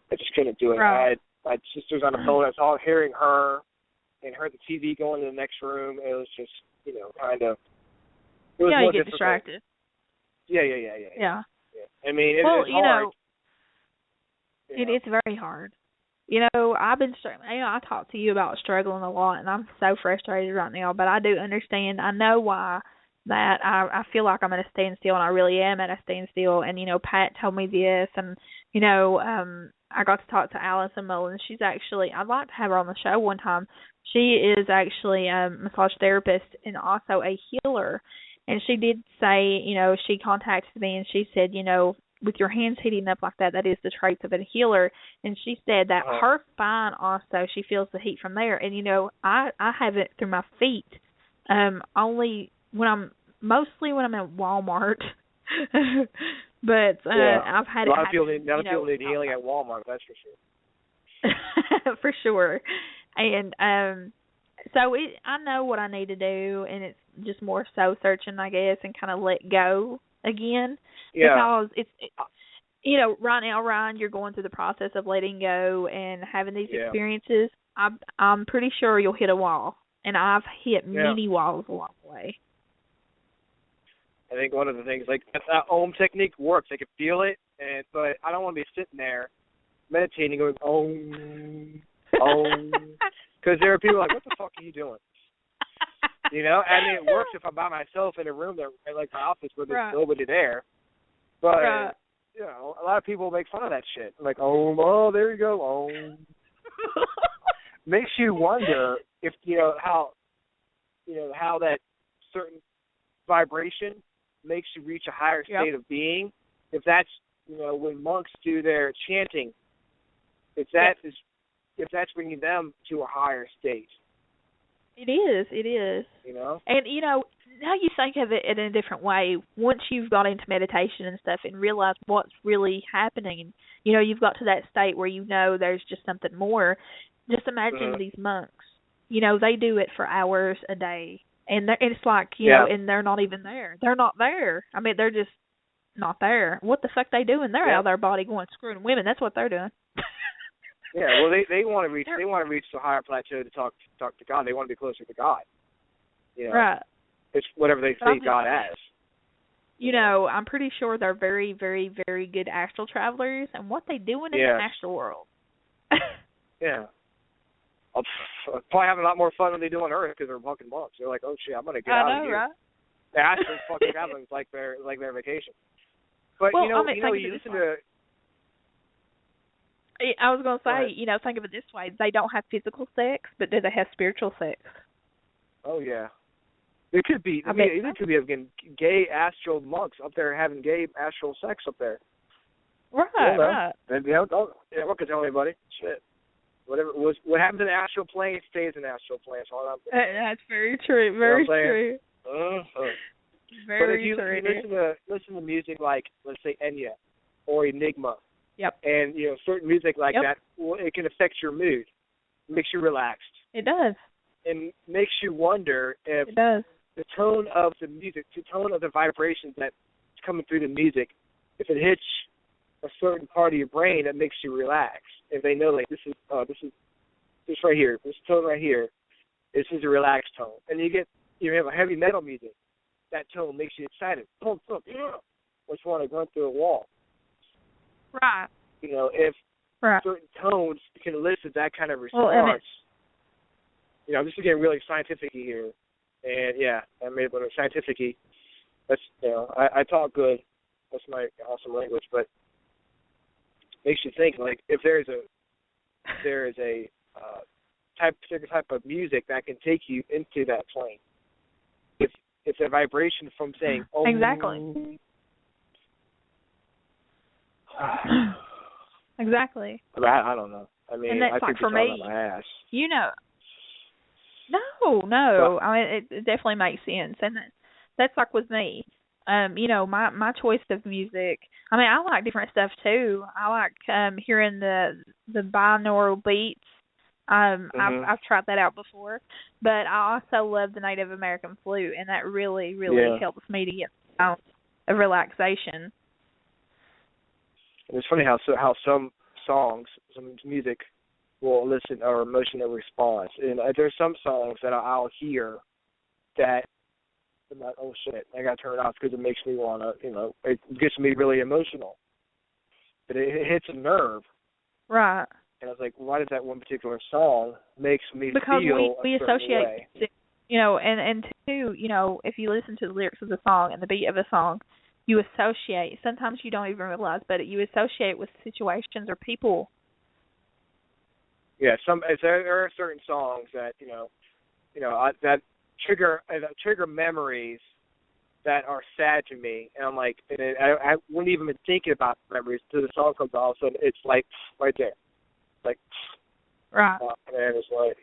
I just couldn't do it. Right. I had my sisters on the phone. I was all hearing her and heard the TV going in the next room. It was just, kind of. It was more you get difficult. distracted. Yeah. I mean, it's hard. It is very hard. I've been struggling. I talk to you about struggling a lot, and I'm so frustrated right now. But I do understand. I know why. That I feel like I'm at a standstill, and I really am at a standstill. And Pat told me this, and I got to talk to Allison Mullins. She's actually, I'd like to have her on the show one time. She is actually a massage therapist and also a healer. And she did say, she contacted me and she said, with your hands heating up like that, that is the traits of a healer. And she said that her spine also, she feels the heat from there. And I have it through my feet. Only mostly when I'm at Walmart. But I've had a lot of people need healing at Walmart, that's for sure. For sure. And so I know what I need to do, and it's just more soul searching, I guess, and kind of let go again. Yeah. Because it's right now, Ryan, you're going through the process of letting go and having these experiences. I'm pretty sure you'll hit a wall, and I've hit many walls along the way. I think one of the things, like, that Om technique works. I can feel it, but I don't want to be sitting there meditating, going because there are people like, what the fuck are you doing? You know, I mean, it works if I'm by myself in a room that, like my office, where there's nobody there. But you know, a lot of people make fun of that shit. Like, oh, there you go, Makes you wonder if how that certain vibration makes you reach a higher state of being. If that's when monks do their chanting, if that's bringing them to a higher state. It is. You know? And, now you think of it in a different way. Once you've got into meditation and stuff and realized what's really happening, you've got to that state where there's just something more. Just imagine these monks. They do it for hours a day. And it's like, and they're not even there. They're not there. I mean, they're just not there. What the fuck they doing? They're out of their body going screwing women. That's what they're doing. Yeah, well, they want to reach the higher plateau to talk to God. They want to be closer to God. Right. It's whatever they see God as. I'm pretty sure they're very, very, very good astral travelers, and what they doing in the astral world. Yeah. I'll probably having a lot more fun than they do on Earth because they're fucking monks. They're like, oh shit, I'm gonna get out of here. Right? The astral fucking traveling is like their vacation. But you listen to. I was going to say, think of it this way. They don't have physical sex, but do they have spiritual sex? Oh, yeah. It could be. It could be again gay astral monks up there having gay astral sex up there. Right. And, what could tell anybody? Shit. What happens in the astral plane stays in the astral plane. That's all I'm saying. That's very true. Very true. But if you listen to music like, let's say, Enya or Enigma, and certain music like that, it can affect your mood. It makes you relaxed. It does. And makes you wonder if the tone of the music, the tone of the vibrations that's coming through the music, if it hits a certain part of your brain that makes you relax. If they know, like, this is right here, this tone right here, this is a relaxed tone. And you have a heavy metal music, that tone makes you excited. Pump, which want to run through a wall. Right. If certain tones can elicit that kind of response. I'm just getting really scientific-y here. And, I made it scientific-y. That's, I talk good. That's my awesome language. But makes you think, like, if there is a particular type of music that can take you into that plane. If the vibration from saying, oh. Exactly. Exactly. I don't know. I mean, and that's I like could for be me, on my ass. No. I mean, it definitely makes sense, and that's like with me. My choice of music. I mean, I like different stuff too. I like hearing the binaural beats. I've tried that out before, but I also love the Native American flute, and that really helps me to get out of relaxation. And it's funny how some songs, some music will elicit our emotional response. And there's some songs that I'll hear that I'm like, oh shit, I got to turn it off because it makes me want to, it gets me really emotional. But it hits a nerve. Right. And I was like, why does that one particular song makes me because feel we a certain associate, way? And two, if you listen to the lyrics of the song and the beat of the song, you associate. Sometimes you don't even realize, but you associate with situations or people. Yeah, there are certain songs that that trigger memories that are sad to me, and I'm like, I wouldn't even been thinking about memories until the song comes on. All of a sudden, it's like right there, like right. And it's like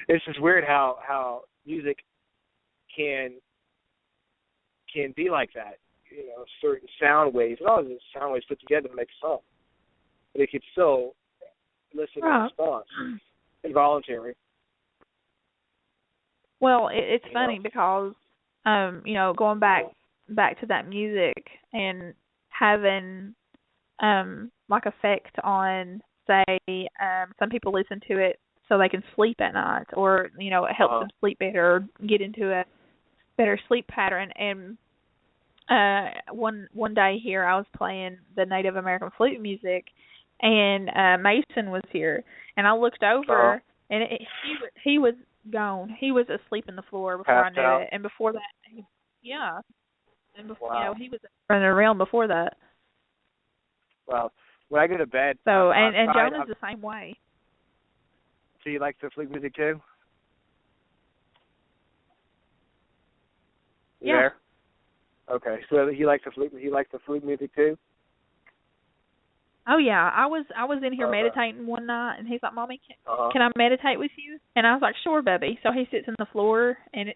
it's just weird how music can be like that. Certain sound waves, and all of the sound waves put together to make a song, but it could still elicit a response, involuntary. Well, it's funny because, going back to that music and having, like effect on, say, some people listen to it so they can sleep at night, or it helps them sleep better, or get into a better sleep pattern. And one day here, I was playing the Native American flute music, and Mason was here, and I looked over, and he was gone. He was asleep on the floor before Passed I knew out. it, and before that, yeah, and before Wow. he was running around before that. Well, when I go to bed, So and Jonah's the same way. So you like the flute music too? You Yeah. there? Okay, so he likes the flute music too. Oh yeah, I was in here Okay. meditating one night, and he's like, "Mommy, can I meditate with you?" And I was like, "Sure, baby." So he sits on the floor, and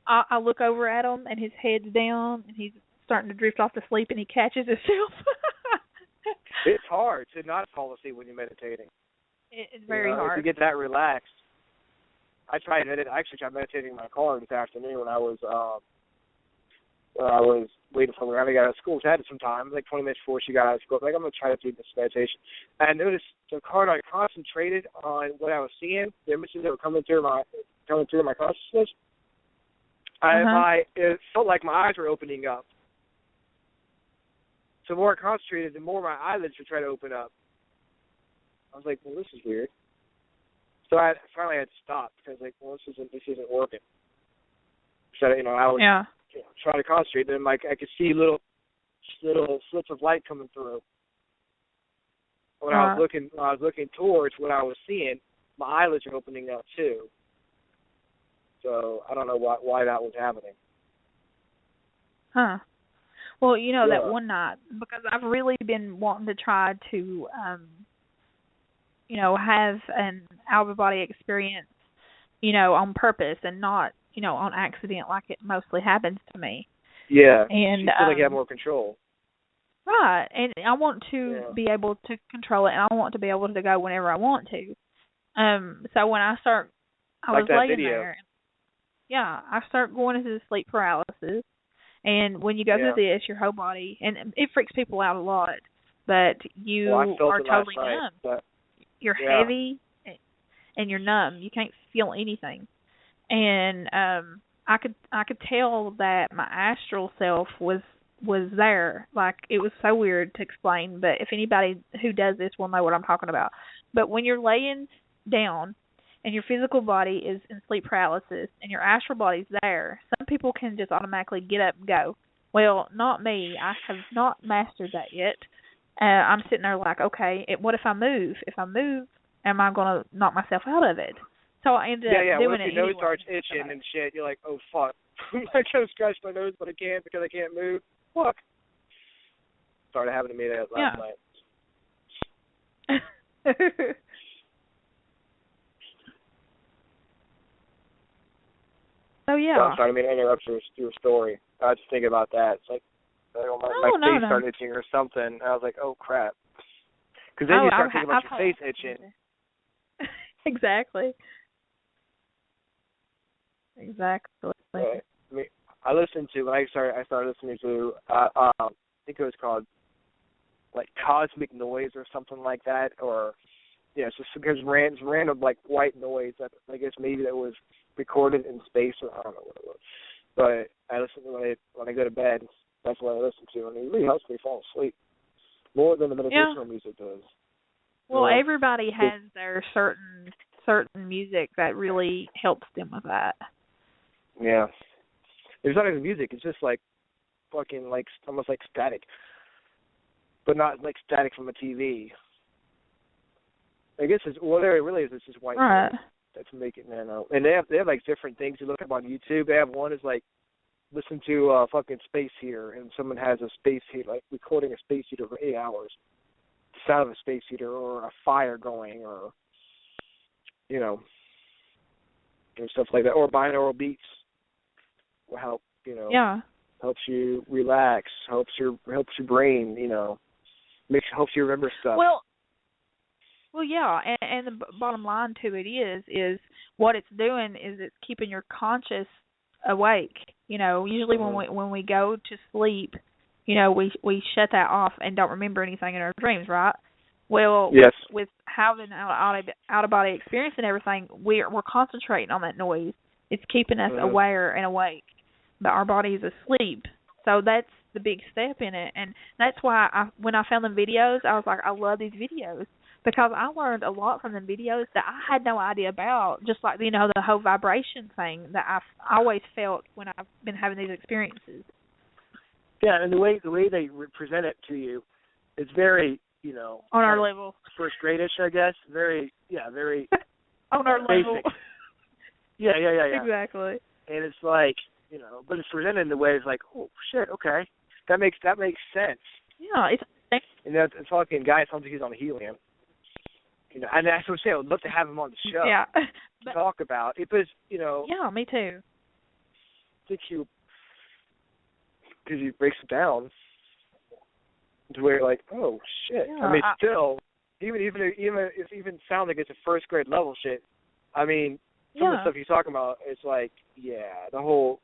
I look over at him, and his head's down, and he's starting to drift off to sleep, and he catches himself. It's hard to not fall asleep when you're meditating. It's very hard to get that relaxed. I actually tried meditating in my car this afternoon when I was waiting for her to get out of school. She had some time, like 20 minutes before she got out of school. I was like, I'm going to try to do this meditation. And I noticed the card I concentrated on what I was seeing, the images that were coming through my consciousness. It felt like my eyes were opening up. So the more I concentrated, the more my eyelids would try to open up. I was like, well, this is weird. So I finally had to stop because, like, well, this isn't working. So I was trying to concentrate, and like I could see little slits of light coming through. When I was looking towards what I was seeing, my eyelids were opening up too. So I don't know why that was happening. Huh. Well, that one night, because I've really been wanting to try to, have an out-of-body experience, on purpose and not, on accident like it mostly happens to me. Yeah. And you feel like you have more control. Right. And I want to be able to control it, and I want to be able to go whenever I want to. So when I was laying video. there. Yeah, I start going into sleep paralysis. And when you go through this, your whole body, and it freaks people out a lot, but you are totally numb. But, you're heavy, and you're numb. You can't feel anything. And I could tell that my astral self was there. Like, it was so weird to explain, but if anybody who does this will know what I'm talking about. But when you're laying down and your physical body is in sleep paralysis and your astral body's there, some people can just automatically get up and go. Well, not me. I have not mastered that yet. I'm sitting there like, okay, what if I move? If I move, am I going to knock myself out of it? So I ended up doing what if it your nose anyway. starts itching and shit? You're like, oh, fuck. I try to scratch my nose, but I can't because I can't move. Fuck. Started happening to me that last night. So, yeah. I'm sorry, I mean, I interrupt your story. I was just thinking about that. It's like, my face started itching or something. And I was like, oh, crap. Because then you start thinking about your face itching. Exactly. Right. I mean, I listened to, when I started listening to, I think it was called, like, Cosmic Noise or something like that, or, it's just because random, like, white noise that, I guess maybe that was recorded in space, or I don't know what it was. But I listen to when I go to bed, that's what I listen to, and it really helps me fall asleep, more than the meditational music does. Well, everybody has their certain music that really helps them with that. Yeah. There's not even music. It's just like fucking like almost like static, but not like static from a TV. I guess it really is. It's just white noise that's making it. And they have like different things you look up on YouTube. They have one is like listen to a fucking space heater, and someone has a space heater, like recording a space heater for 8 hours. The sound of a space heater or a fire going, or and stuff like that, or binaural beats will help. Helps you relax, helps your brain, helps you remember stuff. Well, yeah, and the bottom line to it is what it's doing is it's keeping your conscious awake. Usually when we go to sleep, we shut that off and don't remember anything in our dreams, right? Well, yes. with having out of body experience and everything, we're concentrating on that noise. It's keeping us aware and awake, but our body is asleep. So that's the big step in it. And that's why when I found them videos, I was like, I love these videos because I learned a lot from them videos that I had no idea about, just like, you know, the whole vibration thing that I've always felt when I've been having these experiences. Yeah, and the way they present it to you, it's very, you know, on our level, first grade-ish, I guess. Very on our basic. level. Yeah. Exactly. And it's like, you know, but it's presented in the way it's like, oh shit, okay, that makes sense. Yeah, and that's a fucking guy. Sounds like he's on helium. You know, and that's what I'm saying. I would love to have him on the show. Yeah. To talk about it, was, you know. Yeah, me too. Because he breaks it down to where you're like, oh shit. Yeah, I mean, still, even if it even sounds like it's a first grade level shit. I mean, some of the stuff he's talking about, it's like, yeah, the whole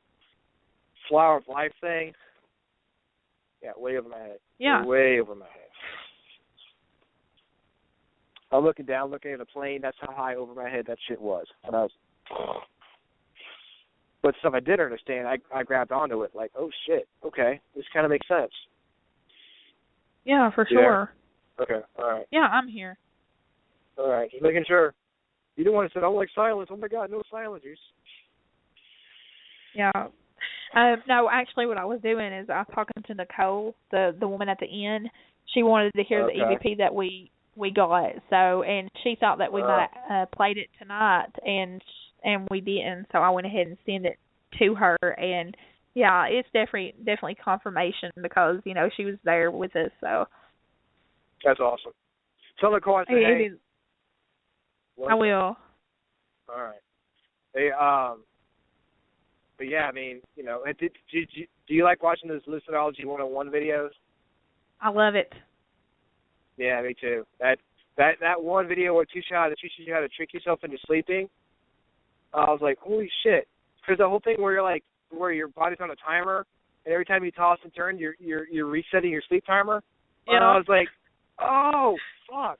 flower of life thing. Yeah, way over my head. Yeah. Way over my head. I'm looking down, looking at a plane. That's how high over my head that shit was. And I was, but stuff I did understand, I grabbed onto it like, oh shit, okay, this kind of makes sense. Yeah, for sure. Okay, all right. Yeah, I'm here. All right, just making sure. You don't want to say, I don't like silence. Oh my God, no silence. Yeah. No, actually, what I was doing is I was talking to Nicole, the woman at the inn. She wanted to hear the EVP that we got, and she thought that we might have played it tonight, and we didn't. So I went ahead and sent it to her, and yeah, it's definitely confirmation because you know she was there with us. So that's awesome. Tell Nicole I said, hey. I will. All right. Hey, but yeah, I mean, you know, do you like watching those Lucidology 101 videos? I love it. Yeah, me too. That one video where teaches you how to trick yourself into sleeping. I was like, holy shit! Because the whole thing where your body's on a timer, and every time you toss and turn, you're resetting your sleep timer. Yeah. And I was like, oh fuck.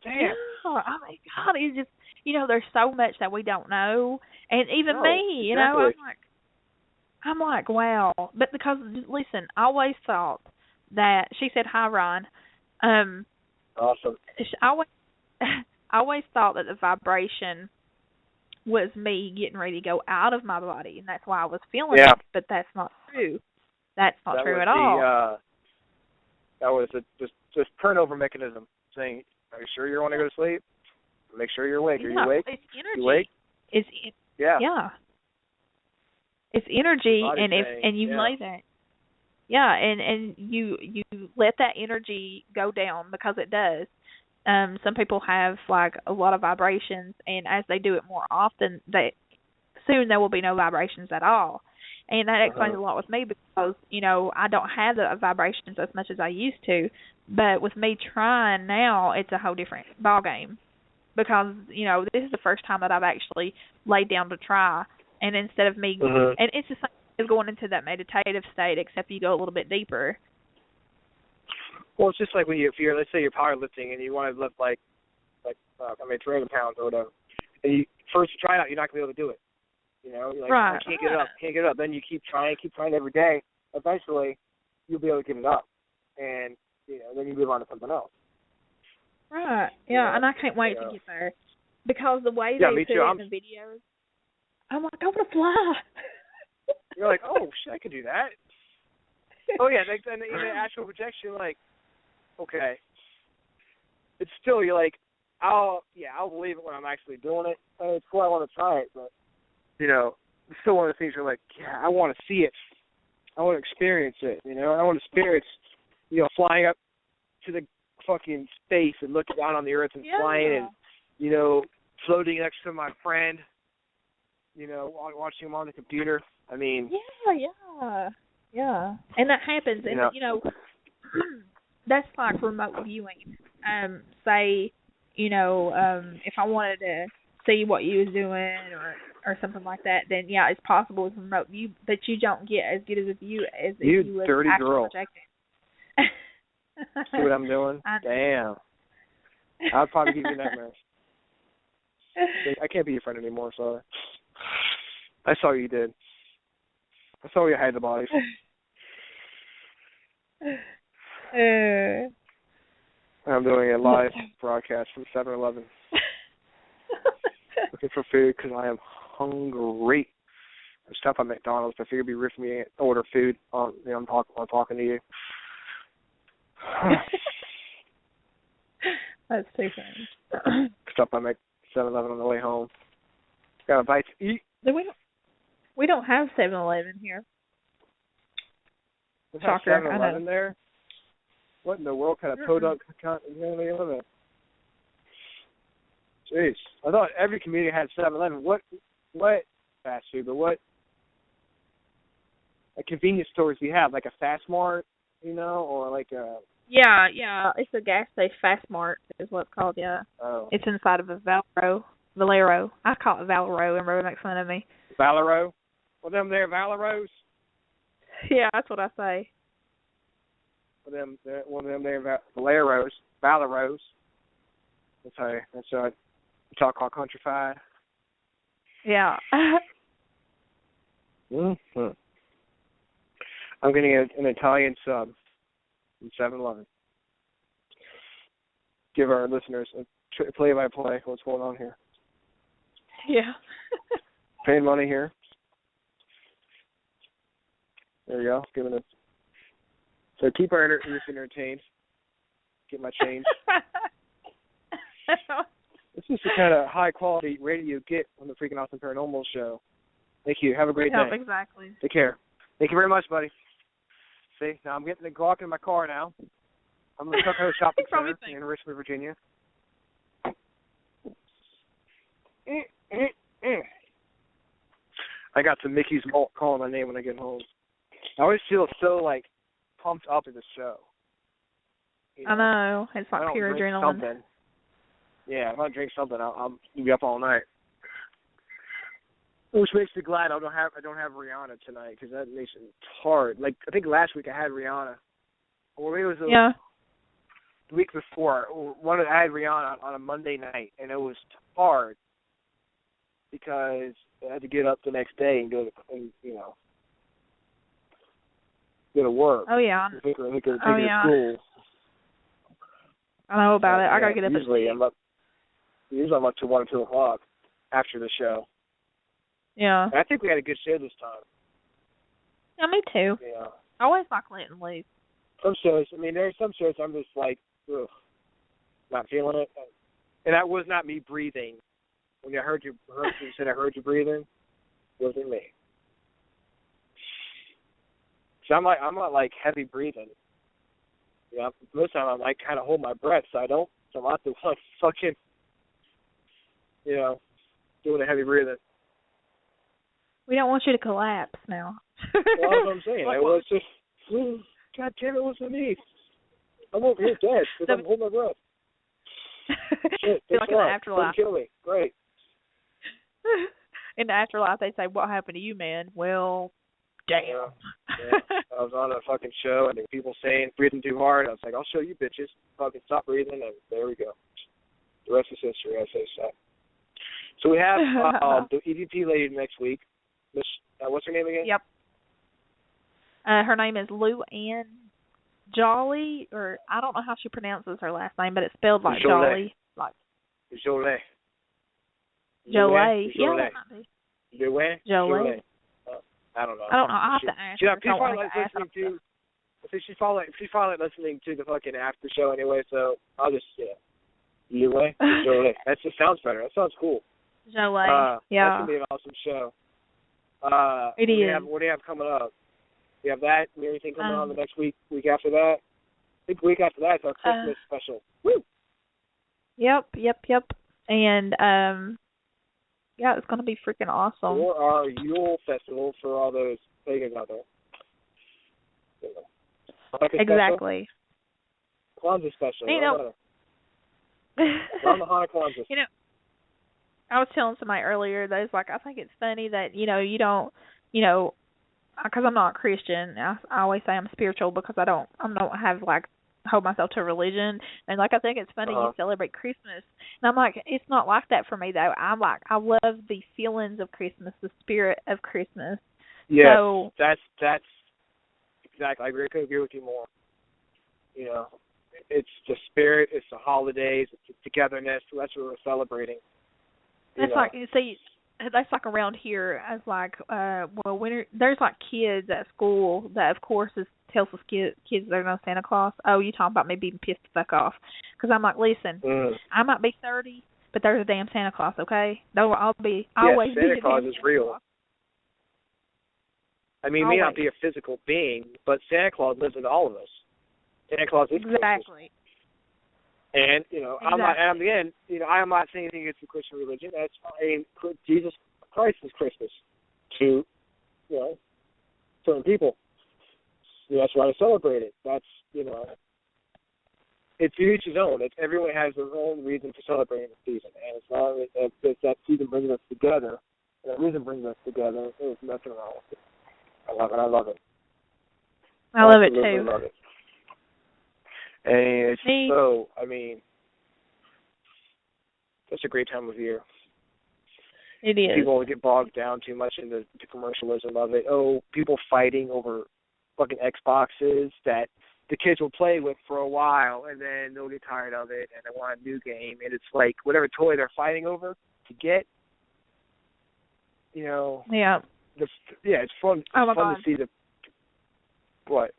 Damn. Yeah. Oh my God, it's just, you know, there's so much that we don't know, and even me, you know, I'm like, wow. But because listen, I always thought that she said, "Hi, Ron." Awesome. I always thought that the vibration was me getting ready to go out of my body, and that's why I was feeling it. But that's not true. That's not true at all. That was just turnover mechanism saying, "Are you sure you want to go to sleep? Make sure you're awake. Are you awake? It's energy. You awake? Yeah. It's energy, and you lay that. Yeah, and you let that energy go down because it does. Some people have like a lot of vibrations, and as they do it more often, soon there will be no vibrations at all. And that explains a lot with me because, you know, I don't have the vibrations as much as I used to. But with me trying now, it's a whole different ballgame. Because, you know, this is the first time that I've actually laid down to try. And instead of me, and it's the same as going into that meditative state, except you go a little bit deeper. Well, it's just like when let's say you're powerlifting and you want to lift like 300 pounds or whatever. And you first try it out, you're not going to be able to do it. You know, you're like, I can't get it up. Then you keep trying every day. Eventually, you'll be able to get it up. And, you know, then you move on to something else. Right. Yeah, and I can't wait to get there. Because the way they put it in the videos, I'm like, I want to fly. You're like, oh, shit, I could do that. Oh, yeah, and in the actual projection, like, okay. It's still, you're like, I'll believe it when I'm actually doing it. I mean, it's cool, I want to try it, but, you know, it's still one of the things you're like, yeah, I want to see it. I want to experience it, you know. I want to experience, you know, flying up to the fucking space and looking down on the earth and flying and, you know, floating next to my friend, you know, watching him on the computer. I mean. Yeah. And that happens. And, you know, that's like remote viewing. Say, you know, if I wanted to see what you was doing or something like that, then, yeah, it's possible with remote view, but you don't get as good as a view as if you was dirty actually girl. projecting. See what I'm doing? Damn. I'll probably give you nightmares. I can't be your friend anymore, sorry. I saw what you did. I saw you hide the bodies. I'm doing a live broadcast from 7-Eleven. Looking for food because I am hungry. I stopped at McDonald's, but I figured it'd be rude for me to order food. I'm talking to you. That's too funny. Stopped by 7-Eleven on the way home. Got a bite to eat. We don't have 7-Eleven here. We have 7-Eleven there? What in the world kind of podunk community you live in? Jeez. I thought every community had 7-Eleven. What fast food, but what convenience stores do you have? Like a Fast Mart, or like a... Yeah. It's a gas station. Fast Mart is what it's called, yeah. Oh. It's inside of a Valero. I call it Valero. Everybody makes fun of me. Valero? Well, them there Valeros? Yeah, that's what I say. One of them there Valeros. That's how you talk all countrified. Yeah. Mm-hmm. I'm getting an Italian sub from 7-Eleven. Give our listeners a play-by-play what's going on here. Yeah. Paying money here. There you go. Giving it. So keep our listeners entertained. Get my change. This is the kind of high-quality radio you get on the Freakin' Awesome Paranormal show. Thank you. Have a great day. Exactly. Take care. Thank you very much, buddy. See, now I'm getting the Glock in my car now. I'm going to Tuckahoe Shopping Center in Richmond, Virginia. I got some Mickey's Malt calling my name when I get home. I always feel so, pumped up in the show. I know. It's like pure adrenaline. Something. Yeah, if I drink something, I'll be up all night. Which makes me glad I don't have Rihanna tonight, because that makes it hard. I think last week I had Rihanna, or maybe it was the week before. I had Rihanna on a Monday night, and it was hard because I had to get up the next day and go to work. Oh yeah. Take her to school. I know about it. I gotta get up. Usually I'm up to 1 or 2 o'clock after the show. Yeah. And I think we had a good show this time. Yeah, me too. Yeah. I always like letting loose. Some shows, there are some shows I'm just ugh, not feeling it. And that was not me breathing. When you said I heard you breathing, it wasn't me. So I'm not heavy breathing. Yeah, most of the time I'm kind of hold my breath, so I don't. So I'm not fucking, doing a heavy breathing. We don't want you to collapse now. Well, that's what I'm saying. It was just, God damn it, wasn't me. I'm over here dead because I'm holding my breath. Shit, like in the afterlife. Don't kill me. Great. In the afterlife, they say, "What happened to you, man?" Well, damn. Yeah. I was on a fucking show, and there were people saying, breathing too hard. I was like, I'll show you bitches. Fucking stop breathing, and there we go. The rest is history, I say so. So we have the EVP lady next week. What's her name again? Yep. Her name is Lou Ann Jolly, or I don't know how she pronounces her last name, but it's spelled like Jolly. Jolie. Jolie. Yeah. Jolie. I don't know. I'll have to ask her. She's probably listening to the fucking after show anyway, so I'll just, Jolie. That just sounds better. That sounds cool. Jolie. That's going to be an awesome show. It is. What do you have coming up? We have that and everything coming on the next week after that. I think the week after that is our Christmas special. Woo! Yep. And, it's going to be freaking awesome. Or our Yule Festival for all those pagans out there. Exactly. Kwanzaa special. On the Hana Kwanzaa. I was telling somebody earlier that it's I think it's funny that, you don't, because I'm not a Christian. I always say I'm spiritual because I don't have hold myself to a religion, and I think it's funny you celebrate Christmas, and I'm it's not like that for me though. I'm I love the feelings of Christmas, the spirit of Christmas. Yeah, so, that's exactly. I couldn't agree with you more. You know, it's the spirit, it's the holidays, it's the togetherness. So that's what we're celebrating. That's like, you see, that's like around here. As like, when there's like kids at school that, of course, tells us kids there's no Santa Claus. Oh, you talking about me being pissed the fuck off? Because I'm like, listen, I might be 30, but there's a damn Santa Claus, okay? Though I'll always be. Santa Claus is real. I mean, he may not be a physical being, but Santa Claus lives in all of us. Santa Claus is exactly. Christmas. And you know, exactly. I am not saying anything against the Christian religion. Jesus Christ is Christmas to, certain people. That's why I celebrate it. That's, it's each his own. Everyone has their own reason for celebrating the season, and it's not if that season brings us together. And that reason brings us together. There's nothing wrong with it. I love it. I love it. I love it too. Love it. And it's it's a great time of year. It is. People get bogged down too much in the commercialism of it. Oh, people fighting over fucking Xboxes that the kids will play with for a while, and then they'll get tired of it, and they want a new game. And it's like whatever toy they're fighting over to get, Yeah. It's fun. Oh my fun God. to see the. What?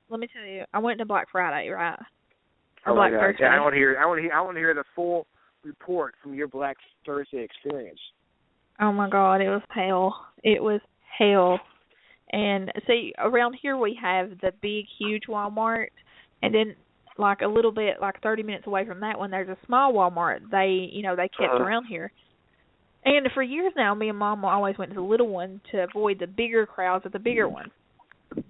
Let me tell you, I went to Black Friday, right? Or Black Thursday. Yeah, I want to hear. I want to hear the full report from your Black Thursday experience. Oh my God, it was hell. It was hell. And see, around here we have the big, huge Walmart, and then like a little bit, like 30 minutes away from that one, there's a small Walmart. They kept around here. And for years now, me and Mom always went to the little one to avoid the bigger crowds at the bigger one.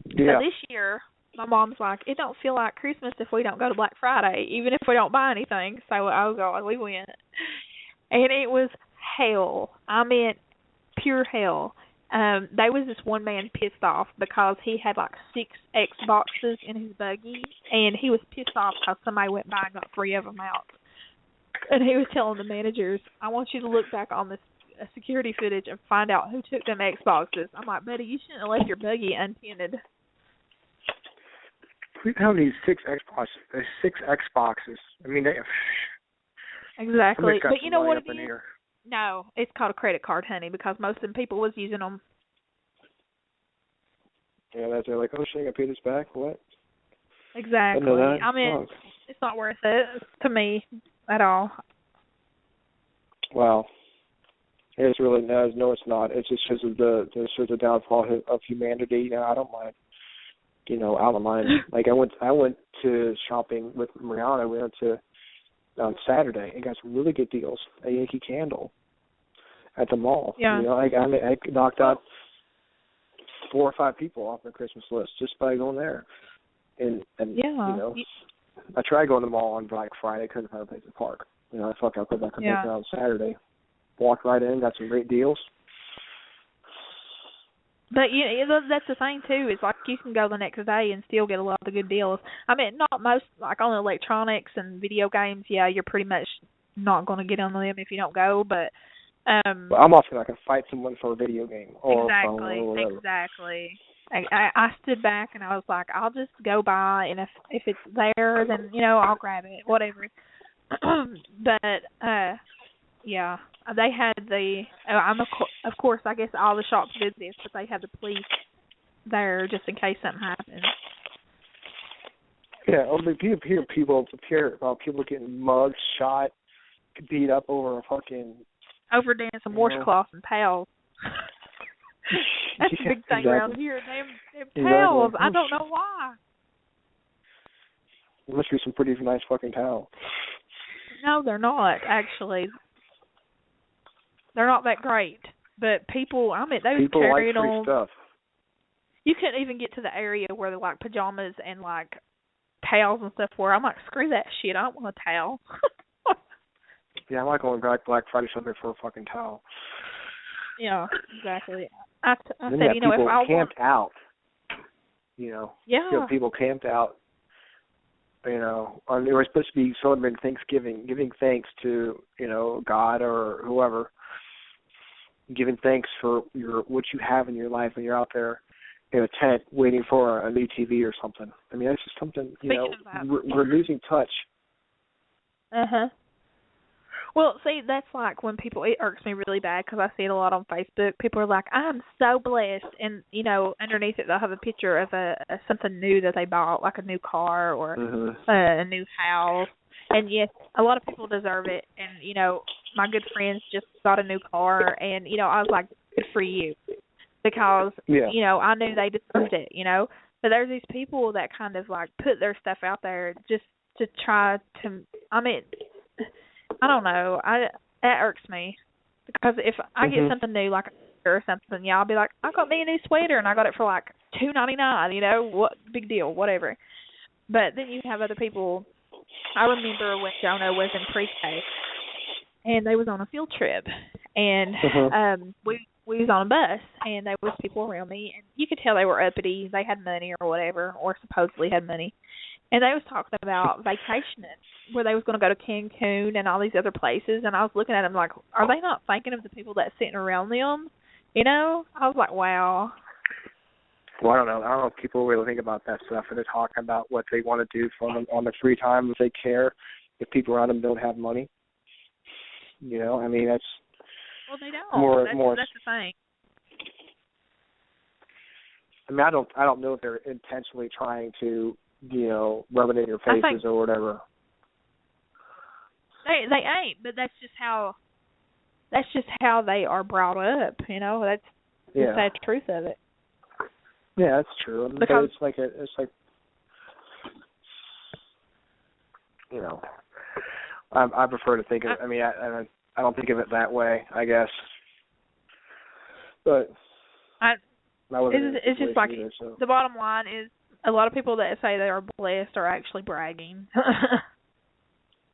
Yeah. So this year, my mom's like, it don't feel like Christmas if we don't go to Black Friday, even if we don't buy anything. So, oh God, we went. And it was hell. I mean, pure hell. There was this one man pissed off because he had like 6 Xboxes in his buggy, and he was pissed off because somebody went by and got 3 of them out. And he was telling the managers, I want you to look back on this security footage and find out who took them Xboxes. I'm like, buddy, you shouldn't have left your buggy untended. How many 6 Xboxes? 6 Xboxes. I mean, exactly. But you know what it is? Here. No, it's called a credit card, honey, because most of the people was using them. Yeah, they're like, oh, should I pay this back? What? Exactly. I mean, it's not worth it to me at all. Well, it's really no, it's not. It's just because of the downfall of humanity. I don't mind. I don't mind. Like I went to shopping with Mariana. We went to on Saturday and got some really good deals at Yankee Candle at the mall. Yeah. I knocked out 4 or 5 people off my Christmas list just by going there. And yeah. I tried going to the mall on Black Friday, couldn't find a place to park. I fuck up, go back on Saturday. Walked right in, got some great deals. But that's the thing too. It's like you can go the next day and still get a lot of the good deals. I mean, not most, like on electronics and video games. Yeah, you're pretty much not going to get on them if you don't go. But I'm also not going to fight someone for a video game or exactly, a phone or whatever. Exactly. I stood back and I was like, I'll just go by, and if it's there, then I'll grab it, whatever. But yeah. They had of course, I guess all the shops did this, but they had the police there just in case something happens. Yeah, people hear about people getting mugged, shot, beat up over a fucking dancing washcloths and towels. That's a big thing around here. Damn towels. Exactly. I don't know why. There must be some pretty nice fucking towels. No, they're not actually. They're not that great, but people they people carried like free on. Stuff. You couldn't even get to the area where they're like pajamas and like towels and stuff were. I'm like, screw that shit. I don't want a towel. Yeah, I'm not going back Black Friday Sunday for a fucking towel. Yeah, exactly. I said, people if I camped out. Yeah. People camped out. They were supposed to be celebrating Thanksgiving, giving thanks to God or whoever, giving thanks for what you have in your life when you're out there, in a tent waiting for a new TV or something. I mean, that's just something, we're losing touch. Uh-huh. Well, see, that's like when people, it irks me really bad because I see it a lot on Facebook. People are like, I'm so blessed. And, underneath it, they'll have a picture of something new that they bought, like a new car or a new house. And, yes, a lot of people deserve it. And, my good friends just got a new car. And, I was like, good for you. Because, I knew they deserved it, But there's these people that kind of, like, put their stuff out there just to try to, I don't know. That irks me because if I get something new, like a sweater or something, I'll be like, I got me a new sweater and I got it for like $2.99. What big deal, whatever. But then you have other people. I remember when Jonah was in pre-K and they was on a field trip, and we was on a bus, and there was people around me, and you could tell they were uppity. They had money or whatever, or supposedly had money. And they was talking about vacationing, where they was going to go to Cancun and all these other places. And I was looking at them like, are they not thinking of the people that's sitting around them? I was like, wow. Well, I don't know if people really think about that stuff, and they're talking about what they want to do on their free time, if they care if people around them don't have money. I mean, that's well, they don't. That's the thing. I mean, I don't know if they're intentionally trying to, rub it in your faces or whatever. They ain't, but that's just how they are brought up. That's the sad truth of it. Yeah, that's true. Because but I prefer to think of it. I mean, I don't think of it that way, I guess. But it's just like either, so. The bottom line is a lot of people that say they are blessed are actually bragging.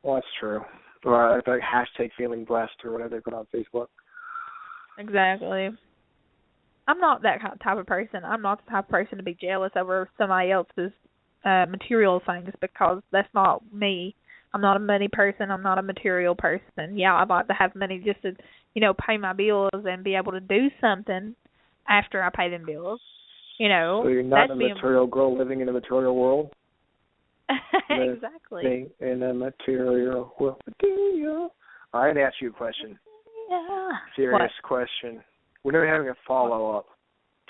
Well, that's true. Or like hashtag feeling blessed or whatever they put on Facebook. Exactly. I'm not that type of person. I'm not the type of person to be jealous over somebody else's material things because that's not me. I'm not a money person. I'm not a material person. Yeah, I'd like to have money just to, pay my bills and be able to do something after I pay them bills. So you're not a material girl living in a material world? Exactly. In a material world. I had to ask you a question. Yeah. Serious question. We're never having a follow-up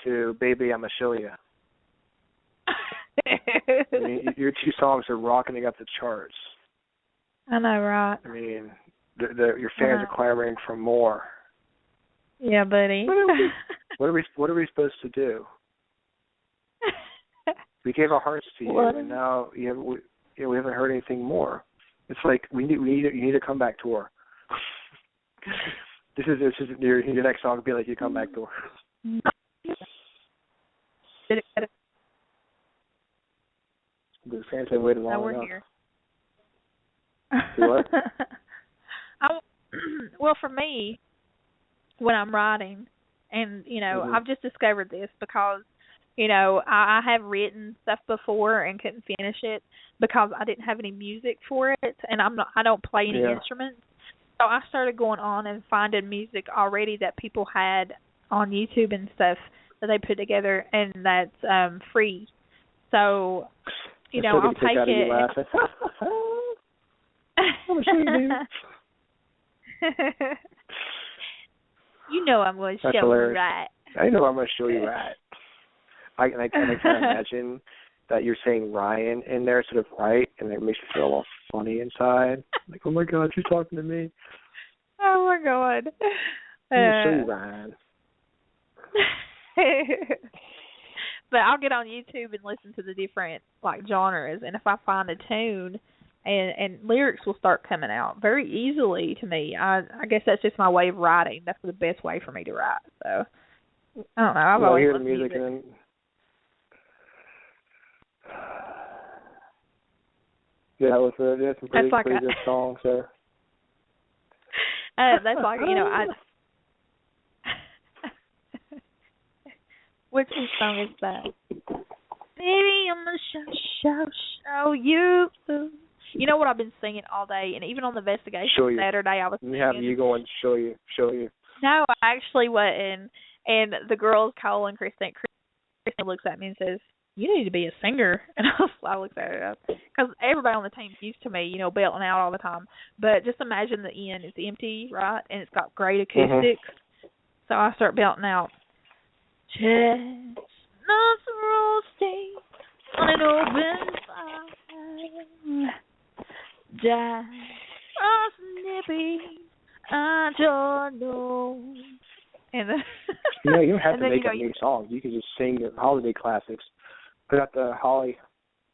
to Baby, I'ma Show You. I mean, your two songs are rocketing up the charts. I know, right? I mean, your fans are clamoring for more. Yeah, buddy. What are we supposed to do? We gave our hearts to you, and now we haven't heard anything more. It's like you need a comeback tour. This is your next song will be like your comeback tour. The fans have waited long enough. We're here. What? Well, for me, when I'm writing, and I've just discovered this because I have written stuff before and couldn't finish it because I didn't have any music for it, and I don't play any instruments. So I started going on and finding music already that people had on YouTube and stuff that they put together, and that's free. So I'll take it. I'm sure you do. I'm going to show you right. I know I'm going to show you right. I kind of imagine that you're saying Ryan in there instead of right, and it makes you feel all funny inside. Like, oh my God, you're talking to me. Oh my God. I'm going to show you Ryan. But I'll get on YouTube and listen to the different genres, and if I find a tune, and lyrics will start coming out very easily to me. I guess that's just my way of writing. That's the best way for me to write. So I don't know. I've always hear loved the music. And there's some pretty good songs there. That's which song is that? Baby, I'm gonna show you. You know what I've been singing all day, and even on the investigation Saturday I was singing. You have you going, show you. No, I actually wasn't. And the girls, Cole and Christine, looks at me and says, "You need to be a singer." And I looked at her because everybody on the team's used to me, you know, belting out all the time. But just imagine the end is empty, right, and it's got great acoustics. So I start belting out, "Chestnuts roasting on an open fire, die snipping at your nose." And then, you don't have to make up new songs. You can just sing the holiday classics. Put out the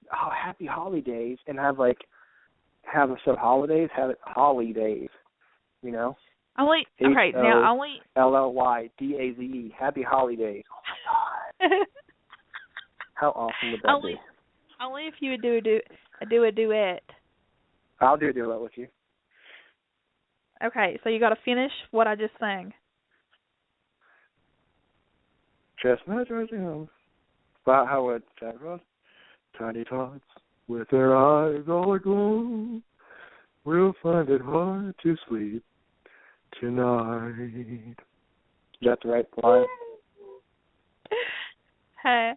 Happy Holidays, and have instead of holidays, have it Holly Days. You know. Only HOLLYDAZE. Happy Holidays. Oh my God. How awesome would that be? Only if you would do a duet. I'll do a duet with you. Okay, so you got to finish what I just sang. Chestnuts roasting home. About how would that run? Tiny tots with their eyes all aglow will find it hard to sleep tonight. Is that the right line? Hey.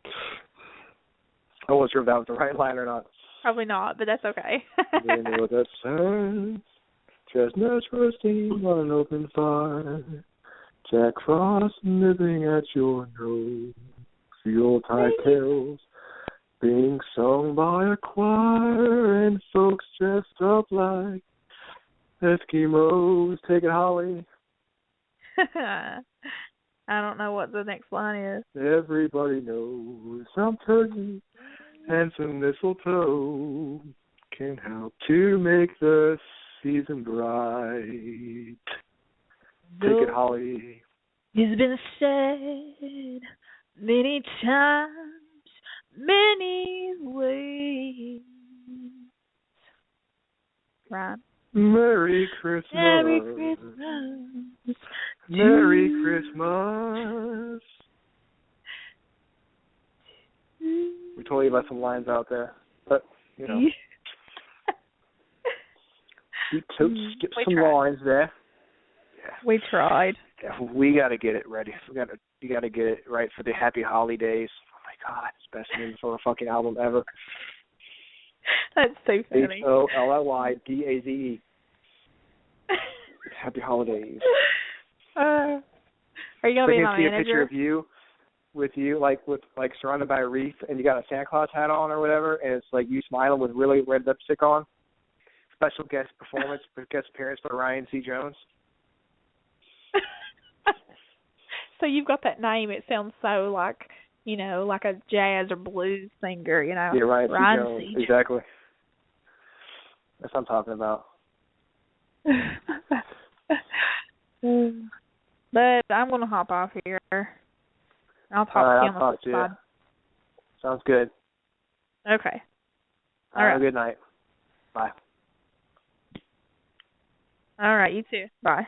I wasn't sure if that was the right line or not. Probably not, but that's okay. You know what that says? Chestnuts roasting on an open fire. Jack Frost nipping at your nose. Yuletide carols being sung by a choir and folks dressed up like Eskimos. Take it, Holly. I don't know what the next line is. Everybody knows some turkey and some mistletoe can help to make the season bright. Take it, Holly. It's been said many times, many ways. Right. Merry Christmas. Merry Christmas. Merry Christmas. We totally left some lines out there, but you know, we skipped some lines there. Yeah. We tried. Yeah, we got to get it ready. You got to get it right for the Happy Holidays. Oh my God, it's the best name for a fucking album ever. That's so funny. HOLLYDAZE. Happy Holidays. Are you gonna be my see manager? A picture of you with surrounded by a wreath, and you got a Santa Claus hat on or whatever, and it's like you smiling with really red lipstick on. Special guest appearance by Ryan C. Jones. So you've got that name. It sounds so like, you know, like a jazz or blues singer, you know. Yeah, Ryan C. Jones. Exactly. That's what I'm talking about. But I'm going to hop off here. I'll talk to you on the flip side. Sounds good. Okay. All right. Have a good night. Bye. All right, you too. Bye.